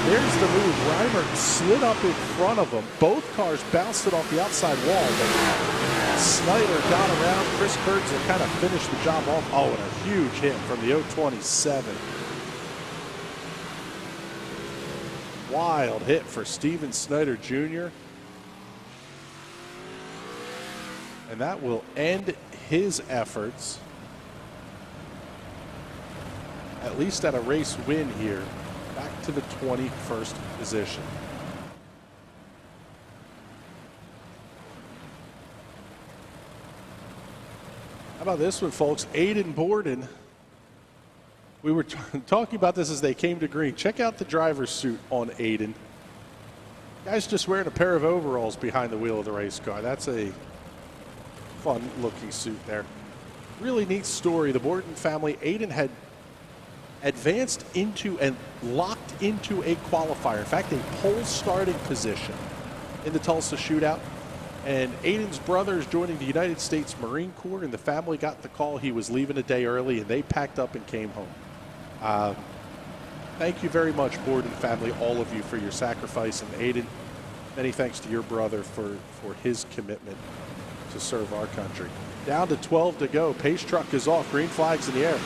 There's the move. Reimer slid up in front of him. Both cars bounced it off the outside wall, but Snyder got around. Chris Kurtzel kind of finished the job off. Oh, and a huge hit from the 027. Wild hit for Steven Snyder Jr. And that will end his efforts, at least at a race win here, back to the 21st position. How about this one, folks? Aiden Borden. We were talking about this as they came to green. Check out the driver's suit on Aiden. Guy's just wearing a pair of overalls behind the wheel of the race car. That's a fun looking suit there. Really neat story. The Borden family, Aiden had advanced into and locked into a qualifier. In fact, a pole starting position in the Tulsa shootout. And Aiden's brother is joining the United States Marine Corps, and the family got the call he was leaving a day early, and they packed up and came home. Thank you very much, Borden family, all of you, for your sacrifice. And Aiden, many thanks to your brother for his commitment to serve our country. Down to 12 to go. Pace truck is off. Green flags in the air.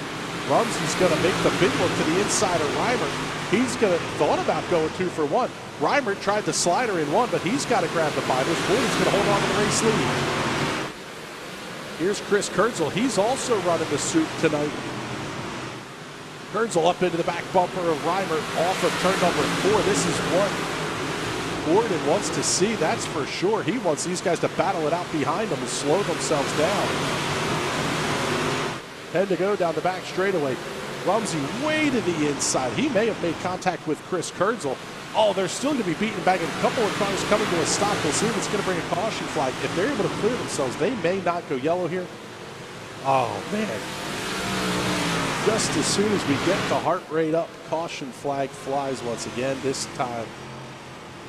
Rumsey's going to make the big one to the inside of Reimer. He's thought about going 2 for 1. Reimer tried the slider in 1, but he's got to grab the fibers. Borden's going to hold on to the race lead. Here's Chris Kurtzel. He's also running the suit tonight. Kurtzel up into the back bumper of Reimer off of turn number 4. This is what Borden wants to see, that's for sure. He wants these guys to battle it out behind them and slow themselves down. 10 to go down the back straightaway. Rumsey way to the inside. He may have made contact with Chris Kurtzel. Oh, they're still going to be beaten back, and a couple of cars coming to a stop. We'll see if it's going to bring a caution flag. If they're able to clear themselves, they may not go yellow here. Oh, man. Just as soon as we get the heart rate up, caution flag flies once again, this time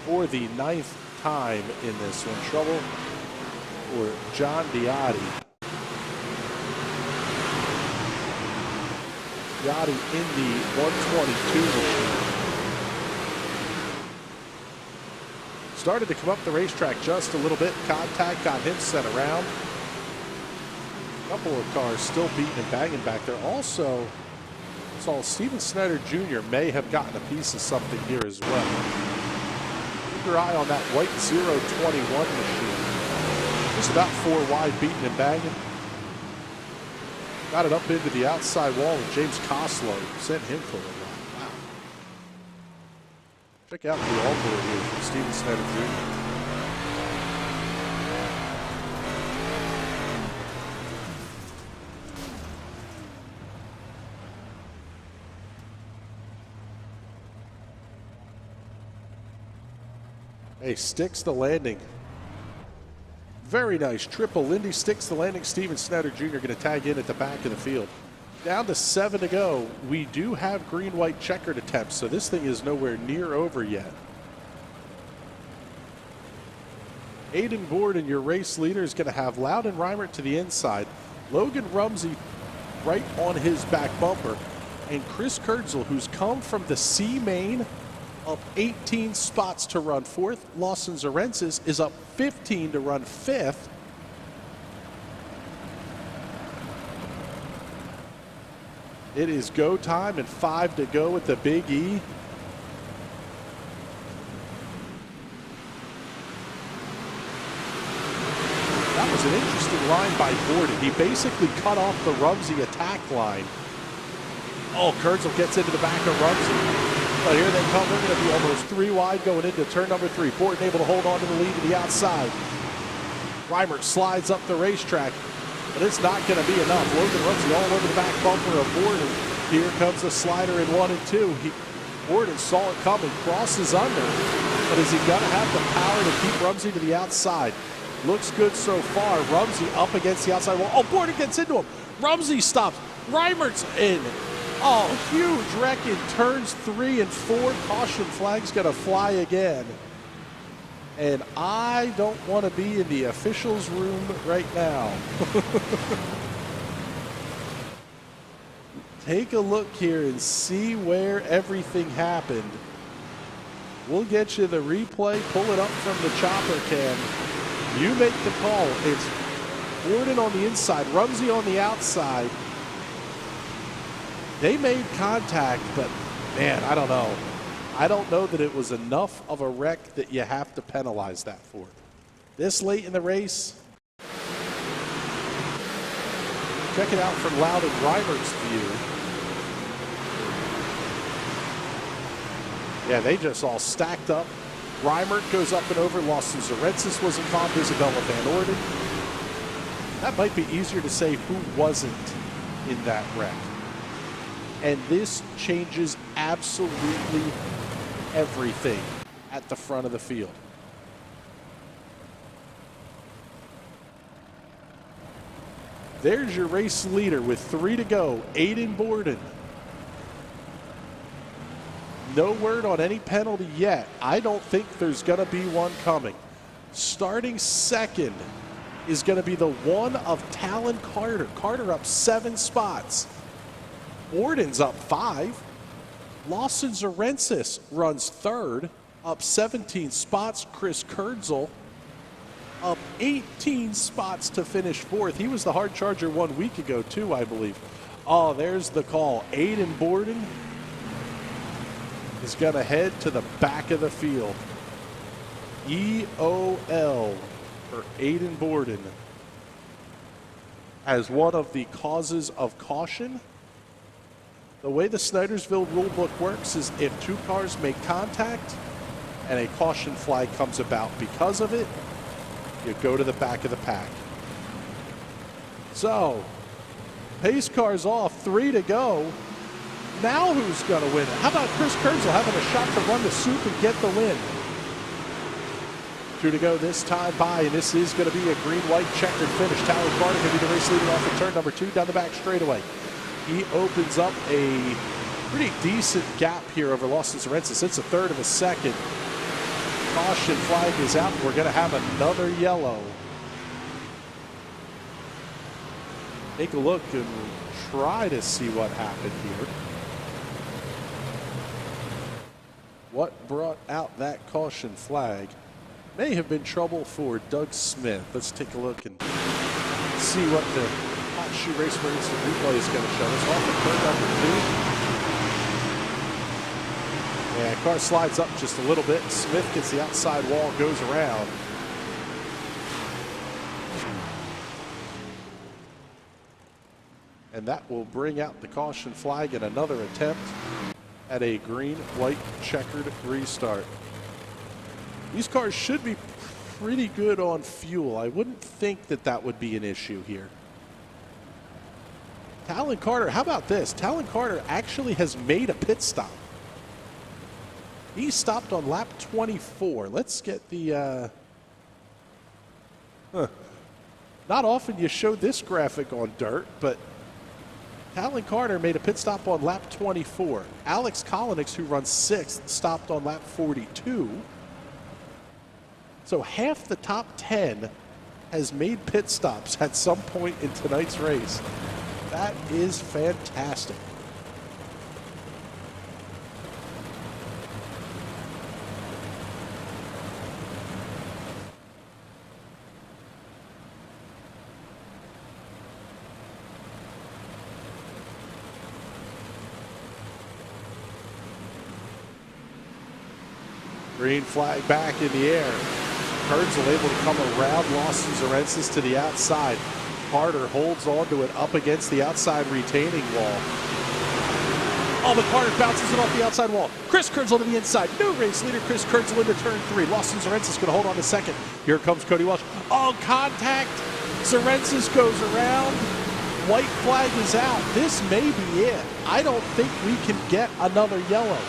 for the 9th time in this one. Trouble for John Diotti. Diotti in the 122 machine. Started to come up the racetrack just a little bit. Contact got him set around. A couple of cars still beating and banging back there. Also, saw Steven Snyder Jr. may have gotten a piece of something here as well. Keep your eye on that white 021 machine. Just about 4 wide, beating and banging. Got it up into the outside wall, and James Coslow sent him for a ride. Wow. Check out the all-board here from Steven Snyder Jr. Hey, sticks the landing. Very nice. Triple. Lindy sticks the landing. Steven Snyder Jr. going to tag in at the back of the field. Down to 7 to go. We do have green-white checkered attempts, so this thing is nowhere near over yet. Aiden Borden, your race leader, is going to have Loudon Reimert to the inside. Logan Rumsey right on his back bumper. And Chris Kurtzel, who's come from the C main, up 18 spots to run 4th. Lawson Zarensis is up 15 to run 5th. It is go time and 5 to go with the Big E. That was an interesting line by Borden. He basically cut off the Rumsey attack line. Oh, Kurtzel gets into the back of Rumsey. But here they come. They're going to be almost 3 wide going into turn number 3. Borden able to hold on to the lead to the outside. Reimert slides up the racetrack, but it's not going to be enough. Logan Rumsey all over the back bumper of Borden. Here comes a slider in 1 and 2. Borden saw it coming, crosses under, but is he going to have the power to keep Rumsey to the outside? Looks good so far. Rumsey up against the outside wall. Oh, Borden gets into him. Rumsey stops. Reimert's in. Oh, huge wreck in turns 3 and 4. Caution flag's going to fly again. And I don't want to be in the officials' room right now. Take a look here and see where everything happened. We'll get you the replay. Pull it up from the chopper cam. You make the call. It's Borden on the inside, Rumsey on the outside. They made contact, but man, I don't know. I don't know that it was enough of a wreck that you have to penalize that for. This late in the race. Check it out from Loudon Reimert's view. Yeah, they just all stacked up. Reimert goes up and over. Lawson Zarensis was involved. Isabella Van Orden. That might be easier to say who wasn't in that wreck. And this changes absolutely everything at the front of the field. There's your race leader with 3 to go, Aiden Borden. No word on any penalty yet. I don't think there's going to be one coming. Starting second is going to be the one of Talon Carter. Carter up 7 spots. Borden's up 5. Lawson Zarensis runs 3rd, up 17 spots. Chris Kurtzel up 18 spots to finish 4th. He was the hard charger 1 week ago too, I believe. Oh, there's the call. Aiden Borden is going to head to the back of the field. EOL for Aiden Borden as one of the causes of caution. The way the Snydersville rulebook works is if 2 cars make contact and a caution flag comes about because of it, you go to the back of the pack. So, pace car's off, 3 to go. Now who's going to win it? How about Chris Kurtzel having a shot to run the soup and get the win? 2 to go this time by, and this is going to be a green-white checkered finish. Talon Carter going to be the race leader off of turn number 2 down the back straightaway. He opens up a pretty decent gap here over Lawson Zarensis. It's a 1/3 of a second. Caution flag is out. We're going to have another yellow. Take a look and try to see what happened here. What brought out that caution flag may have been trouble for Doug Smith. Let's take a look and see what the Hot Shoe Race for Instant Replay is going to show us. Off of turn number 2. Yeah, car slides up just a little bit. Smith gets the outside wall, goes around. And that will bring out the caution flag in another attempt at a green-white checkered restart. These cars should be pretty good on fuel. I wouldn't think that that would be an issue here. Talon Carter, how about this? Talon Carter actually has made a pit stop. He stopped on lap 24. Let's get the... Not often you show this graphic on dirt, but Talon Carter made a pit stop on lap 24. Alex Kolonix, who runs 6th, stopped on lap 42. So half the top 10 has made pit stops at some point in tonight's race. That is fantastic. Green flag back in the air. Kurtzel able to come around Lawson Zarensis to the outside. Carter holds onto it up against the outside retaining wall. Oh, but Carter bounces it off the outside wall. Chris Kurtzel to the inside. New race leader Chris Kurtzel into turn 3. Lawson Zarensis going to hold on to second. Here comes Cody Welsh. Oh, contact. Zarensis goes around. White flag is out. This may be it. I don't think we can get another yellow.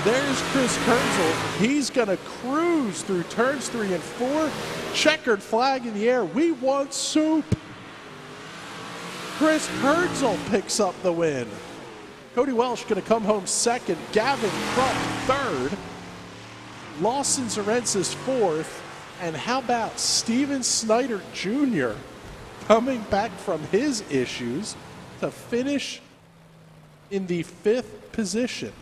There's Chris Kurtzel. He's going to cruise through turns 3 and 4. Checkered flag in the air. We want soup. Chris Kurtzel picks up the win. Cody Welsh going to come home second. Gavin Krupp third. Lawson Zarensis fourth. And how about Steven Snyder Jr. coming back from his issues to finish in the 5th position.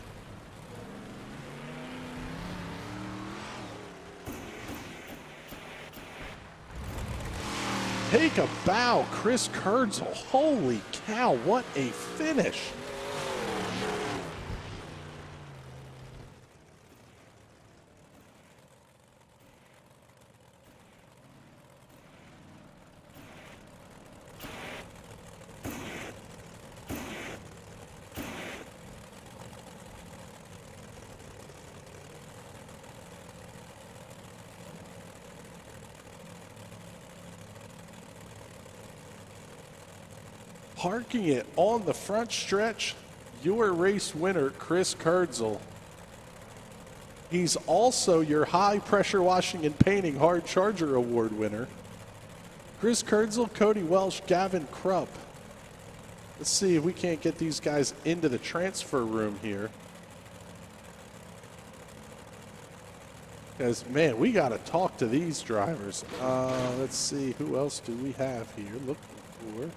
Take a bow, Chris Kurtzel. Holy cow, what a finish. Parking it on the front stretch, your race winner, Chris Kurtzel. He's also your high pressure washing and painting hard charger award winner. Chris Kurtzel, Cody Welsh, Gavin Krupp. Let's see if we can't get these guys into the transfer room here. Because, man, we got to talk to these drivers. Let's see, who else do we have here looking for?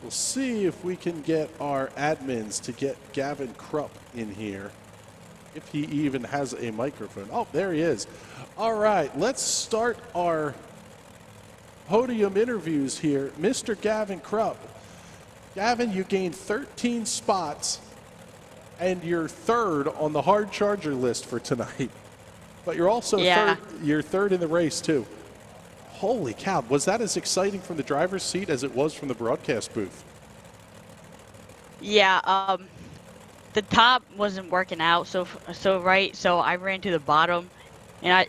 We'll see if we can get our admins to get Gavin Krupp in here, if he even has a microphone. Oh, there he is. All right, let's start our podium interviews here. Mr. Gavin Krupp. Gavin, you gained 13 spots, and you're third on the hard charger list for tonight. But you're also third in the race, too. Holy cow, was that as exciting from the driver's seat as it was from the broadcast booth? Yeah, the top wasn't working out so I ran to the bottom, and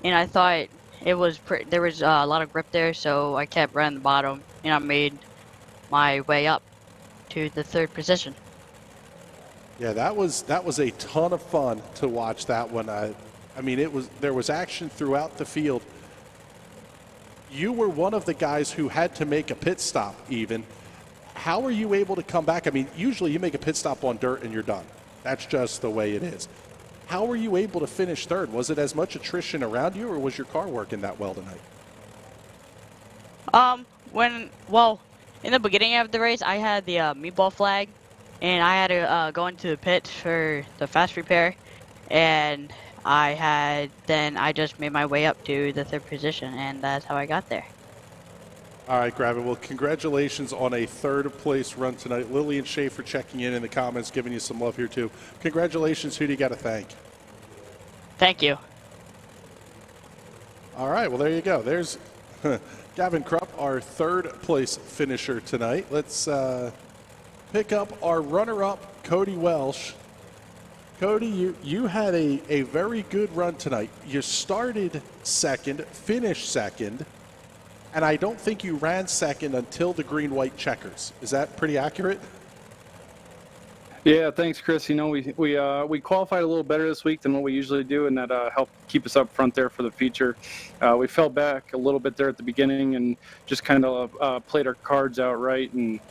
I thought it was there was a lot of grip there, so I kept running the bottom, and I made my way up to the 3rd position. Yeah, that was a ton of fun to watch that one. I mean, there was action throughout the field. You were one of the guys who had to make a pit stop even. How were you able to come back? I mean, usually you make a pit stop on dirt and you're done. That's just the way it is. How were you able to finish third? Was it as much attrition around you, or was your car working that well tonight? In the beginning of the race, I had the meatball flag, and I had to go into the pit for the fast repair, and I just made my way up to the 3rd position, and that's how I got there. All right, Gravin. Well, congratulations on a 3rd place run tonight. Lillian Schaefer checking in the comments, giving you some love here, too. Congratulations. Who do you got to thank? Thank you. All right, well, there you go. There's Gavin Krupp, our 3rd place finisher tonight. Let's pick up our runner-up, Cody Welsh. Cody, you had a very good run tonight. You started second, finished second, and I don't think you ran second until the green-white checkers. Is that pretty accurate? Yeah, thanks, Chris. You know, we qualified a little better this week than what we usually do, and that helped keep us up front there for the feature. We fell back a little bit there at the beginning and just kind of played our cards out right. And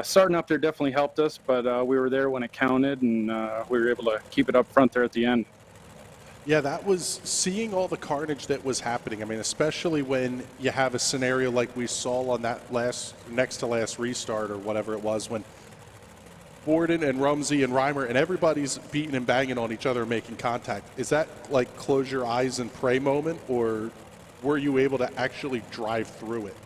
starting up there definitely helped us, but we were there when it counted, and we were able to keep it up front there at the end. Yeah, that was seeing all the carnage that was happening. I mean, especially when you have a scenario like we saw on that next to last restart or whatever it was, when Borden and Rumsey and Reimer and everybody's beating and banging on each other and making contact. Is that like close your eyes and pray moment, or were you able to actually drive through it?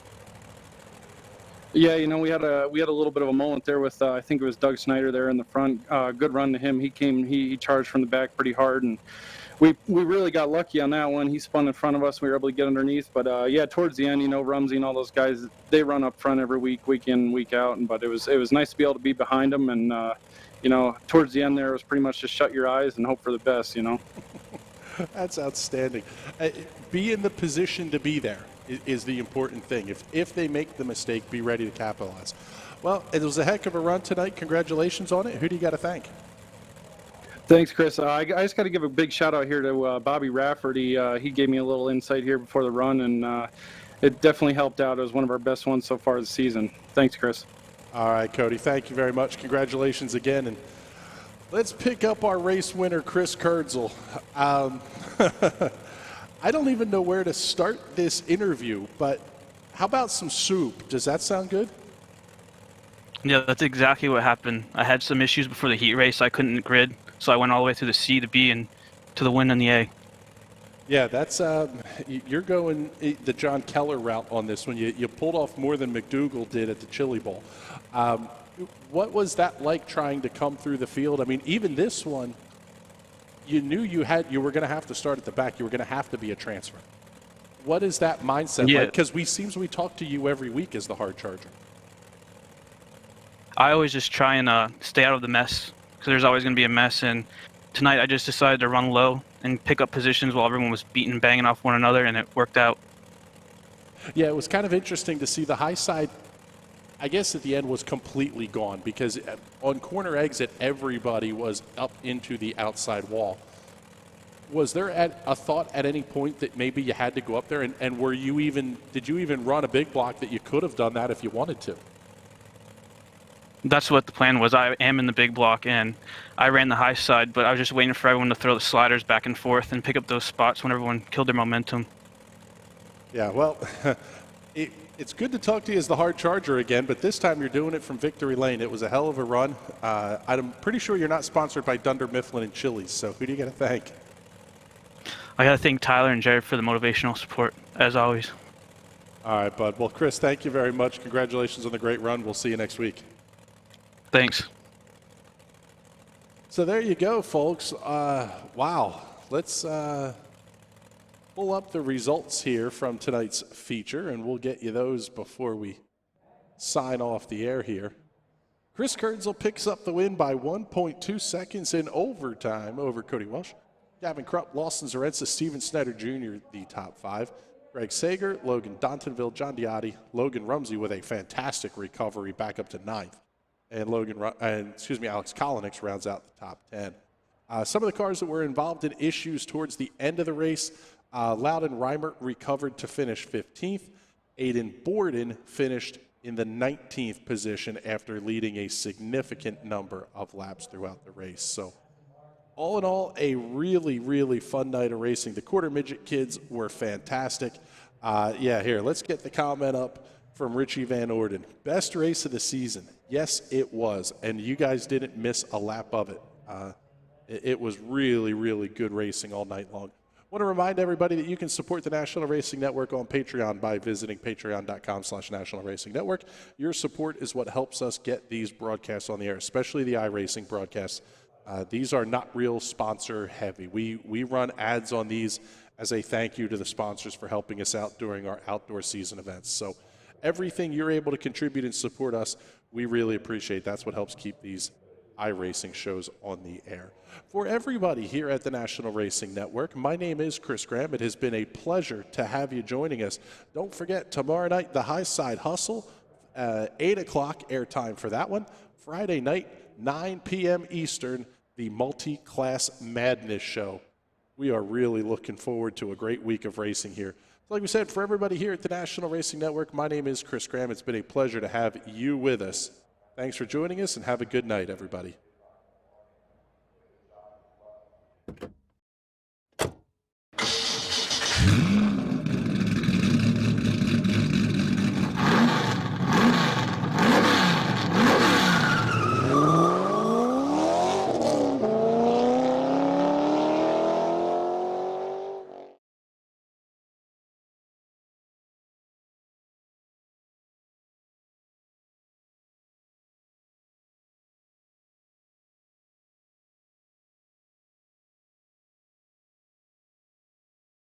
Yeah, you know, we had a little bit of a moment there with I think it was Doug Snyder there in the front. Good run to him. He charged from the back pretty hard, and we really got lucky on that one. He spun in front of us. We were able to get underneath. But yeah, towards the end, you know, Rumsey and all those guys, they run up front every week in, week out. But it was nice to be able to be behind them. And you know, towards the end there, it was pretty much just shut your eyes and hope for the best. You know. That's outstanding. Be in the position to be there is the important thing. If they make the mistake, be ready to capitalize. Well, it was a heck of a run tonight. Congratulations on it. Who do you got to thank? Thanks, Chris. I just got to give a big shout out here to Bobby Rafferty. He gave me a little insight here before the run, and it definitely helped out. It was one of our best ones so far this season. Thanks, Chris. All right, Cody. Thank you very much. Congratulations again. And let's pick up our race winner, Chris Kurtzel. I don't even know where to start this interview, but how about some soup? Does that sound good? Yeah, that's exactly what happened. I had some issues before the heat race. I couldn't grid, so I went all the way through the C to B and to the win and the A. Yeah, that's you're going the John Keller route on this one. You pulled off more than McDougal did at the Chili Bowl. What was that like trying to come through the field? I mean, even this one, you knew you were going to have to start at the back. You were going to have to be a transfer. What is that mindset like? Because we talk to you every week as the hard charger. I always just try and stay out of the mess, because there's always going to be a mess. And tonight I just decided to run low and pick up positions while everyone was beating and banging off one another, and it worked out. Yeah, it was kind of interesting to see the high side, I guess at the end, was completely gone, because on corner exit, everybody was up into the outside wall. Was there a thought at any point that maybe you had to go up there, and did you even run a big block that you could have done that if you wanted to? That's what the plan was. I am in the big block, and I ran the high side, but I was just waiting for everyone to throw the sliders back and forth and pick up those spots when everyone killed their momentum. Yeah, well, it's good to talk to you as the hard charger again, but this time you're doing it from Victory Lane. It was a hell of a run. I'm pretty sure you're not sponsored by Dunder Mifflin and Chili's, so who do you got to thank? I got to thank Tyler and Jared for the motivational support, as always. All right, bud. Well, Chris, thank you very much. Congratulations on the great run. We'll see you next week. Thanks. So there you go, folks. Wow. Let's pull up the results here from tonight's feature, and we'll get you those before we sign off the air here. Chris Kurtzel picks up the win by 1.2 seconds in overtime over Cody Welsh. Gavin Krupp, Lawson Zarenza, Steven Snyder Jr., the top five. Greg Sager, Logan Dontonville, John Diotti, Logan Rumsey with a fantastic recovery back up to ninth. And Alex Kolonix rounds out the top 10. Some of the cars that were involved in issues towards the end of the race, Loudon Reimer recovered to finish 15th. Aiden Borden finished in the 19th position after leading a significant number of laps throughout the race. So all in all, a really, really fun night of racing. The Quarter Midget kids were fantastic. Here, let's get the comment up from Richie Van Orden. Best race of the season. Yes, it was, and you guys didn't miss a lap of it. It was really, really good racing all night long. I want to remind everybody that you can support the National Racing Network on Patreon by visiting patreon.com/National Racing Network. Your support is what helps us get these broadcasts on the air, especially the iRacing broadcasts. These are not real sponsor heavy. We run ads on these as a thank you to the sponsors for helping us out during our outdoor season events. So everything you're able to contribute and support us, we really appreciate. That's what helps keep these iRacing shows on the air. For everybody here at the National Racing Network, my name is Chris Graham. It has been a pleasure to have you joining us. Don't forget, tomorrow night, the High Side Hustle, 8 o'clock airtime for that one. Friday night, 9 p.m. Eastern, the Multi-Class Madness Show. We are really looking forward to a great week of racing here. Like we said, for everybody here at the National Racing Network, my name is Chris Graham. It's been a pleasure to have you with us. Thanks for joining us, and have a good night, everybody.